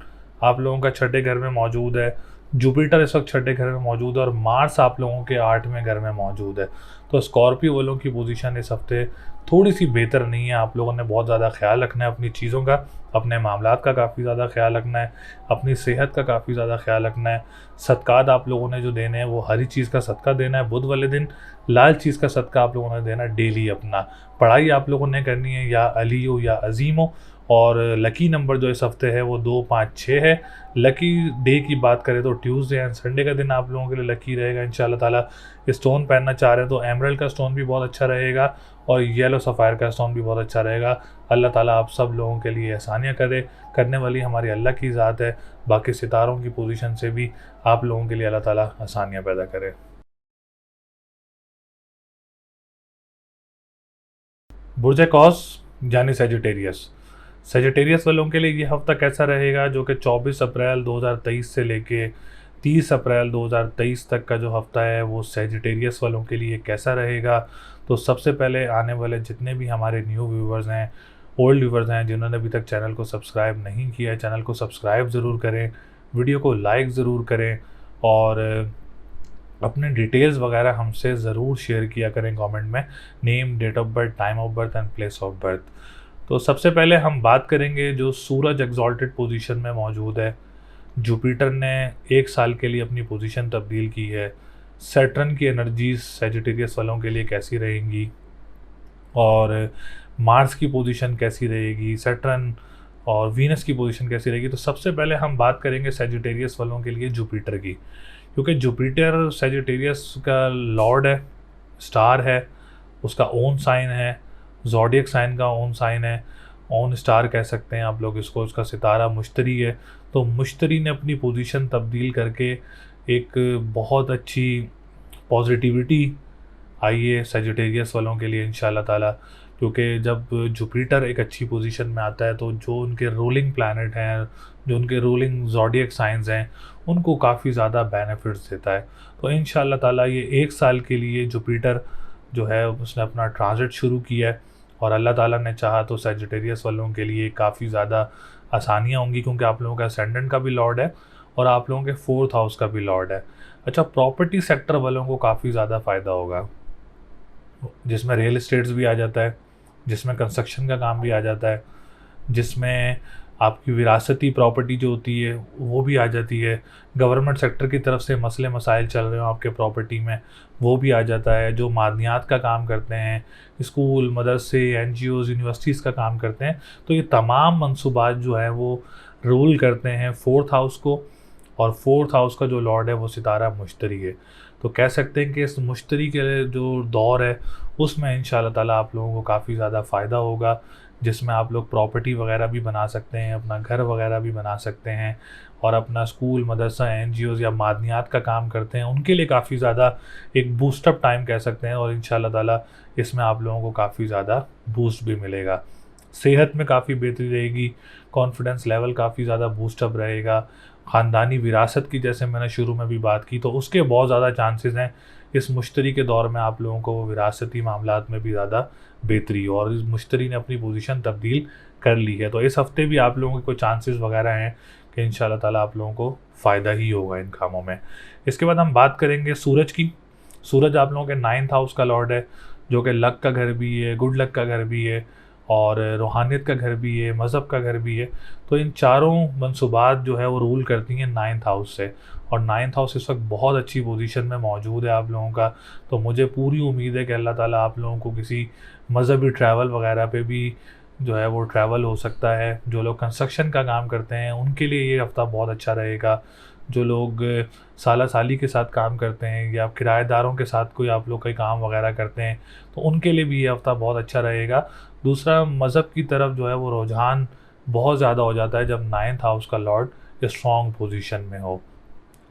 S1: आप लोगों का 6ठे घर में मौजूद है, जुपिटर इस वक्त 6ठे घर में मौजूद है, और मार्स आप लोगों के 8वें घर में मौजूद है। तो स्कॉर्पियो वालों की पोजीशन इस हफ्ते थोड़ी सी बेहतर नहीं है। आप लोगों ने बहुत ज़्यादा ख्याल रखना है अपनी चीज़ों का, अपने मामलात का काफ़ी ज़्यादा ख्याल रखना है, अपनी सेहत का काफ़ी ज़्यादा ख्याल रखना है। सदक़ात आप लोगों ने जो देने हैं वो हरी चीज़ का सदका देना है बुध वाले दिन, लाल चीज़ का सदका आप लोगों ने देना है डेली। अपना पढ़ाई आप लोगों ने करनी है, या अली हो या अजीम हो। और लकी नंबर जो इस हफ्ते है वो 2, 5, 6 है। लकी डे की बात करें तो ट्यूसडे एंड संडे का दिन आप लोगों के लिए लकी रहेगा इंशाल्लाह ताला। स्टोन पहनना चाह रहे हैं तो एमरल्ड का स्टोन भी बहुत अच्छा रहेगा, और येलो सफ़ायर का स्टोन भी बहुत अच्छा रहेगा। अल्लाह ताला आप सब लोगों के लिए एहसानियाँ करे, करने वाली हमारी अल्लाह की ज़ात है। बाकी सितारों की पोजीशन से भी आप लोगों के लिए अल्लाह ताला आसानियाँ पैदा करे। बुर्ज कौस यानी सेजिटेरियस। सेजिटेरियस वालों के लिए ये हफ्ता कैसा रहेगा, जो कि 24 अप्रैल 2023 से लेके 30 अप्रैल 2023 तक का जो हफ्ता है वो सेजिटेरियस वालों के लिए कैसा रहेगा। तो सबसे पहले आने वाले जितने भी हमारे न्यू व्यूवर्स हैं, ओल्ड व्यूवर्स हैं, जिन्होंने अभी तक चैनल को सब्सक्राइब नहीं किया है, चैनल को सब्सक्राइब ज़रूर करें, वीडियो को लाइक ज़रूर करें, और अपने डिटेल्स वगैरह हमसे ज़रूर शेयर किया करें कमेंट में, name, date of birth, time of birth and place of birth. तो सबसे पहले हम बात करेंगे जो सूरज एग्जॉल्टेड पोजीशन में मौजूद है। जुपिटर ने 1 साल के लिए अपनी पोजीशन तब्दील की है। सैटर्न की एनर्जीज सेजिटेरियस वालों के लिए कैसी रहेंगी, और मार्स की पोजीशन कैसी रहेगी, सैटर्न और वीनस की पोजीशन कैसी रहेगी। तो सबसे पहले हम बात करेंगे सेजिटेरियस वालों के लिए जुपिटर की, क्योंकि जुपिटर सेजिटेरियस का लॉर्ड है, स्टार है, उसका ओन साइन है, ज़ोडिएक साइन का ओन साइन है, ओन स्टार कह सकते हैं आप लोग इसको। उसका सितारा मुश्तरी है। तो मुश्तरी ने अपनी पोजीशन तब्दील करके एक बहुत अच्छी पॉजिटिविटी आइए सजिटेरियस वालों के लिए इंशाल्लाह ताला, क्योंकि जब जुपिटर एक अच्छी पोजीशन में आता है तो जो उनके रूलिंग प्लैनेट हैं, जो उनके रूलिंग ज़ोडिएक साइंस हैं, उनको काफ़ी ज़्यादा बेनिफिट्स देता है। तो इंशाल्लाह ताला ये 1 साल के लिए जुपिटर जो है उसने अपना ट्रांजिट शुरू किया है, और अल्लाह ताला ने चाहा तो सजिटेरियस वालों के लिए काफ़ी ज़्यादा आसानियाँ होंगी, क्योंकि आप लोगों का असेंडेंट का भी लॉर्ड है और आप लोगों के 4th हाउस का भी लॉर्ड है। अच्छा, प्रॉपर्टी सेक्टर वालों को काफ़ी ज़्यादा फ़ायदा होगा, जिसमें रियल इस्टेट्स भी आ जाता है, जिसमें कंस्ट्रक्शन का काम भी आ जाता है, जिसमें आपकी विरासती प्रॉपर्टी जो होती है वो भी आ जाती है। गवर्नमेंट सेक्टर की तरफ से मसले मसाइल चल रहे हो आपके प्रॉपर्टी में, वो भी आ जाता है। जो मादनियात का काम करते हैं, स्कूल, मदरसे, एनजीओज़, यूनिवर्सिटीज़ का काम करते हैं, तो ये तमाम मंसूबात जो है वो रूल करते हैं 4th हाउस को, और 4th हाउस का जो लॉर्ड है वो सितारा मुश्तरी है। तो कह सकते हैं कि इस मुश्तरी के जो दौर है उसमें इंशाल्लाह ताला आप लोगों को काफ़ी ज़्यादा फ़ायदा होगा, जिसमें आप लोग प्रॉपर्टी वगैरह भी बना सकते हैं, अपना घर वगैरह भी बना सकते हैं, और अपना स्कूल, मदरसा, एनजीओज़ या मादनियात का काम करते हैं उनके लिए काफ़ी ज़्यादा एक बूस्टअप टाइम कह सकते हैं, और इंशाल्लाह ताला इसमें आप लोगों को काफ़ी ज़्यादा बूस्ट भी मिलेगा। सेहत में काफ़ी बेहतरी रहेगी, कॉन्फिडेंस लेवल काफ़ी ज़्यादा बूस्टअप रहेगा। ख़ानदानी विरासत की जैसे मैंने शुरू में भी बात की, तो उसके बहुत ज़्यादा चांसेस हैं इस मुश्तरी के दौर में आप लोगों को विरासती मामलात में भी ज़्यादा बेहतरी हो, और इस मुश्तरी ने अपनी पोजीशन तब्दील कर ली है। तो इस हफ्ते भी आप लोगों के कोई चांसेस वगैरह हैं कि इंशाल्लाह ताला आप लोगों को फ़ायदा ही होगा इन कामों में। इसके बाद हम बात करेंगे सूरज की। सूरज आप लोगों के 9th हाउस का लॉर्ड है, जो कि लक का घर भी है, गुड लक का घर भी है, और रूहानियत का घर भी है, मज़हब का घर भी है। तो इन चारों मनसूबात जो है वो रूल करती हैं 9th हाउस से, और 9th हाउस इस वक्त बहुत अच्छी पोजीशन में मौजूद है आप लोगों का। तो मुझे पूरी उम्मीद है कि अल्लाह ताला आप लोगों को किसी मज़हबी ट्रैवल वगैरह पे भी जो है वो ट्रैवल हो सकता है। जो लोग कंस्ट्रक्शन का काम करते हैं उनके लिए ये हफ़्ता बहुत अच्छा रहेगा। जो लोग साला साली के साथ काम करते हैं, या किराएदारों के साथ कोई आप लोग कोई काम वगैरह करते हैं, तो उनके लिए भी ये हफ़्ता बहुत अच्छा रहेगा। दूसरा, मज़हब की तरफ जो है वो रुझान बहुत ज़्यादा हो जाता है जब 9th हाउस का लॉर्ड स्ट्रॉन्ग पोजीशन में हो।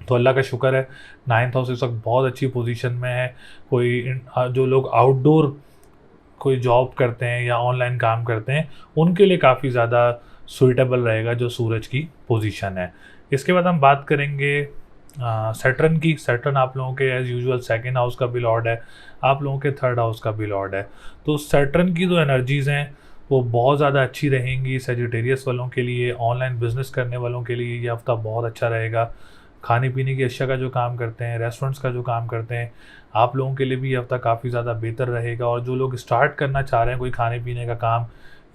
S1: तो अल्लाह का शुक्र है 9th हाउस इस वक्त बहुत अच्छी पोजीशन में है। जो लोग आउटडोर कोई जॉब करते हैं या ऑनलाइन काम करते हैं उनके लिए काफ़ी ज़्यादा सुइटेबल रहेगा जो सूरज की पोजीशन है। इसके बाद हम बात करेंगे सैटर्न की। सैटर्न आप लोगों के एज़ यूजुअल 2nd हाउस का भी लॉर्ड है, आप लोगों के 3rd हाउस का भी लॉर्ड है। तो सैटर्न की जो एनर्जीज़ हैं वो बहुत ज़्यादा अच्छी रहेंगी सजिटेरियस वालों के लिए। ऑनलाइन बिजनेस करने वालों के लिए ये हफ़्ता बहुत अच्छा रहेगा। खाने पीने की अशिया का जो काम करते हैं, रेस्टोरेंट्स का जो काम करते हैं, आप लोगों के लिए भी ये हफ़्ता काफ़ी ज़्यादा बेहतर रहेगा। और जो लोग स्टार्ट करना चाह रहे हैं कोई खाने पीने का काम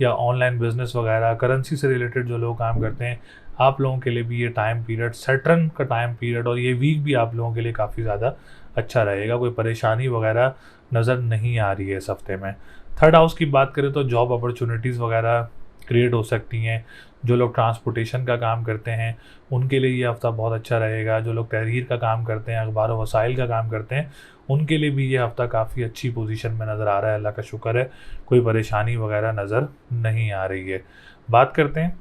S1: या ऑनलाइन बिजनेस वगैरह, करेंसी से रिलेटेड जो लोग काम करते हैं, आप लोगों के लिए भी ये टाइम पीरियड, सैटर्न का टाइम पीरियड और ये वीक भी आप लोगों के लिए काफ़ी ज़्यादा अच्छा रहेगा। कोई परेशानी वगैरह नज़र नहीं आ रही है इस हफ्ते में। 3rd हाउस की बात करें तो जॉब अपॉर्चुनिटीज़ वगैरह क्रिएट हो सकती हैं। जो लोग ट्रांसपोर्टेशन का काम करते हैं उनके लिए ये हफ़्ता बहुत अच्छा रहेगा। जो लोग तहरीर का काम करते हैं, अखबार व वसाइल का काम करते हैं, उनके लिए भी ये हफ़्ता काफ़ी अच्छी पोजीशन में नज़र आ रहा है। अल्लाह का शुक्र है, कोई परेशानी वगैरह नज़र नहीं आ रही है। बात करते हैं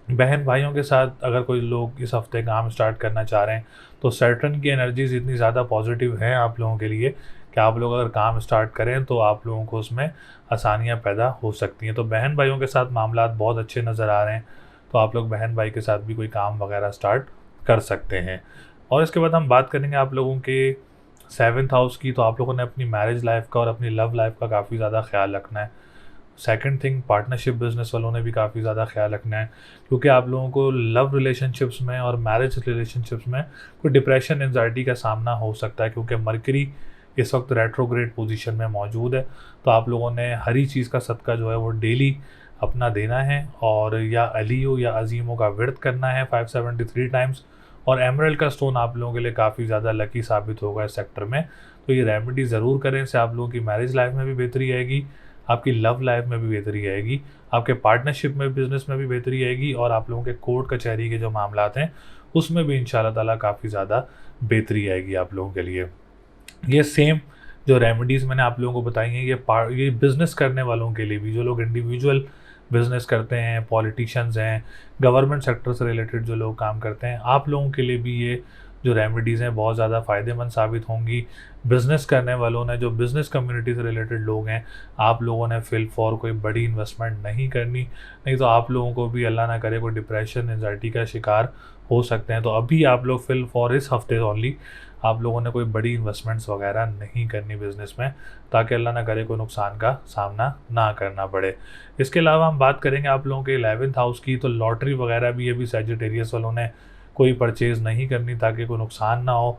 S1: बहन भाइयों के साथ। अगर कोई लोग इस हफ्ते काम स्टार्ट करना चाह रहे हैं तो सैटर्न की एनर्जीज इतनी ज़्यादा पॉजिटिव हैं आप लोगों के लिए कि आप लोग अगर काम स्टार्ट करें तो आप लोगों को उसमें आसानियां पैदा हो सकती हैं। तो बहन भाइयों के साथ मामलात बहुत अच्छे नज़र आ रहे हैं, तो आप लोग बहन भाई के साथ भी कोई काम वगैरह स्टार्ट कर सकते हैं। और इसके बाद हम बात करेंगे आप लोगों के 7th हाउस की। तो आप लोगों ने अपनी मैरिज लाइफ का और अपनी लव लाइफ का काफ़ी ज़्यादा ख्याल रखना है। सेकंड थिंग, पार्टनरशिप बिजनेस वालों ने भी काफ़ी ज़्यादा ख्याल रखना है, क्योंकि आप लोगों को लव रिलेशनशिप्स में और मैरिज रिलेशनशिप्स में कोई डिप्रेशन, एंजाइटी का सामना हो सकता है, क्योंकि मरकरी इस वक्त रेट्रोग्रेड पोजीशन में मौजूद है। तो आप लोगों ने हरी चीज़ का सदका जो है वो डेली अपना देना है, और या अलियो या अजीमों का विर्द करना है 573 टाइम्स। और एमरल्ड का स्टोन आप लोगों के लिए काफ़ी ज़्यादा लकी साबित होगा इस सेक्टर में, तो ये रेमेडी ज़रूर करें। इससे आप लोगों की मैरिज लाइफ में भी बेहतरी आएगी, आपकी लव लाइफ में भी बेहतरी आएगी, आपके पार्टनरशिप में, बिजनेस में भी बेहतरी आएगी, और आप लोगों के कोर्ट कचहरी के जो मामलात हैं उसमें भी इंशाल्लाह ताला काफ़ी ज़्यादा बेहतरी आएगी आप लोगों के लिए। ये सेम जो रेमेडीज़ मैंने आप लोगों को बताई हैं ये बिज़नेस करने वालों के लिए भी, जो लोग इंडिविजुअल बिज़नेस करते हैं, पॉलिटिशियंस हैं, गवर्नमेंट सेक्टर से रिलेटेड जो लोग काम करते हैं, आप लोगों के लिए भी ये जो रेमेडीज़ हैं बहुत ज़्यादा फ़ायदेमंद साबित होंगी। बिज़नेस करने वालों ने, जो बिज़नेस कम्युनिटी से रिलेटेड लोग हैं, आप लोगों ने फ़िल फॉर कोई बड़ी इन्वेस्टमेंट नहीं करनी, नहीं तो आप लोगों को भी अल्लाह ना करे कोई डिप्रेशन, एंजाइटी का शिकार हो सकते हैं। तो अभी आप लोग फ़िल फॉर इस हफ़्ते ओनली आप लोगों ने कोई बड़ी इन्वेस्टमेंट्स वगैरह नहीं करनी बिज़नेस में, ताकि अल्लाह ना करे कोई नुकसान का सामना ना करना पड़े। इसके अलावा हम बात करेंगे आप लोगों के 11th हाउस की, तो लॉटरी वगैरह भी अभी सैजिटेरियस वालों ने कोई परचेज़ नहीं करनी, ताकि कोई नुकसान ना हो।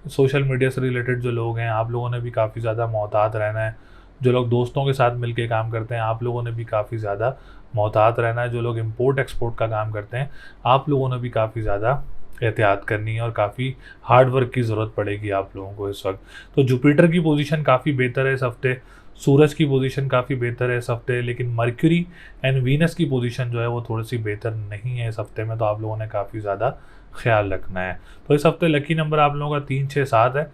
S1: सोशल मीडिया से रिलेटेड जो लोग हैं, आप लोगों ने भी काफ़ी ज़्यादा मोहतात रहना है। जो लोग दोस्तों के साथ मिल के काम करते हैं, आप लोगों ने भी काफ़ी ज़्यादा मोहतात रहना है। जो लोग इम्पोर्ट एक्सपोर्ट का काम करते हैं, आप लोगों ने भी काफ़ी ज़्यादा एहतियात करनी है और काफ़ी हार्ड वर्क की ज़रूरत पड़ेगी आप लोगों को इस वक्त। तो जुपिटर की पोजीशन काफ़ी बेहतर है इस हफ्ते, सूरज की पोजीशन काफ़ी बेहतर है इस हफ्ते, लेकिन मर्क्यूरी एंड वीनस की पोजीशन जो है वो थोड़ी सी बेहतर नहीं है इस हफ्ते में, तो आप लोगों ने काफ़ी ज़्यादा ख्याल रखना है। तो इस हफ्ते लकी नंबर आप लोगों का 3, 6, 7 है।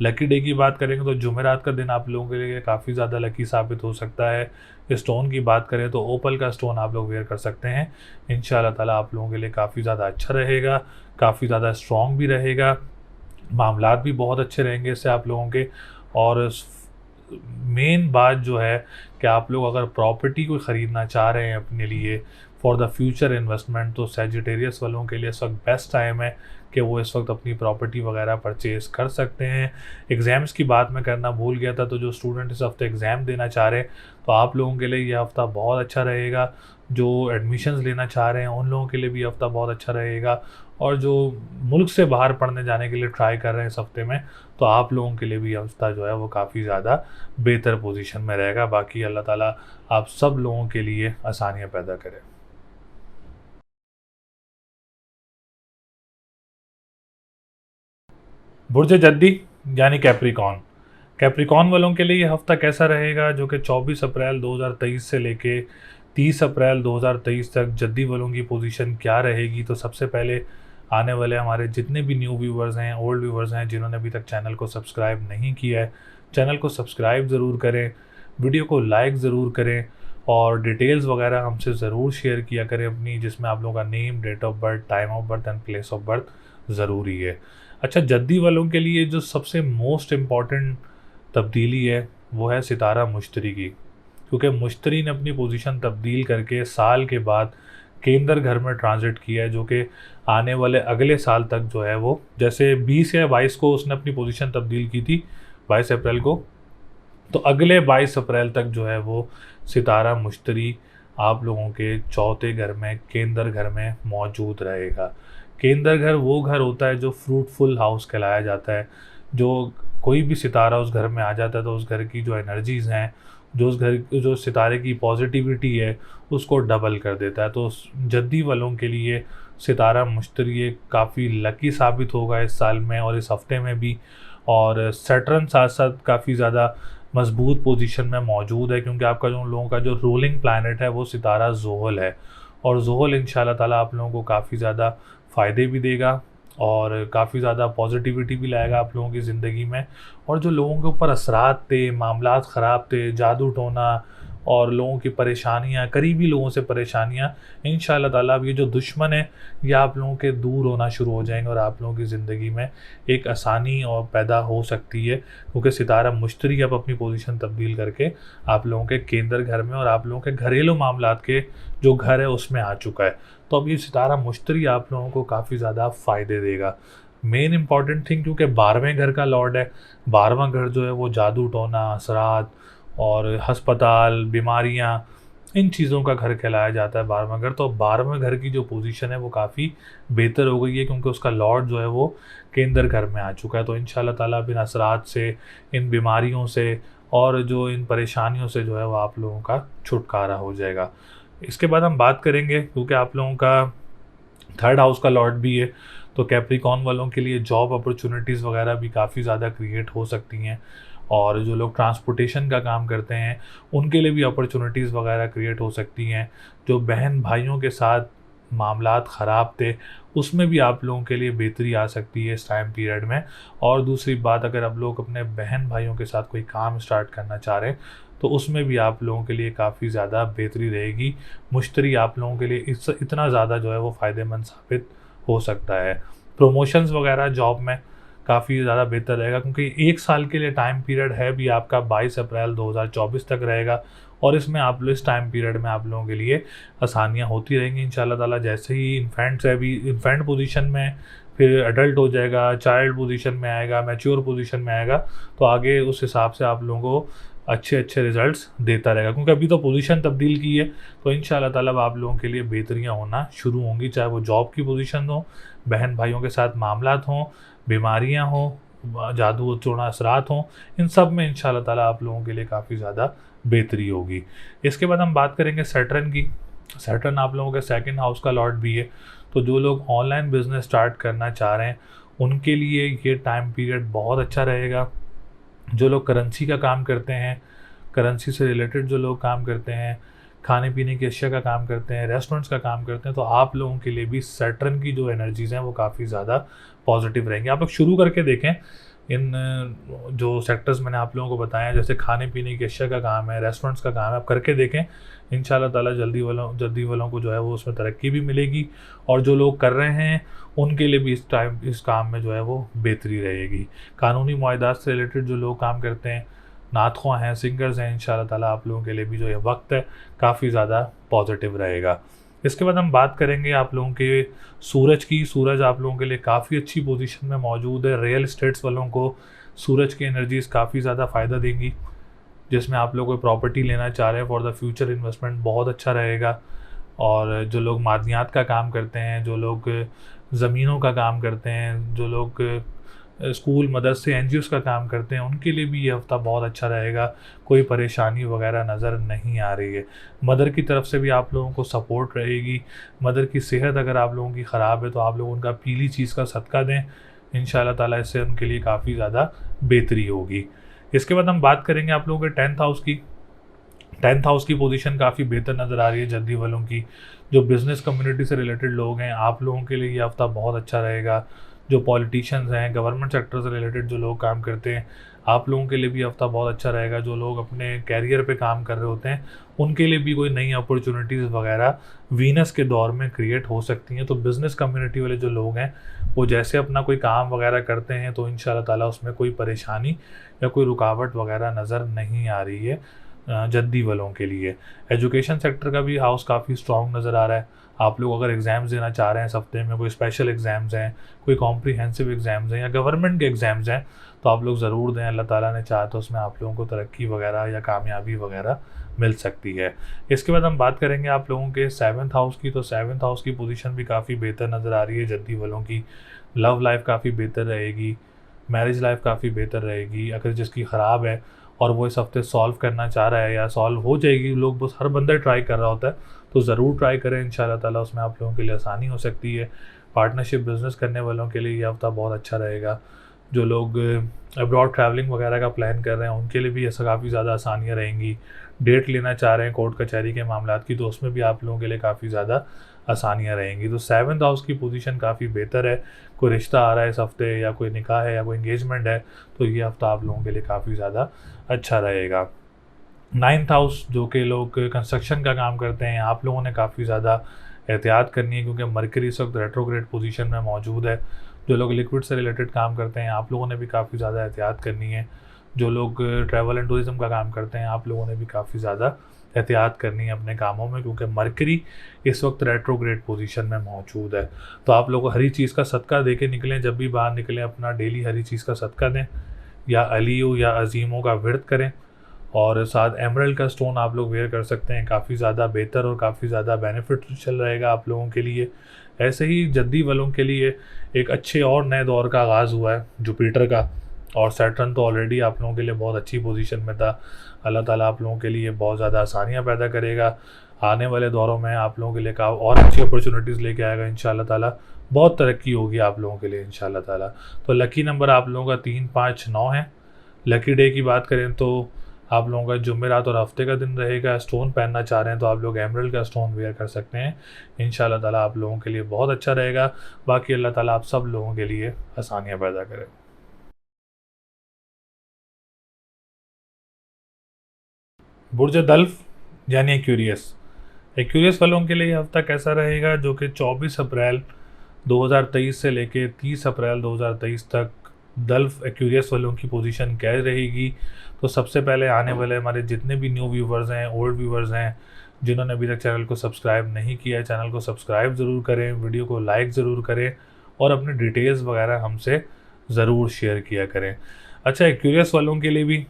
S1: लकी डे की बात करेंगे तो जुमेरात का दिन आप लोगों के लिए काफ़ी ज़्यादा लकी साबित हो सकता है। स्टोन की बात करें तो ओपल का स्टोन आप लोग वेयर कर सकते हैं। इंशाल्लाह ताला आप लोगों के लिए काफ़ी ज़्यादा अच्छा रहेगा, काफ़ी ज़्यादा स्ट्रॉन्ग भी रहेगा, मामलात भी बहुत अच्छे रहेंगे इससे आप लोगों के। और मेन बात जो है कि आप लोग अगर प्रॉपर्टी कोई ख़रीदना चाह रहे हैं अपने लिए फॉर द फ्यूचर इन्वेस्टमेंट, तो सैजिटेरियस वालों के लिए इस वक्त बेस्ट टाइम है कि वो इस वक्त अपनी प्रॉपर्टी वगैरह परचेज़ कर सकते हैं। एग्ज़ाम्स की बात मैं करना भूल गया था, तो जो स्टूडेंट इस हफ्ते एग्ज़ाम देना चाह रहे हैं, तो आप लोगों के लिए ये हफ़्ता बहुत अच्छा रहेगा। जो एडमिशन्स लेना चाह रहे हैं उन लोगों के लिए भी हफ़्ता बहुत अच्छा रहेगा, और जो मुल्क से बाहर पढ़ने जाने के लिए ट्राई कर रहे हैं इस हफ्ते में, तो आप लोगों के लिए भी हफ्ता जो है वो काफ़ी ज़्यादा बेहतर पोजीशन में रहेगा। बाकी अल्लाह ताला आप सब लोगों के लिए आसानियाँ पैदा करे। बुर्ज जद्दी यानी कैप्रिकॉन, कैप्रिकॉन वालों के लिए ये हफ्ता कैसा रहेगा, जो कि 24 अप्रैल 2023 से लेके 30 अप्रैल 2023 तक जद्दी वालों की पोजीशन क्या रहेगी। तो सबसे पहले आने वाले हमारे जितने भी न्यू व्यूवर्स हैं, ओल्ड व्यूवर्स हैं, जिन्होंने अभी तक चैनल को सब्सक्राइब नहीं किया है, चैनल को सब्सक्राइब ज़रूर करें, वीडियो को लाइक ज़रूर करें, और डिटेल्स वगैरह हमसे ज़रूर शेयर किया करें अपनी, जिसमें आप लोगों का name, date of birth, time of birth and place of birth ज़रूरी है। अच्छा, जद्दी वालों के लिए जो सबसे मोस्ट इम्पॉर्टेंट तब्दीली है वो है सितारा मुश्तरी की, क्योंकि मुश्तरी ने अपनी पोजीशन तब्दील करके साल के बाद केंद्र घर में ट्रांजिट किया है, जो कि आने वाले अगले साल तक जो है वो, जैसे 20 या 22 को उसने अपनी पोजीशन तब्दील की थी, 22 अप्रैल को, तो अगले 22 अप्रैल तक जो है वो सितारा मुश्तरी आप लोगों के चौथे घर में, केंद्र घर में मौजूद रहेगा। केंद्र घर वो घर होता है जो फ्रूटफुल हाउस कहलाया जाता है। जो कोई भी सितारा उस घर में आ जाता है तो उस घर की जो एनर्जीज़ हैं, जो उस घर जो सितारे की पॉजिटिविटी है, उसको डबल कर देता है। तो जद्दी वालों के लिए सितारा मुश्तरी काफ़ी लकी साबित होगा इस साल में और इस हफ्ते में भी। और सैटर्न साथ साथ काफ़ी ज़्यादा मजबूत पोजीशन में मौजूद है, क्योंकि आपका जो लोगों का जो रूलिंग प्लैनेट है वो सितारा ज़ोहल है, और ज़ोहल इंशाल्लाह ताला आप लोगों को काफ़ी ज़्यादा फ़ायदे भी देगा और काफ़ी ज़्यादा पॉजिटिविटी भी लाएगा आप लोगों की ज़िंदगी में। और जो लोगों के ऊपर असरात थे, मामलात ख़राब थे, जादू टोना और लोगों की परेशानियाँ, करीबी लोगों से परेशानियाँ, इंशाल्लाह ताला अब ये जो दुश्मन है ये आप लोगों के दूर होना शुरू हो जाएंगे और आप लोगों की ज़िंदगी में एक आसानी और पैदा हो सकती है, क्योंकि सितारा मुश्तरी अब अपनी पोजीशन तब्दील करके आप लोगों के केंद्र घर में और आप लोगों के घरेलू मामलात के जो घर है उसमें आ चुका है। तो अब ये सितारा मुश्तरी आप लोगों को काफ़ी ज़्यादा फ़ायदे देगा। मेन इंपॉर्टेंट थिंग, क्योंकि 12वें घर का लॉर्ड है, 12वां घर जो है वो जादू टोना, असरात और हस्पताल, बीमारियां, इन चीज़ों का घर कहलाया जाता है 12वां घर। तो 12वें घर की जो पोजीशन है वो काफ़ी बेहतर हो गई है, क्योंकि उसका लॉर्ड जो है वो केंद्र घर में आ चुका है। तो इंशाल्लाह ताला इन असरात से, इन बीमारियों से और जो इन परेशानियों से जो है वो आप लोगों का छुटकारा हो जाएगा। इसके बाद हम बात करेंगे, क्योंकि आप लोगों का 3rd हाउस का लॉर्ड भी है, तो कैप्रिकॉन वालों के लिए जॉब अपॉर्चुनिटीज़ वगैरह भी काफ़ी ज़्यादा क्रिएट हो सकती हैं, और जो लोग ट्रांसपोर्टेशन का काम करते हैं उनके लिए भी अपॉर्चुनिटीज़ वगैरह क्रिएट हो सकती हैं। जो बहन भाइयों के साथ मामलात ख़राब थे उसमें भी आप लोगों के लिए बेहतरी आ सकती है इस टाइम पीरियड में। और दूसरी बात, अगर आप लोग अपने बहन भाइयों के साथ कोई काम स्टार्ट करना चाह रहे हैं तो उसमें भी आप लोगों के लिए काफ़ी ज़्यादा बेहतरी रहेगी। मुश्तरी आप लोगों के लिए इतना ज़्यादा जो है वो फ़ायदेमंद साबित हो सकता है। प्रमोशंस वगैरह जॉब में काफ़ी ज़्यादा बेहतर रहेगा, क्योंकि 1 साल के लिए टाइम पीरियड है भी आपका 22 अप्रैल 2024 तक रहेगा, और इसमें आप लोग इस टाइम पीरियड में आप लोगों के लिए आसानियाँ होती रहेंगी इंशाल्लाह ताला। जैसे ही इन्फेंट्स है, अभी इन्फेंट पोजीशन में, फिर एडल्ट हो जाएगा, चाइल्ड पोजीशन में आएगा, मैच्योर पोजीशन में आएगा, तो आगे उस हिसाब से आप लोगों को अच्छे अच्छे रिजल्ट्स देता रहेगा, क्योंकि अभी तो पोजीशन तब्दील की है, तो इंशाल्लाह ताला अब आप लोगों के लिए बेहतरियाँ होना शुरू होंगी, चाहे वो जॉब की पोजीशन हो, बहन भाइयों के साथ मामलात हों, बीमारियाँ हों, जादू टोना असरात हों, इन सब में इंशाल्लाह ताला आप लोगों के लिए काफ़ी ज़्यादा बेहतरी होगी। इसके बाद हम बात करेंगे सैटर्न की। सैटर्न आप लोगों के सेकंड हाउस का लॉर्ड भी है, तो जो लोग ऑनलाइन बिजनेस स्टार्ट करना चाह रहे हैं उनके लिए ये टाइम पीरियड बहुत अच्छा रहेगा। जो लोग करेंसी का काम करते हैं, करेंसी से रिलेटेड जो लोग काम करते हैं, खाने पीने की अशिया का काम करते हैं, रेस्टोरेंट्स का काम करते हैं, तो आप लोगों के लिए भी सैटर्न की जो एनर्जीज़ हैं वो काफ़ी ज़्यादा पॉजिटिव रहेंगी। आप लोग शुरू करके देखें इन जो सेक्टर्स मैंने आप लोगों को बताया, जैसे खाने पीने की अशिया का काम है, रेस्टोरेंट्स का काम है, आप करके देखें, इंशाल्लाह ताला जल्दी वालों को जो है वो उसमें तरक्की भी मिलेगी, और जो लोग कर रहे हैं उनके लिए भी इस काम में जो है वो बेहतरी रहेगी। कानूनी मुआहदात से रिलेटेड जो लोग काम करते हैं, नातख़्वाह हैं, सिंगर्स हैं, इंशाल्लाह ताला आप लोगों के लिए भी जो ये वक्त है काफ़ी ज़्यादा पॉजिटिव रहेगा। इसके बाद हम बात करेंगे आप लोगों के सूरज की। सूरज आप लोगों के लिए काफ़ी अच्छी पोजीशन में मौजूद है। रियल इस्टेट्स वालों को सूरज की एनर्जीज़ काफ़ी ज़्यादा फ़ायदा देंगी, जिसमें आप लोग कोई प्रॉपर्टी लेना चाह रहे हैं फॉर द फ्यूचर इन्वेस्टमेंट बहुत अच्छा रहेगा। और जो लोग मादनियात का काम करते हैं, जो लोग ज़मीनों का काम करते हैं, जो लोग स्कूल मदरसे एनजीओज़ का काम करते हैं, उनके लिए भी ये हफ़्ता बहुत अच्छा रहेगा। कोई परेशानी वगैरह नज़र नहीं आ रही है। मदर की तरफ से भी आप लोगों को सपोर्ट रहेगी। मदर की सेहत अगर आप लोगों की ख़राब है तो आप लोग उनका पीली चीज़ का सदका दें, इंशाल्लाह ताला इससे उनके लिए काफ़ी ज़्यादा बेहतरी होगी। इसके बाद हम बात करेंगे आप लोगों के 10th हाउस की। 10th हाउस की पोजीशन काफ़ी बेहतर नज़र आ रही है जल्दी वालों की। जो बिज़नेस कम्युनिटी से रिलेटेड लोग हैं, आप लोगों के लिए ये हफ़्ता बहुत अच्छा रहेगा। जो पॉलिटिशियंस हैं, गवर्नमेंट सेक्टर से रिलेटेड जो लोग काम करते हैं, आप लोगों के लिए भी हफ़्ता बहुत अच्छा रहेगा। जो लोग अपने कैरियर पे काम कर रहे होते हैं उनके लिए भी कोई नई अपॉर्चुनिटीज़ वगैरह वीनस के दौर में क्रिएट हो सकती हैं। तो बिज़नेस कम्युनिटी वाले जो लोग हैं वो जैसे अपना कोई काम वगैरह करते हैं तो इंशाल्लाह ताला उसमें कोई परेशानी या कोई रुकावट वगैरह नज़र नहीं आ रही है जद्दी वालों के लिए। एजुकेशन सेक्टर का भी हाउस काफ़ी स्ट्रॉन्ग नज़र आ रहा है। आप लोग अगर एग्ज़ाम्स देना चाह रहे हैं इस हफ्ते में, कोई स्पेशल एग्ज़ाम्स हैं, कोई कॉम्प्रिहेंसिव एग्ज़ाम्स हैं या गवर्नमेंट के एग्ज़ाम्स हैं, तो आप लोग ज़रूर दें। अल्लाह ताला ने चाहा तो उसमें आप लोगों को तरक्की वगैरह या कामयाबी वगैरह मिल सकती है। इसके बाद हम बात करेंगे आप लोगों के 7th हाउस की। तो 7th हाउस की पोजीशन भी काफ़ी बेहतर नज़र आ रही है जद्दी वालों की। लव लाइफ काफ़ी बेहतर रहेगी, मैरिज लाइफ काफ़ी बेहतर रहेगी। अगर जिसकी ख़राब है और वो इस हफ्ते सॉल्व करना चाह रहा है या सॉल्व हो जाएगी, लोग बस हर बंदा ट्राई कर रहा होता है, तो ज़रूर ट्राई करें। इंशाल्लाह ताला उसमें आप लोगों के लिए आसानी हो सकती है। पार्टनरशिप बिज़नेस करने वालों के लिए ये हफ्ता बहुत अच्छा रहेगा। जो लोग अब्रॉड ट्रैवलिंग वगैरह का प्लान कर रहे हैं उनके लिए भी ऐसा काफ़ी ज़्यादा आसानियाँ रहेंगी। डेट लेना चाह रहे हैं कोर्ट कचहरी के मामलात की, तो उसमें भी आप लोगों के लिए काफ़ी ज़्यादा आसानियाँ रहेंगी। तो 7th हाउस की पोजीशन काफ़ी बेहतर है। कोई रिश्ता आ रहा है इस हफ्ते, या कोई निकाह है या कोई एंगेजमेंट है, तो ये हफ्ता आप लोगों के लिए काफ़ी ज़्यादा अच्छा रहेगा। 9th हाउस, जो कि लोग कंस्ट्रक्शन का काम करते हैं, आप लोगों ने काफ़ी ज़्यादा एहतियात करनी है, क्योंकि मरकरी इस वक्त रेट्रोग्रेड पोजीशन में मौजूद है। जो लोग लिक्विड से रिलेटेड काम करते हैं, आप लोगों ने भी काफ़ी ज़्यादा एहतियात करनी है। जो लोग ट्रैवल एंड टूरिज़्म का काम करते हैं, आप लोगों ने भी काफ़ी ज़्यादा एहतियात करनी है अपने कामों में, क्योंकि मरकरी इस वक्त रेट्रोग्रेड पोजीशन में मौजूद है। तो आप लोग हरी चीज़ का सदका दे के निकलें। जब भी बाहर निकलें अपना डेली हरी चीज़ का सदका दें, या अलियो या अजीमों का विर्द करें, और साथ एमरल्ड का स्टोन आप लोग वेयर कर सकते हैं। काफ़ी ज़्यादा बेहतर और काफ़ी ज़्यादा बेनिफिशियल रहेगा आप लोगों के लिए। ऐसे ही जद्दी वालों के लिए एक अच्छे और नए दौर का आगाज़ हुआ है जुपिटर का, और सैटर्न तो ऑलरेडी आप लोगों के लिए बहुत अच्छी पोजीशन में था। अल्लाह ताला आप लोगों के लिए बहुत ज़्यादा आसानियाँ पैदा करेगा। आने वाले दौरों में आप लोगों के लिए और अच्छी अपॉर्चुनिटीज़ लेके आएगा इंशाल्लाह ताला। बहुत तरक्की होगी आप लोगों के लिए इंशाल्लाह ताला। तो लकी नंबर आप लोगों का 3, 5, 9 है। लकी डे की बात करें तो आप लोगों का जुमेरात और हफ्ते का दिन रहेगा। स्टोन पहनना चाह रहे हैं तो आप लोग एमरल्ड का स्टोन वेयर कर सकते हैं। इंशाल्लाह ताला आप लोगों के लिए बहुत अच्छा रहेगा। बाकी अल्लाह ताला आप सब लोगों के लिए आसानियाँ पैदा करे। बुर्ज दल्फ यानी एक्यूरियस। एक्यूरियस वालों के लिए ये हफ्ता कैसा रहेगा, जो कि 24 अप्रैल 2023 से लेके 30 अप्रैल 2023 तक गल्फ एक्यूरियस वालों की पोजीशन क्या रहेगी। तो सबसे पहले आने वाले हमारे जितने भी न्यू व्यूवर्स हैं, ओल्ड व्यूवर्स हैं, जिन्होंने अभी तक चैनल को सब्सक्राइब नहीं किया है, चैनल को सब्सक्राइब ज़रूर करें, वीडियो को लाइक ज़रूर करें और अपनी डिटेल्स वगैरह हमसे ज़रूर शेयर किया करें। अच्छा, एक्यूरियस वालों के लिए भी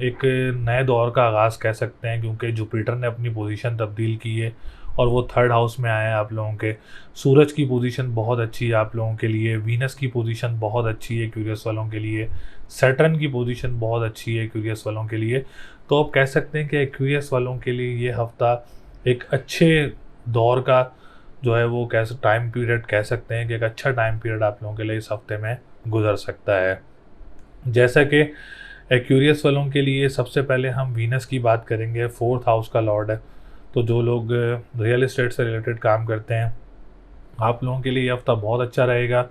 S1: एक नए दौर का आगाज़ कह सकते हैं, क्योंकि जुपिटर ने अपनी पोजीशन तब्दील की है और वो थर्ड हाउस में आया है आप लोगों के। सूरज की पोजीशन बहुत अच्छी है आप लोगों के लिए, वीनस की पोजीशन बहुत अच्छी है क्यूरियस वालों के लिए, सैटर्न की पोजीशन बहुत अच्छी है क्यूरियस वालों के लिए। तो आप कह सकते हैं कि क्यूरियस वालों के लिए ये हफ़्ता एक अच्छे दौर का जो है वो कैसे टाइम पीरियड कह सकते हैं कि एक अच्छा टाइम पीरियड आप लोगों के लिए इस हफ्ते में गुजर सकता है। जैसा कि एक्यूरियस वालों के लिए सबसे पहले हम वीनस की बात करेंगे, फोर्थ हाउस का लॉर्ड है। तो जो लोग रियल एस्टेट से रिलेटेड काम करते हैं, आप लोगों के लिए ये हफ्ता बहुत अच्छा रहेगा।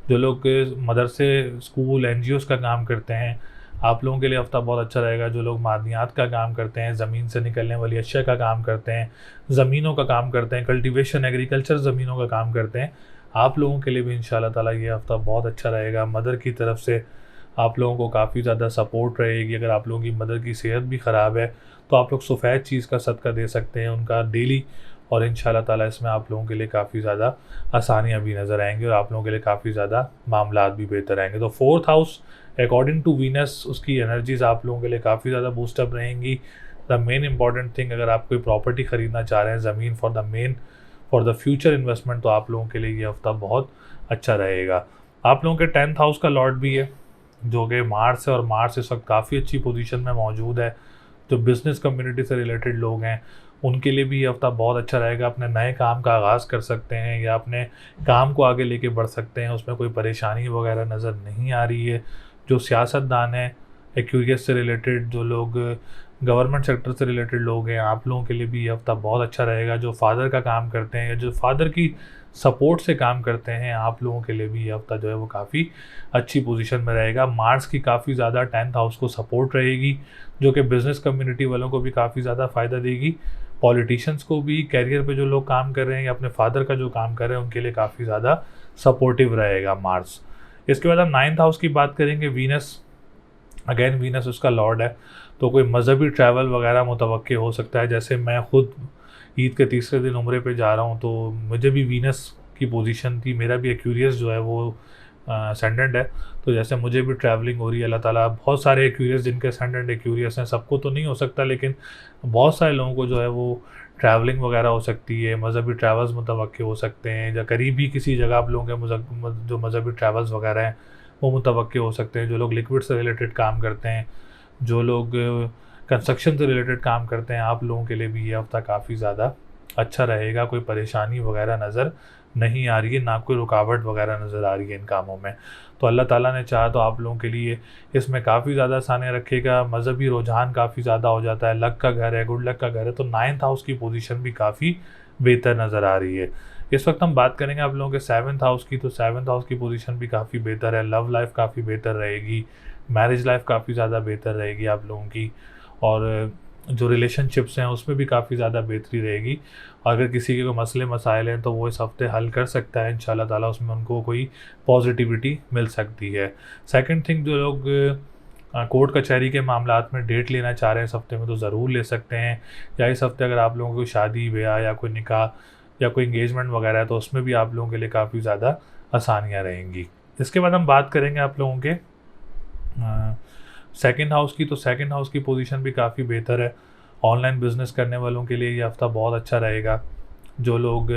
S1: जो लोग मदरसे, स्कूल, एनजीओज़ का काम करते हैं, आप लोगों के लिए हफ्ता बहुत अच्छा रहेगा। जो लोग मादनियात का काम करते हैं, ज़मीन से निकलने वाली अशिया का काम करते हैं, ज़मीनों का काम करते हैं, कल्टीवेशन एग्रीकल्चर ज़मीनों का काम करते हैं, आप लोगों के लिए भी इंशाल्लाह ताला ये हफ्ता बहुत अच्छा रहेगा। मदर की तरफ से आप लोगों को काफ़ी ज़्यादा सपोर्ट रहेगी। अगर आप लोगों की मदर की सेहत भी ख़राब है तो आप लोग सफ़ेद चीज़ का सदका दे सकते हैं उनका डेली, और इंशाल्लाह ताला इसमें आप लोगों के लिए काफ़ी ज़्यादा आसानियाँ भी नज़र आएंगी और आप लोगों के लिए काफ़ी ज़्यादा मामलात भी बेहतर आएंगे। तो fourth house according to Venus, उसकी एनर्जीज़ आप लोगों के लिए काफ़ी ज़्यादा बूस्टअप रहेंगी। द मेन इंपॉर्टेंट थिंग, अगर आप कोई प्रॉपर्टी ख़रीदना चाह रहे हैं, ज़मीन फॉर द फ्यूचर इन्वेस्टमेंट, तो आप लोगों के लिए ये हफ्ता बहुत अच्छा रहेगा। आप लोगों के 10th हाउस का लॉर्ड भी है जो कि मार्स है, और मार्स इस वक्त काफ़ी अच्छी पोजीशन में मौजूद है। जो बिज़नेस कम्युनिटी से रिलेटेड लोग हैं उनके लिए भी ये हफ्ता बहुत अच्छा रहेगा। अपने नए काम का आगाज़ कर सकते हैं या अपने काम को आगे लेके बढ़ सकते हैं, उसमें कोई परेशानी वगैरह नज़र नहीं आ रही है। जो सियासतदान हैं, एक्यूरियस से रिलेटेड जो लोग, गवर्नमेंट सेक्टर से रिलेटेड लोग हैं, आप लोगों के लिए भी ये हफ्ता बहुत अच्छा रहेगा। जो फादर का काम करते हैं या जो फादर की सपोर्ट से काम करते हैं, आप लोगों के लिए भी ये हफ्ता जो है वो काफ़ी अच्छी पोजीशन में रहेगा। मार्स की काफ़ी ज़्यादा 10th हाउस को सपोर्ट रहेगी, जो कि बिज़नेस कम्युनिटी वालों को भी काफ़ी ज़्यादा फ़ायदा देगी। पॉलिटिशियंस को भी, कैरियर पे जो लोग काम कर रहे हैं या अपने फादर का जो काम कर रहे हैं, उनके लिए काफ़ी ज़्यादा सपोर्टिव रहेगा मार्स। इसके बाद हम 9th हाउस की बात करेंगे, वीनस। अगेन वीनस उसका लॉर्ड है, तो कोई मजहबी ट्रैवल वगैरह मुतवक्के हो सकता है। जैसे मैं खुद ईद के तीसरे दिन उम्रे पे जा रहा हूँ, तो मुझे भी वीनस की पोजीशन थी, मेरा भी एक्यूरियस जो है वो असेंडेंट है। तो जैसे मुझे भी ट्रैवलिंग हो रही है, अल्लाह ताला बहुत सारे एक्यूरियस जिनके असेंडेंट एक्यूरियस हैं, सबको तो नहीं हो सकता, लेकिन बहुत सारे लोगों को जो है वो ट्रैवलिंग वगैरह हो सकती है, मजहबी ट्रैवल्स मुतवक्के हो सकते हैं, या करीबी किसी जगह आप लोगों के जो मजहबी ट्रैवल्स वगैरह हैं वो मुतवक्के हो सकते हैं। जो लोग लिक्विड से रिलेटेड काम करते हैं, जो लोग कंस्ट्रक्शन से रिलेटेड काम करते हैं, आप लोगों के लिए भी ये हफ्ता काफ़ी ज़्यादा अच्छा रहेगा। कोई परेशानी वगैरह नज़र नहीं आ रही है, ना कोई रुकावट वगैरह नज़र आ रही है इन कामों में। तो अल्लाह ताला ने चाहा तो आप लोगों के लिए इसमें काफ़ी ज़्यादा आसानियाँ रखेगा। मजहबी रुझान काफ़ी ज़्यादा हो जाता है, लक का घर है, गुड लक का घर है, तो 9th हाउस की पोजीशन भी काफ़ी बेहतर नज़र आ रही है। इस वक्त हम बात करेंगे आप लोगों के 7th हाउस की, तो 7th हाउस की पोजीशन भी काफ़ी बेहतर है। लव लाइफ काफ़ी बेहतर रहेगी, मैरिज लाइफ काफ़ी ज़्यादा बेहतर रहेगी आप लोगों की, और जो रिलेशनशिप्स हैं उसमें भी काफ़ी ज़्यादा बेहतरी रहेगी। अगर किसी के कोई मसले मसाइल हैं तो वो इस हफ्ते हल कर सकता है इंशाल्लाह ताला, उसमें उनको कोई पॉजिटिविटी मिल सकती है। सेकंड थिंग, जो लोग कोर्ट कचहरी के मामलात में डेट लेना चाह रहे हैं इस हफ्ते में, तो ज़रूर ले सकते हैं। या इस हफ्ते अगर आप लोगों को शादी, ब्याह या कोई निकाह या कोई इंगेजमेंट वगैरह है, तो उसमें भी आप लोगों के लिए काफ़ी ज़्यादा आसानियाँ रहेंगी। इसके बाद हम बात करेंगे आप लोगों के सेकंड हाउस की, तो सेकंड हाउस की पोजीशन भी काफ़ी बेहतर है। ऑनलाइन बिज़नेस करने वालों के लिए ये हफ्ता बहुत अच्छा रहेगा। जो लोग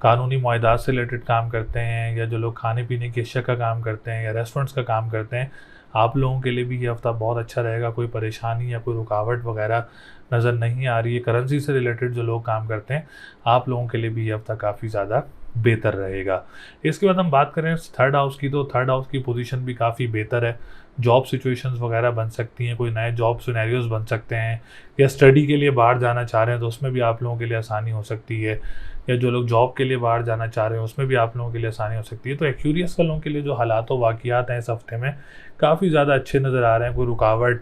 S1: कानूनी मुआहदात से रिलेटेड काम करते हैं, या जो लोग खाने पीने की अशिया का काम करते हैं या रेस्टोरेंट्स का काम करते हैं, आप लोगों के लिए भी ये हफ्ता बहुत अच्छा रहेगा। कोई परेशानी या कोई रुकावट वगैरह नज़र नहीं आ रही है। करेंसी से रिलेटेड जो लोग काम करते हैं, आप लोगों के लिए भी ये हफ्ता काफ़ी ज़्यादा बेहतर रहेगा। इसके बाद हम बात करें थर्ड हाउस की, तो थर्ड हाउस की पोजीशन भी काफ़ी बेहतर है। जॉब सिचुएशंस वगैरह बन सकती हैं, कोई नए जॉब सिनेरियोज बन सकते हैं, या स्टडी के लिए बाहर जाना चाह रहे हैं तो उसमें भी आप लोगों के लिए आसानी हो सकती है, या जो लोग जॉब के लिए बाहर जाना चाह रहे हैं उसमें भी आप लोगों के लिए आसानी हो सकती है। तो एक्यूरियस वालों के लिए जो हालात व वाक़ियात हैं इस हफ्ते में काफ़ी ज़्यादा अच्छे नज़र आ रहे हैं। कोई रुकावट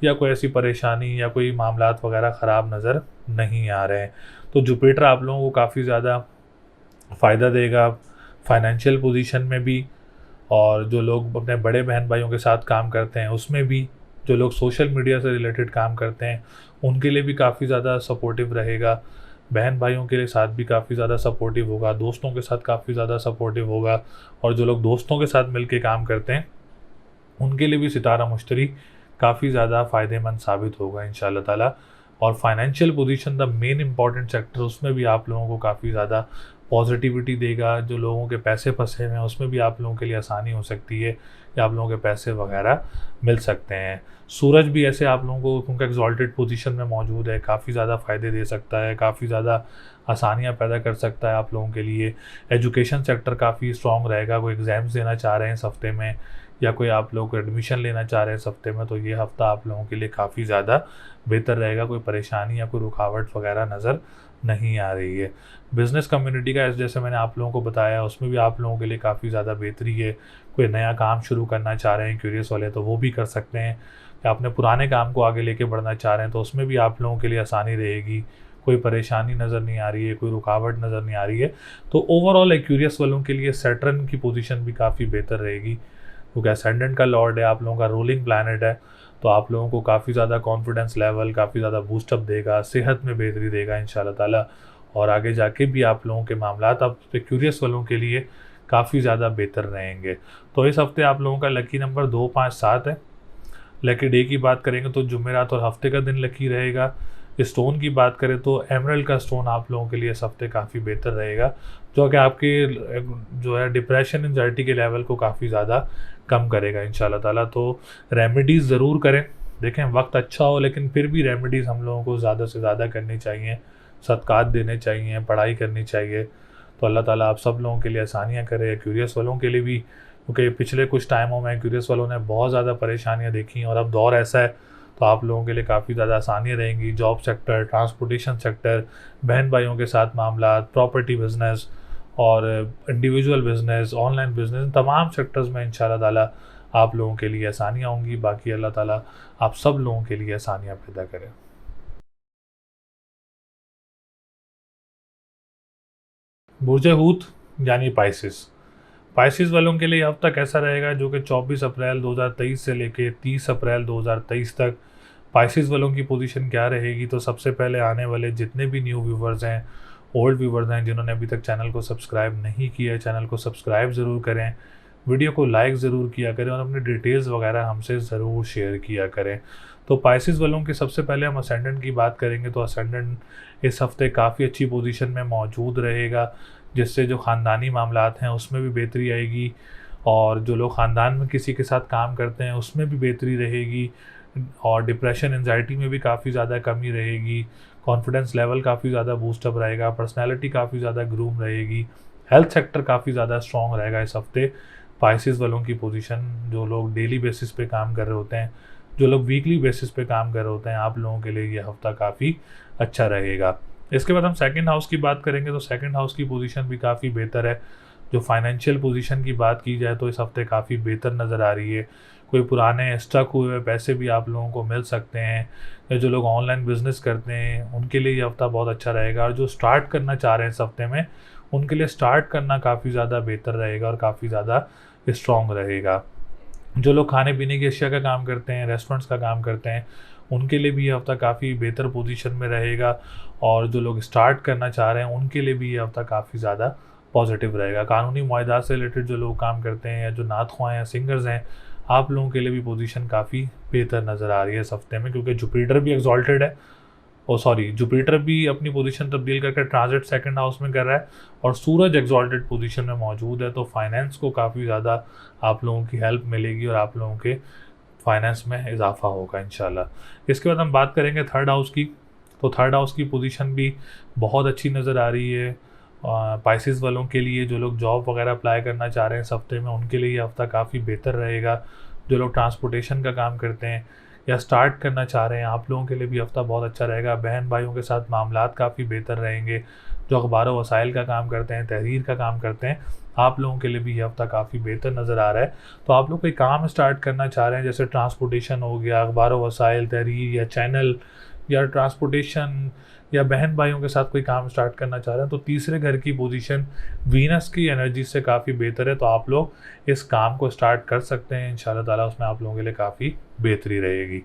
S1: या कोई ऐसी परेशानी या कोई मामलात वगैरह ख़राब नज़र नहीं आ रहे हैं। तो जुपिटर आप लोगों को काफ़ी ज़्यादा फ़ायदा देगा। फाइनेंशियल पोजीशन में भी, और जो लोग अपने बड़े बहन भाइयों के साथ काम करते हैं उसमें भी, जो लोग सोशल मीडिया से रिलेटेड काम करते हैं उनके लिए भी काफ़ी ज़्यादा सपोर्टिव रहेगा। बहन भाइयों के लिए साथ भी काफ़ी ज़्यादा सपोर्टिव होगा, दोस्तों के साथ काफ़ी ज़्यादा सपोर्टिव होगा, और जो लोग दोस्तों के साथ मिलकर काम करते हैं उनके लिए भी सितारा मुश्तरी काफ़ी ज़्यादा फ़ायदेमंद साबित होगा इंशाल्लाह ताला। और financial position the main important sector, उसमें भी आप लोगों को काफ़ी ज़्यादा पॉजिटिविटी देगा। जो लोगों के पैसे फंसे हुए हैं उसमें भी आप लोगों के लिए आसानी हो सकती है कि आप लोगों के पैसे वगैरह मिल सकते हैं। सूरज भी ऐसे आप लोगों को, क्योंकि एक्सॉल्टेड पोजीशन में मौजूद है, काफ़ी ज़्यादा फ़ायदे दे सकता है, काफ़ी ज़्यादा आसानियाँ पैदा कर सकता है आप लोगों के लिए। एजुकेशन सेक्टर काफ़ी स्ट्रॉन्ग रहेगा। कोई एग्ज़ाम्स देना चाह रहे हैं इस हफ्ते में, या कोई आप लोग एडमिशन लेना चाह रहे हैं इस हफ्ते में, तो ये हफ़्ता आप लोगों के लिए काफ़ी ज़्यादा बेहतर रहेगा। कोई परेशानी या कोई रुकावट वगैरह नज़र नहीं आ रही है। बिज़नेस कम्युनिटी का जैसे मैंने आप लोगों को बताया, उसमें भी आप लोगों के लिए काफ़ी ज़्यादा बेहतरी है। कोई नया काम शुरू करना चाह रहे हैं क्यूरियस वाले, तो वो भी कर सकते हैं। या अपने पुराने काम को आगे लेके बढ़ना चाह रहे हैं तो उसमें भी आप लोगों के लिए आसानी रहेगी। कोई परेशानी नज़र नहीं आ रही है, कोई रुकावट नज़र नहीं आ रही है। तो ओवरऑल एक्यूरियस वालों के लिए सैटर्न की पोजीशन भी काफ़ी बेहतर रहेगी, क्योंकि असेंडेंट का लॉर्ड है, आप लोगों का रूलिंग प्लैनेट है। तो आप लोगों को काफ़ी ज़्यादा कॉन्फिडेंस लेवल काफ़ी ज़्यादा बूस्टअप देगा, सेहत में बेहतरी देगा इंशाल्लाह ताला। और आगे जाके भी आप लोगों के मामलात आप क्यूरियस वालों के लिए काफ़ी ज़्यादा बेहतर रहेंगे। तो इस हफ्ते आप लोगों का लकी नंबर 2, 5, 7 है। लकी डे की बात करेंगे तो जुमेरात और हफ्ते का दिन लकी रहेगा। स्टोन की बात करें तो एमरल्ड का स्टोन आप लोगों के लिए इस हफ्ते काफ़ी बेहतर रहेगा, जो कि आपके जो है डिप्रेशन एंजाइटी के लेवल को काफ़ी ज़्यादा कम करेगा इंशाल्लाह ताला। तो रेमेडीज़ ज़रूर करें। देखें वक्त अच्छा हो, लेकिन फिर भी रेमेडीज़ हम लोगों को ज़्यादा से ज़्यादा करनी चाहिए, सदक़ात देने चाहिए, पढ़ाई करनी चाहिए। तो अल्लाह ताला आप सब लोगों के लिए आसानियाँ करे, क्यूरियस वालों के लिए भी, क्योंकि पिछले कुछ टाइमों में क्यूरियस वालों ने बहुत ज़्यादा परेशानियाँ देखी और अब दौर ऐसा है तो आप लोगों के लिए काफ़ी ज़्यादा आसानियाँ रहेंगी। जॉब सेक्टर, ट्रांसपोर्टेशन सेक्टर, बहन भाइयों के साथ मामला, प्रॉपर्टी बिज़नेस और इंडिविजुअल बिज़नेस, ऑनलाइन बिज़नेस, तमाम सेक्टर्स में इंशाल्लाह ताला आप लोगों के लिए आसानियाँ होंगी। बाकी अल्लाह ताला आप सब लोगों के लिए आसानियाँ पैदा करें। बुर्ज हूत यानी पाइसिस वालों के लिए हफ्ता कैसा रहेगा, जो कि 24 अप्रैल 2023 से लेके 30 अप्रैल 2023 तक पाइसिस वालों की पोजीशन क्या रहेगी। तो सबसे पहले आने वाले जितने भी न्यू व्यूवर्स हैं, ओल्ड व्यूवर्स हैं, जिन्होंने अभी तक चैनल को सब्सक्राइब नहीं किया है, चैनल को सब्सक्राइब ज़रूर करें, वीडियो को लाइक ज़रूर किया करें और अपनी डिटेल्स वगैरह हमसे ज़रूर शेयर किया करें। तो पाइसिस वालों की सबसे पहले हम असेंडेंट की बात करेंगे तो असेंडेंट इस हफ्ते काफ़ी अच्छी पोजीशन में मौजूद रहेगा, जिससे जो ख़ानदानी मामलात हैं उसमें भी बेहतरी आएगी, और जो लोग ख़ानदान में किसी के साथ काम करते हैं उसमें भी बेहतरी रहेगी, और डिप्रेशन एंजाइटी में भी काफ़ी ज़्यादा कमी रहेगी। कॉन्फिडेंस लेवल काफ़ी ज़्यादा बूस्टअप रहेगा, पर्सनैलिटी काफ़ी ज़्यादा ग्रूम रहेगी। हेल्थ सेक्टर काफ़ी ज़्यादा स्ट्रॉन्ग रहेगा इस हफ्ते। पाइसिस वालों की पोजीशन, जो लोग डेली बेसिस पे काम कर रहे होते हैं, जो लोग वीकली बेसिस पे काम कर रहे होते हैं, आप लोगों के लिए ये हफ्ता काफ़ी अच्छा रहेगा। इसके बाद हम सेकंड हाउस की बात करेंगे तो सेकंड हाउस की पोजीशन भी काफ़ी बेहतर है। जो फाइनेंशियल पोजीशन की बात की जाए तो इस हफ्ते काफ़ी बेहतर नज़र आ रही है। कोई पुराने स्टक हुए पैसे भी आप लोगों को मिल सकते हैं, या जो लोग ऑनलाइन बिजनेस करते हैं उनके लिए ये हफ्ता बहुत अच्छा रहेगा। और जो स्टार्ट करना चाह रहे हैं इस हफ्ते में, उनके लिए स्टार्ट करना काफ़ी ज़्यादा बेहतर रहेगा और काफ़ी ज़्यादा स्ट्रॉन्ग रहेगा। जो लोग खाने पीने की अशिया का काम करते हैं, रेस्टोरेंट्स का काम करते हैं, उनके लिए भी ये हफ्ता काफ़ी बेहतर पोजीशन में रहेगा। और जो लोग स्टार्ट करना चाह रहे हैं उनके लिए भी ये हफ्ता काफ़ी ज़्यादा पॉजिटिव रहेगा। कानूनी मुआहदात से रिलेटेड जो लोग काम करते हैं, या जो नात ख्वाह या सिंगर्स हैं, आप लोगों के लिए भी पोजीशन काफ़ी बेहतर नज़र आ रही है इस हफ्ते में, क्योंकि जुपिटर भी एक्सॉल्टेड है, जुपिटर भी अपनी पोजीशन तब्दील करके ट्रांजिट सेकंड हाउस में कर रहा है, और सूरज एक्सॉल्टेड पोजीशन में मौजूद है। तो फाइनेंस को काफ़ी ज़्यादा आप लोगों की हेल्प मिलेगी और आप लोगों के फाइनेंस में इजाफा होगा इंशाल्लाह। इसके बाद हम बात करेंगे थर्ड हाउस की। तो थर्ड हाउस की पोजीशन भी बहुत अच्छी नज़र आ रही है पाइसिस वालों के लिए। जो लोग जॉब वगैरह अप्लाई करना चाह रहे हैं इस हफ्ते में, उनके लिए ये हफ्ता काफ़ी बेहतर रहेगा। जो लोग ट्रांसपोर्टेशन का काम करते हैं या स्टार्ट करना चाह रहे हैं, आप लोगों के लिए भी हफ्ता बहुत अच्छा रहेगा। बहन भाइयों के साथ मामलात काफ़ी बेहतर रहेंगे। जो अखबार व वसाइल का काम करते हैं, तहरीर का काम करते हैं, आप लोगों के लिए भी ये हफ्ता काफ़ी बेहतर नज़र आ रहा है। तो आप लोग कोई काम स्टार्ट करना चाह रहे हैं, जैसे ट्रांसपोर्टेशन हो गया, अखबार व वसाइल, तहरीर या चैनल या ट्रांसपोर्टेशन या बहन भाइयों के साथ कोई काम स्टार्ट करना चाह रहे हैं, तो तीसरे घर की पोजीशन वीनस की एनर्जी से काफ़ी बेहतर है। तो आप लोग इस काम को स्टार्ट कर सकते हैं इंशाल्लाह ताला, उसमें आप लोगों के लिए काफ़ी बेहतरी रहेगी।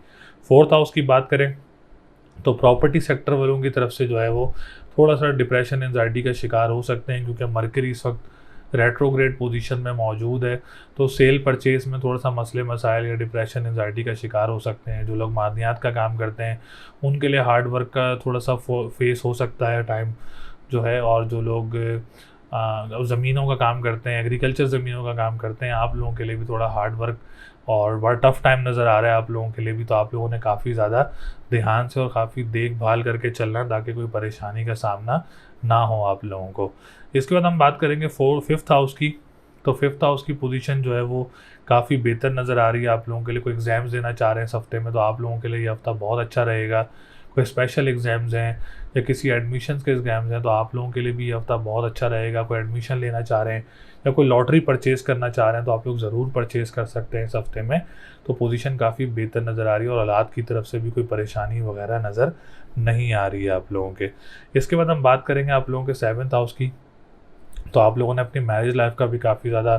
S1: फोर्थ हाउस की बात करें तो प्रॉपर्टी सेक्टर वालों की तरफ से जो है वो थोड़ा सा डिप्रेशन एंजाइटी का शिकार हो सकते हैं, क्योंकि मरकरी इस वक्त रेट्रोग्रेड पोजीशन में मौजूद है। तो सेल परचेज में थोड़ा सा मसले मसाइल या डिप्रेशन एंजाइटी का शिकार हो सकते हैं। जो लोग मादनियात का काम करते हैं उनके लिए हार्ड वर्क का थोड़ा सा फेस हो सकता है टाइम जो है। और जो लोग ज़मीनों का काम करते हैं, एग्रीकल्चर ज़मीनों का काम करते हैं, आप लोगों के लिए भी थोड़ा हार्ड वर्क और बड़ा टफ टाइम नज़र आ रहा है आप लोगों के लिए भी। तो आप लोगों ने काफ़ी ज़्यादा ध्यान से और काफ़ी देखभाल करके चलना ताकि कोई परेशानी का सामना ना हो आप लोगों को। इसके बाद हम बात करेंगे फिफ्थ हाउस की। तो फिफ्थ हाउस की पोजीशन जो है वो काफ़ी बेहतर नज़र आ रही है आप लोगों के लिए। कोई एग्ज़ाम्स देना चाह रहे हैं इस हफ्ते में तो आप लोगों के लिए ये हफ्ता बहुत अच्छा रहेगा। कोई स्पेशल एग्ज़ाम्स हैं या किसी एडमिशन्स के एग्ज़ाम्स हैं तो आप लोगों के लिए भी ये हफ्ता बहुत अच्छा रहेगा। कोई एडमिशन लेना चाह रहे हैं या कोई लॉटरी परचेज़ करना चाह रहे हैं तो आप लोग ज़रूर परचेज़ कर सकते हैं इस हफ्ते में। तो पोजीशन काफ़ी बेहतर नज़र आ रही है और औलाद की तरफ से भी कोई परेशानी वगैरह नज़र नहीं आ रही है आप लोगों के। इसके बाद हम बात करेंगे आप लोगों के सेवन्थ हाउस की। तो आप लोगों ने अपनी मैरिज लाइफ का भी काफ़ी ज़्यादा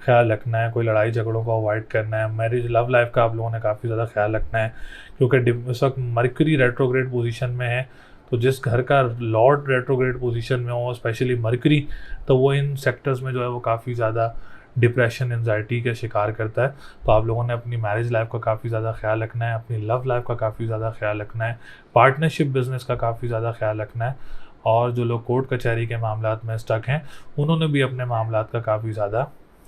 S1: ख्याल रखना है, कोई लड़ाई झगड़ों को अवॉइड करना है। मैरिज लव लाइफ का आप लोगों ने काफ़ी ज़्यादा ख्याल रखना है, क्योंकि इस वक्त मरकरी रेट्रोग्रेड पोजीशन में है। तो जिस घर का लॉर्ड रेट्रोग्रेड पोजीशन में हो, स्पेशली मरकरी, तो वो इन सेक्टर्स में जो है वो काफ़ी ज़्यादा डिप्रेशन एंजाइटी का शिकार करता है। तो आप लोगों ने अपनी मैरिज लाइफ का काफ़ी ज़्यादा ख्याल रखना है, अपनी लव लाइफ का काफ़ी ज़्यादा ख्याल रखना है, पार्टनरशिप बिजनेस का काफ़ी ज़्यादा ख्याल रखना है। और जो लोग कोर्ट कचहरी के मामलात में स्टक हैं उन्होंने भी अपने मामलात का काफ़ी ज़्यादा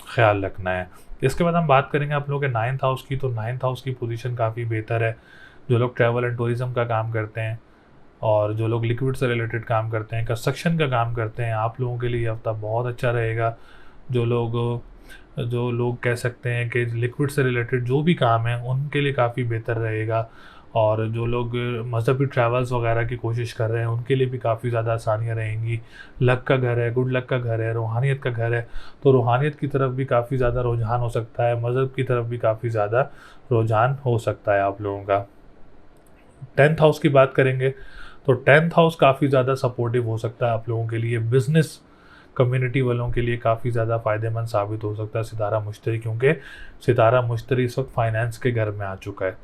S1: ख्याल रखना है। इसके बाद हम बात करेंगे आप लोगों के नाइन्थ हाउस की। तो नाइन्थ हाउस की पोजीशन काफ़ी बेहतर है। जो लोग ट्रैवल एंड टूरिज़्म का काम करते हैं और जो लोग लिक्विड से रिलेटेड काम करते हैं, कंस्ट्रक्शन का काम करते हैं, आप लोगों के लिए ये हफ्ता बहुत अच्छा रहेगा। जो लोग कह सकते हैं कि लिक्विड से रिलेटेड जो भी काम है उनके लिए काफ़ी बेहतर रहेगा। और जो लोग मज़हबी ट्रैवल्स वगैरह की कोशिश कर रहे हैं उनके लिए भी काफ़ी ज़्यादा आसानियाँ रहेंगी। लक का घर है, गुड लक का घर है, रूहानियत का घर है। तो रूहानियत की तरफ भी काफ़ी ज़्यादा रुझान हो सकता है, मज़हब की तरफ भी काफ़ी ज़्यादा रुझान हो सकता है आप लोगों का। टेंथ हाउस की बात करेंगे तो टेंथ हाउस काफ़ी ज़्यादा सपोर्टिव हो सकता है आप लोगों के लिए। बिज़नेस कम्युनिटी वालों के लिए काफ़ी ज़्यादा फ़ायदेमंद साबित हो सकता है सितारा मुश्तरी, क्योंकि सितारा मुश्तरी इस वक्त फाइनेंस के घर में आ चुका है।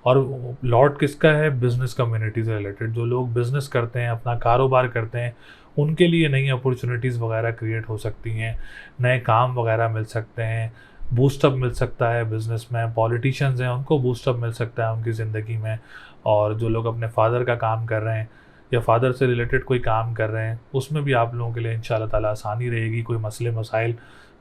S1: और लॉर्ड किसका है? बिज़नेस कम्युनिटी से रिलेटेड। जो लोग बिज़नेस करते हैं, अपना कारोबार करते हैं, उनके लिए नई अपॉर्चुनिटीज़ वगैरह क्रिएट हो सकती हैं, नए काम वगैरह मिल सकते हैं, बूस्टअप मिल सकता है बिज़नेस में। पॉलिटिशियंस हैं उनको बूस्टअप मिल सकता है उनकी ज़िंदगी में। और जो लोग अपने फादर का काम कर रहे हैं या फादर से रिलेटेड कोई काम कर रहे हैं उसमें भी आप लोगों के लिए इंशाल्लाह ताला आसानी रहेगी। कोई मसले मसाइल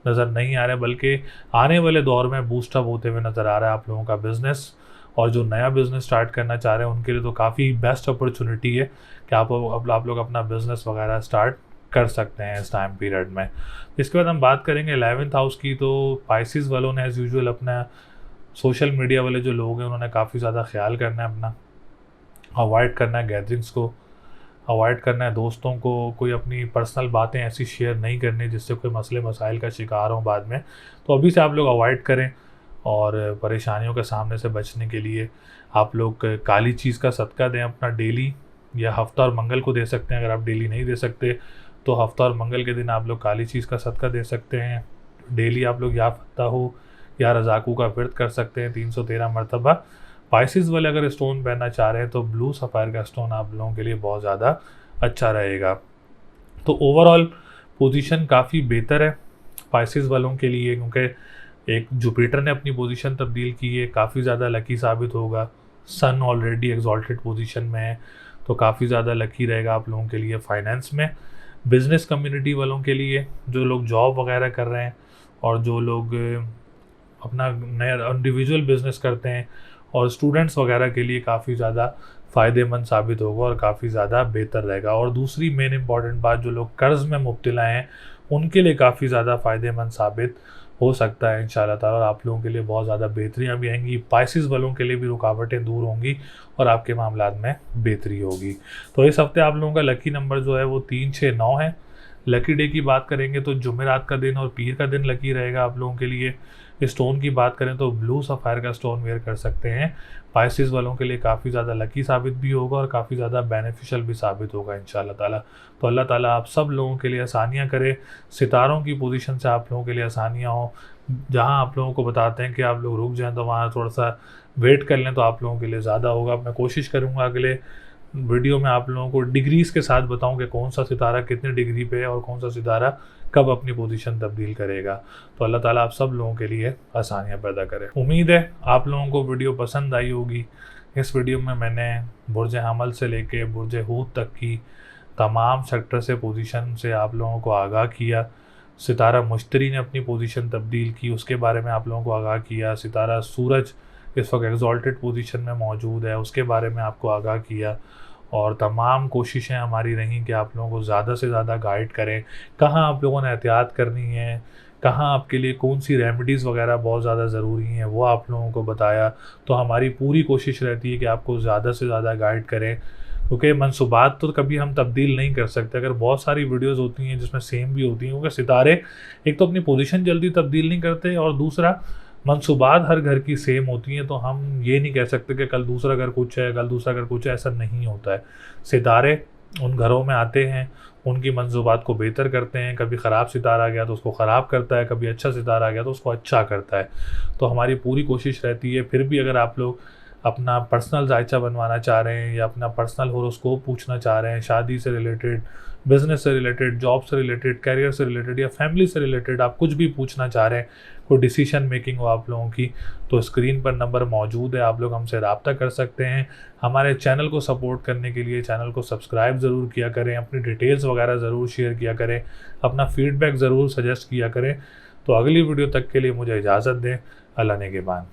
S1: नज़र नहीं आ रहे, बल्कि आने वाले दौर में बूस्टअप होते हुए नज़र आ रहा है आप लोगों का बिज़नेस। और जो नया बिज़नेस स्टार्ट करना चाह रहे हैं उनके लिए तो काफ़ी बेस्ट अपॉर्चुनिटी है कि आप लोग अपना बिज़नेस वगैरह स्टार्ट कर सकते हैं इस टाइम पीरियड में। इसके बाद हम बात करेंगे 11th हाउस की। तो पाइसिस वालों ने एज़ यूजुअल अपना सोशल मीडिया वाले जो लोग हैं उन्होंने काफ़ी ज़्यादा ख्याल करना है, अपना अवॉइड करना है गैदरिंग्स को, अवॉइड करना है दोस्तों को, कोई अपनी पर्सनल बातें ऐसी शेयर नहीं करनी जिससे कोई मसले मसाइल का शिकार हो बाद में। तो अभी से आप लोग अवॉइड करें। और परेशानियों के सामने से बचने के लिए आप लोग काली चीज़ का सदका दें अपना डेली, या हफ्ता और मंगल को दे सकते हैं। अगर आप डेली नहीं दे सकते तो हफ्ता और मंगल के दिन आप लोग काली चीज़ का सदका दे सकते हैं। डेली आप लोग या फत्ता हो या रज़ाकू का व्रत कर सकते हैं 313 मरतबा। पाइसिस वाले अगर स्टोन पहनना चाह रहे हैं तो ब्लू सफ़ायर का स्टोन आप लोगों के लिए बहुत ज़्यादा अच्छा रहेगा। तो ओवरऑल पोजीशन काफ़ी बेहतर है पाइसिस वालों के लिए, क्योंकि एक जुपिटर ने अपनी पोजीशन तब्दील की है, काफ़ी ज़्यादा लकी साबित होगा। सन ऑलरेडी एग्जॉल्टेड पोजीशन में है तो काफ़ी ज़्यादा लकी रहेगा आप लोगों के लिए फाइनेंस में। बिज़नेस कम्युनिटी वालों के लिए, जो लोग जॉब वगैरह कर रहे हैं और जो लोग अपना नया इंडिविजुअल बिज़नेस करते हैं, और स्टूडेंट्स वगैरह के लिए काफ़ी ज़्यादा फ़ायदेमंद साबित होगा और काफ़ी ज़्यादा बेहतर रहेगा। और दूसरी मेन इंपॉर्टेंट बात, जो लोग कर्ज़ में मुब्तला हैं उनके लिए काफ़ी ज़्यादा फ़ायदेमंद साबित हो सकता है इंशाल्लाह ताला। और आप लोगों के लिए बहुत ज़्यादा बेहतरियाँ भी आएंगी। पाइसिस वालों के लिए भी रुकावटें दूर होंगी और आपके मामलात में बेहतरी होगी। तो इस हफ्ते आप लोगों का लकी नंबर जो है वो 3, 6, 9 है। लकी डे की बात करेंगे तो जुमेरात का दिन और पीर का दिन लकी रहेगा आप लोगों के लिए। स्टोन की बात करें तो ब्लू सफ़ायर का स्टोन वेयर कर सकते हैं। पाइसेस वालों के लिए काफ़ी ज़्यादा लकी साबित भी होगा और काफ़ी ज़्यादा बेनिफिशियल भी साबित होगा इंशाल्लाह ताला। तो अल्लाह ताला आप सब लोगों के लिए आसानियाँ करे, सितारों की पोजीशन से आप लोगों के लिए आसानियाँ हों। जहाँ आप लोगों को बताते हैं कि आप लोग रुक जाएँ तो वहाँ थोड़ा-सा वेट कर लें तो आप लोगों के लिए ज़्यादा होगा। मैं कोशिश करूँगा अगले वीडियो में आप लोगों को डिग्रीज़ के साथ बताऊँ कि कौन सा सितारा कितने डिग्री पे है और कौन सा सितारा कब अपनी पोजीशन तब्दील करेगा। तो अल्लाह ताला आप सब लोगों के लिए आसानियाँ पैदा करे। उम्मीद है आप लोगों को वीडियो पसंद आई होगी। इस वीडियो में मैंने बुर्ज हमल से लेके बुर्ज हूत तक की तमाम सेक्टर से पोजीशन से आप लोगों को आगाह किया। सितारा मुश्तरी ने अपनी पोजीशन तब्दील की, उसके बारे में आप लोगों को आगाह किया। सितारा सूरज इस वक्त एग्जॉल्टेड पोजीशन में मौजूद है, उसके बारे में आपको आगाह किया। और तमाम कोशिशें हमारी रहीं कि आप लोगों को ज़्यादा से ज़्यादा गाइड करें, कहाँ आप लोगों ने एहतियात करनी है, कहाँ आपके लिए कौन सी रेमेडीज़ वगैरह बहुत ज़्यादा ज़रूरी हैं, वो आप लोगों को बताया। तो हमारी पूरी कोशिश रहती है कि आपको ज़्यादा से ज़्यादा गाइड करें, क्योंकि मंसूबात तो कभी हम तब्दील नहीं कर सकते। अगर बहुत सारी वीडियोस होती हैं जिसमें सेम भी होती हैं, क्योंकि सितारे एक तो अपनी पोजीशन जल्दी तब्दील नहीं करते और दूसरा मंसूबात हर घर की सेम होती हैं। तो हम ये नहीं कह सकते कि कल दूसरा घर कुछ है, कल दूसरा घर कुछ है, ऐसा नहीं होता है। सितारे उन घरों में आते हैं, उनकी मंसूबात को बेहतर करते हैं। कभी ख़राब सितारा आ गया तो उसको ख़राब करता है, कभी अच्छा सितारा आ गया तो उसको अच्छा करता है। तो हमारी पूरी कोशिश रहती है। फिर भी अगर आप लोग अपना पर्सनल जायचा बनवाना चाह रहे हैं या अपना पर्सनल होरोस्कोप पूछना चाह रहे हैं, शादी से रिलेटेड, बिज़नेस से रिलेटेड, जॉब से रिलेटेड, करियर से रिलेटेड या फैमिली से रिलेटेड, आप कुछ भी पूछना चाह रहे हैं, कोई डिसीजन मेकिंग हो आप लोगों की, तो स्क्रीन पर नंबर मौजूद है, आप लोग हमसे रब्ता कर सकते हैं। हमारे चैनल को सपोर्ट करने के लिए चैनल को सब्सक्राइब ज़रूर किया करें, अपनी डिटेल्स वगैरह ज़रूर शेयर किया करें, अपना फीडबैक ज़रूर सजेस्ट किया करें। तो अगली वीडियो तक के लिए मुझे इजाज़त दें। अल्लाह ने के बाद।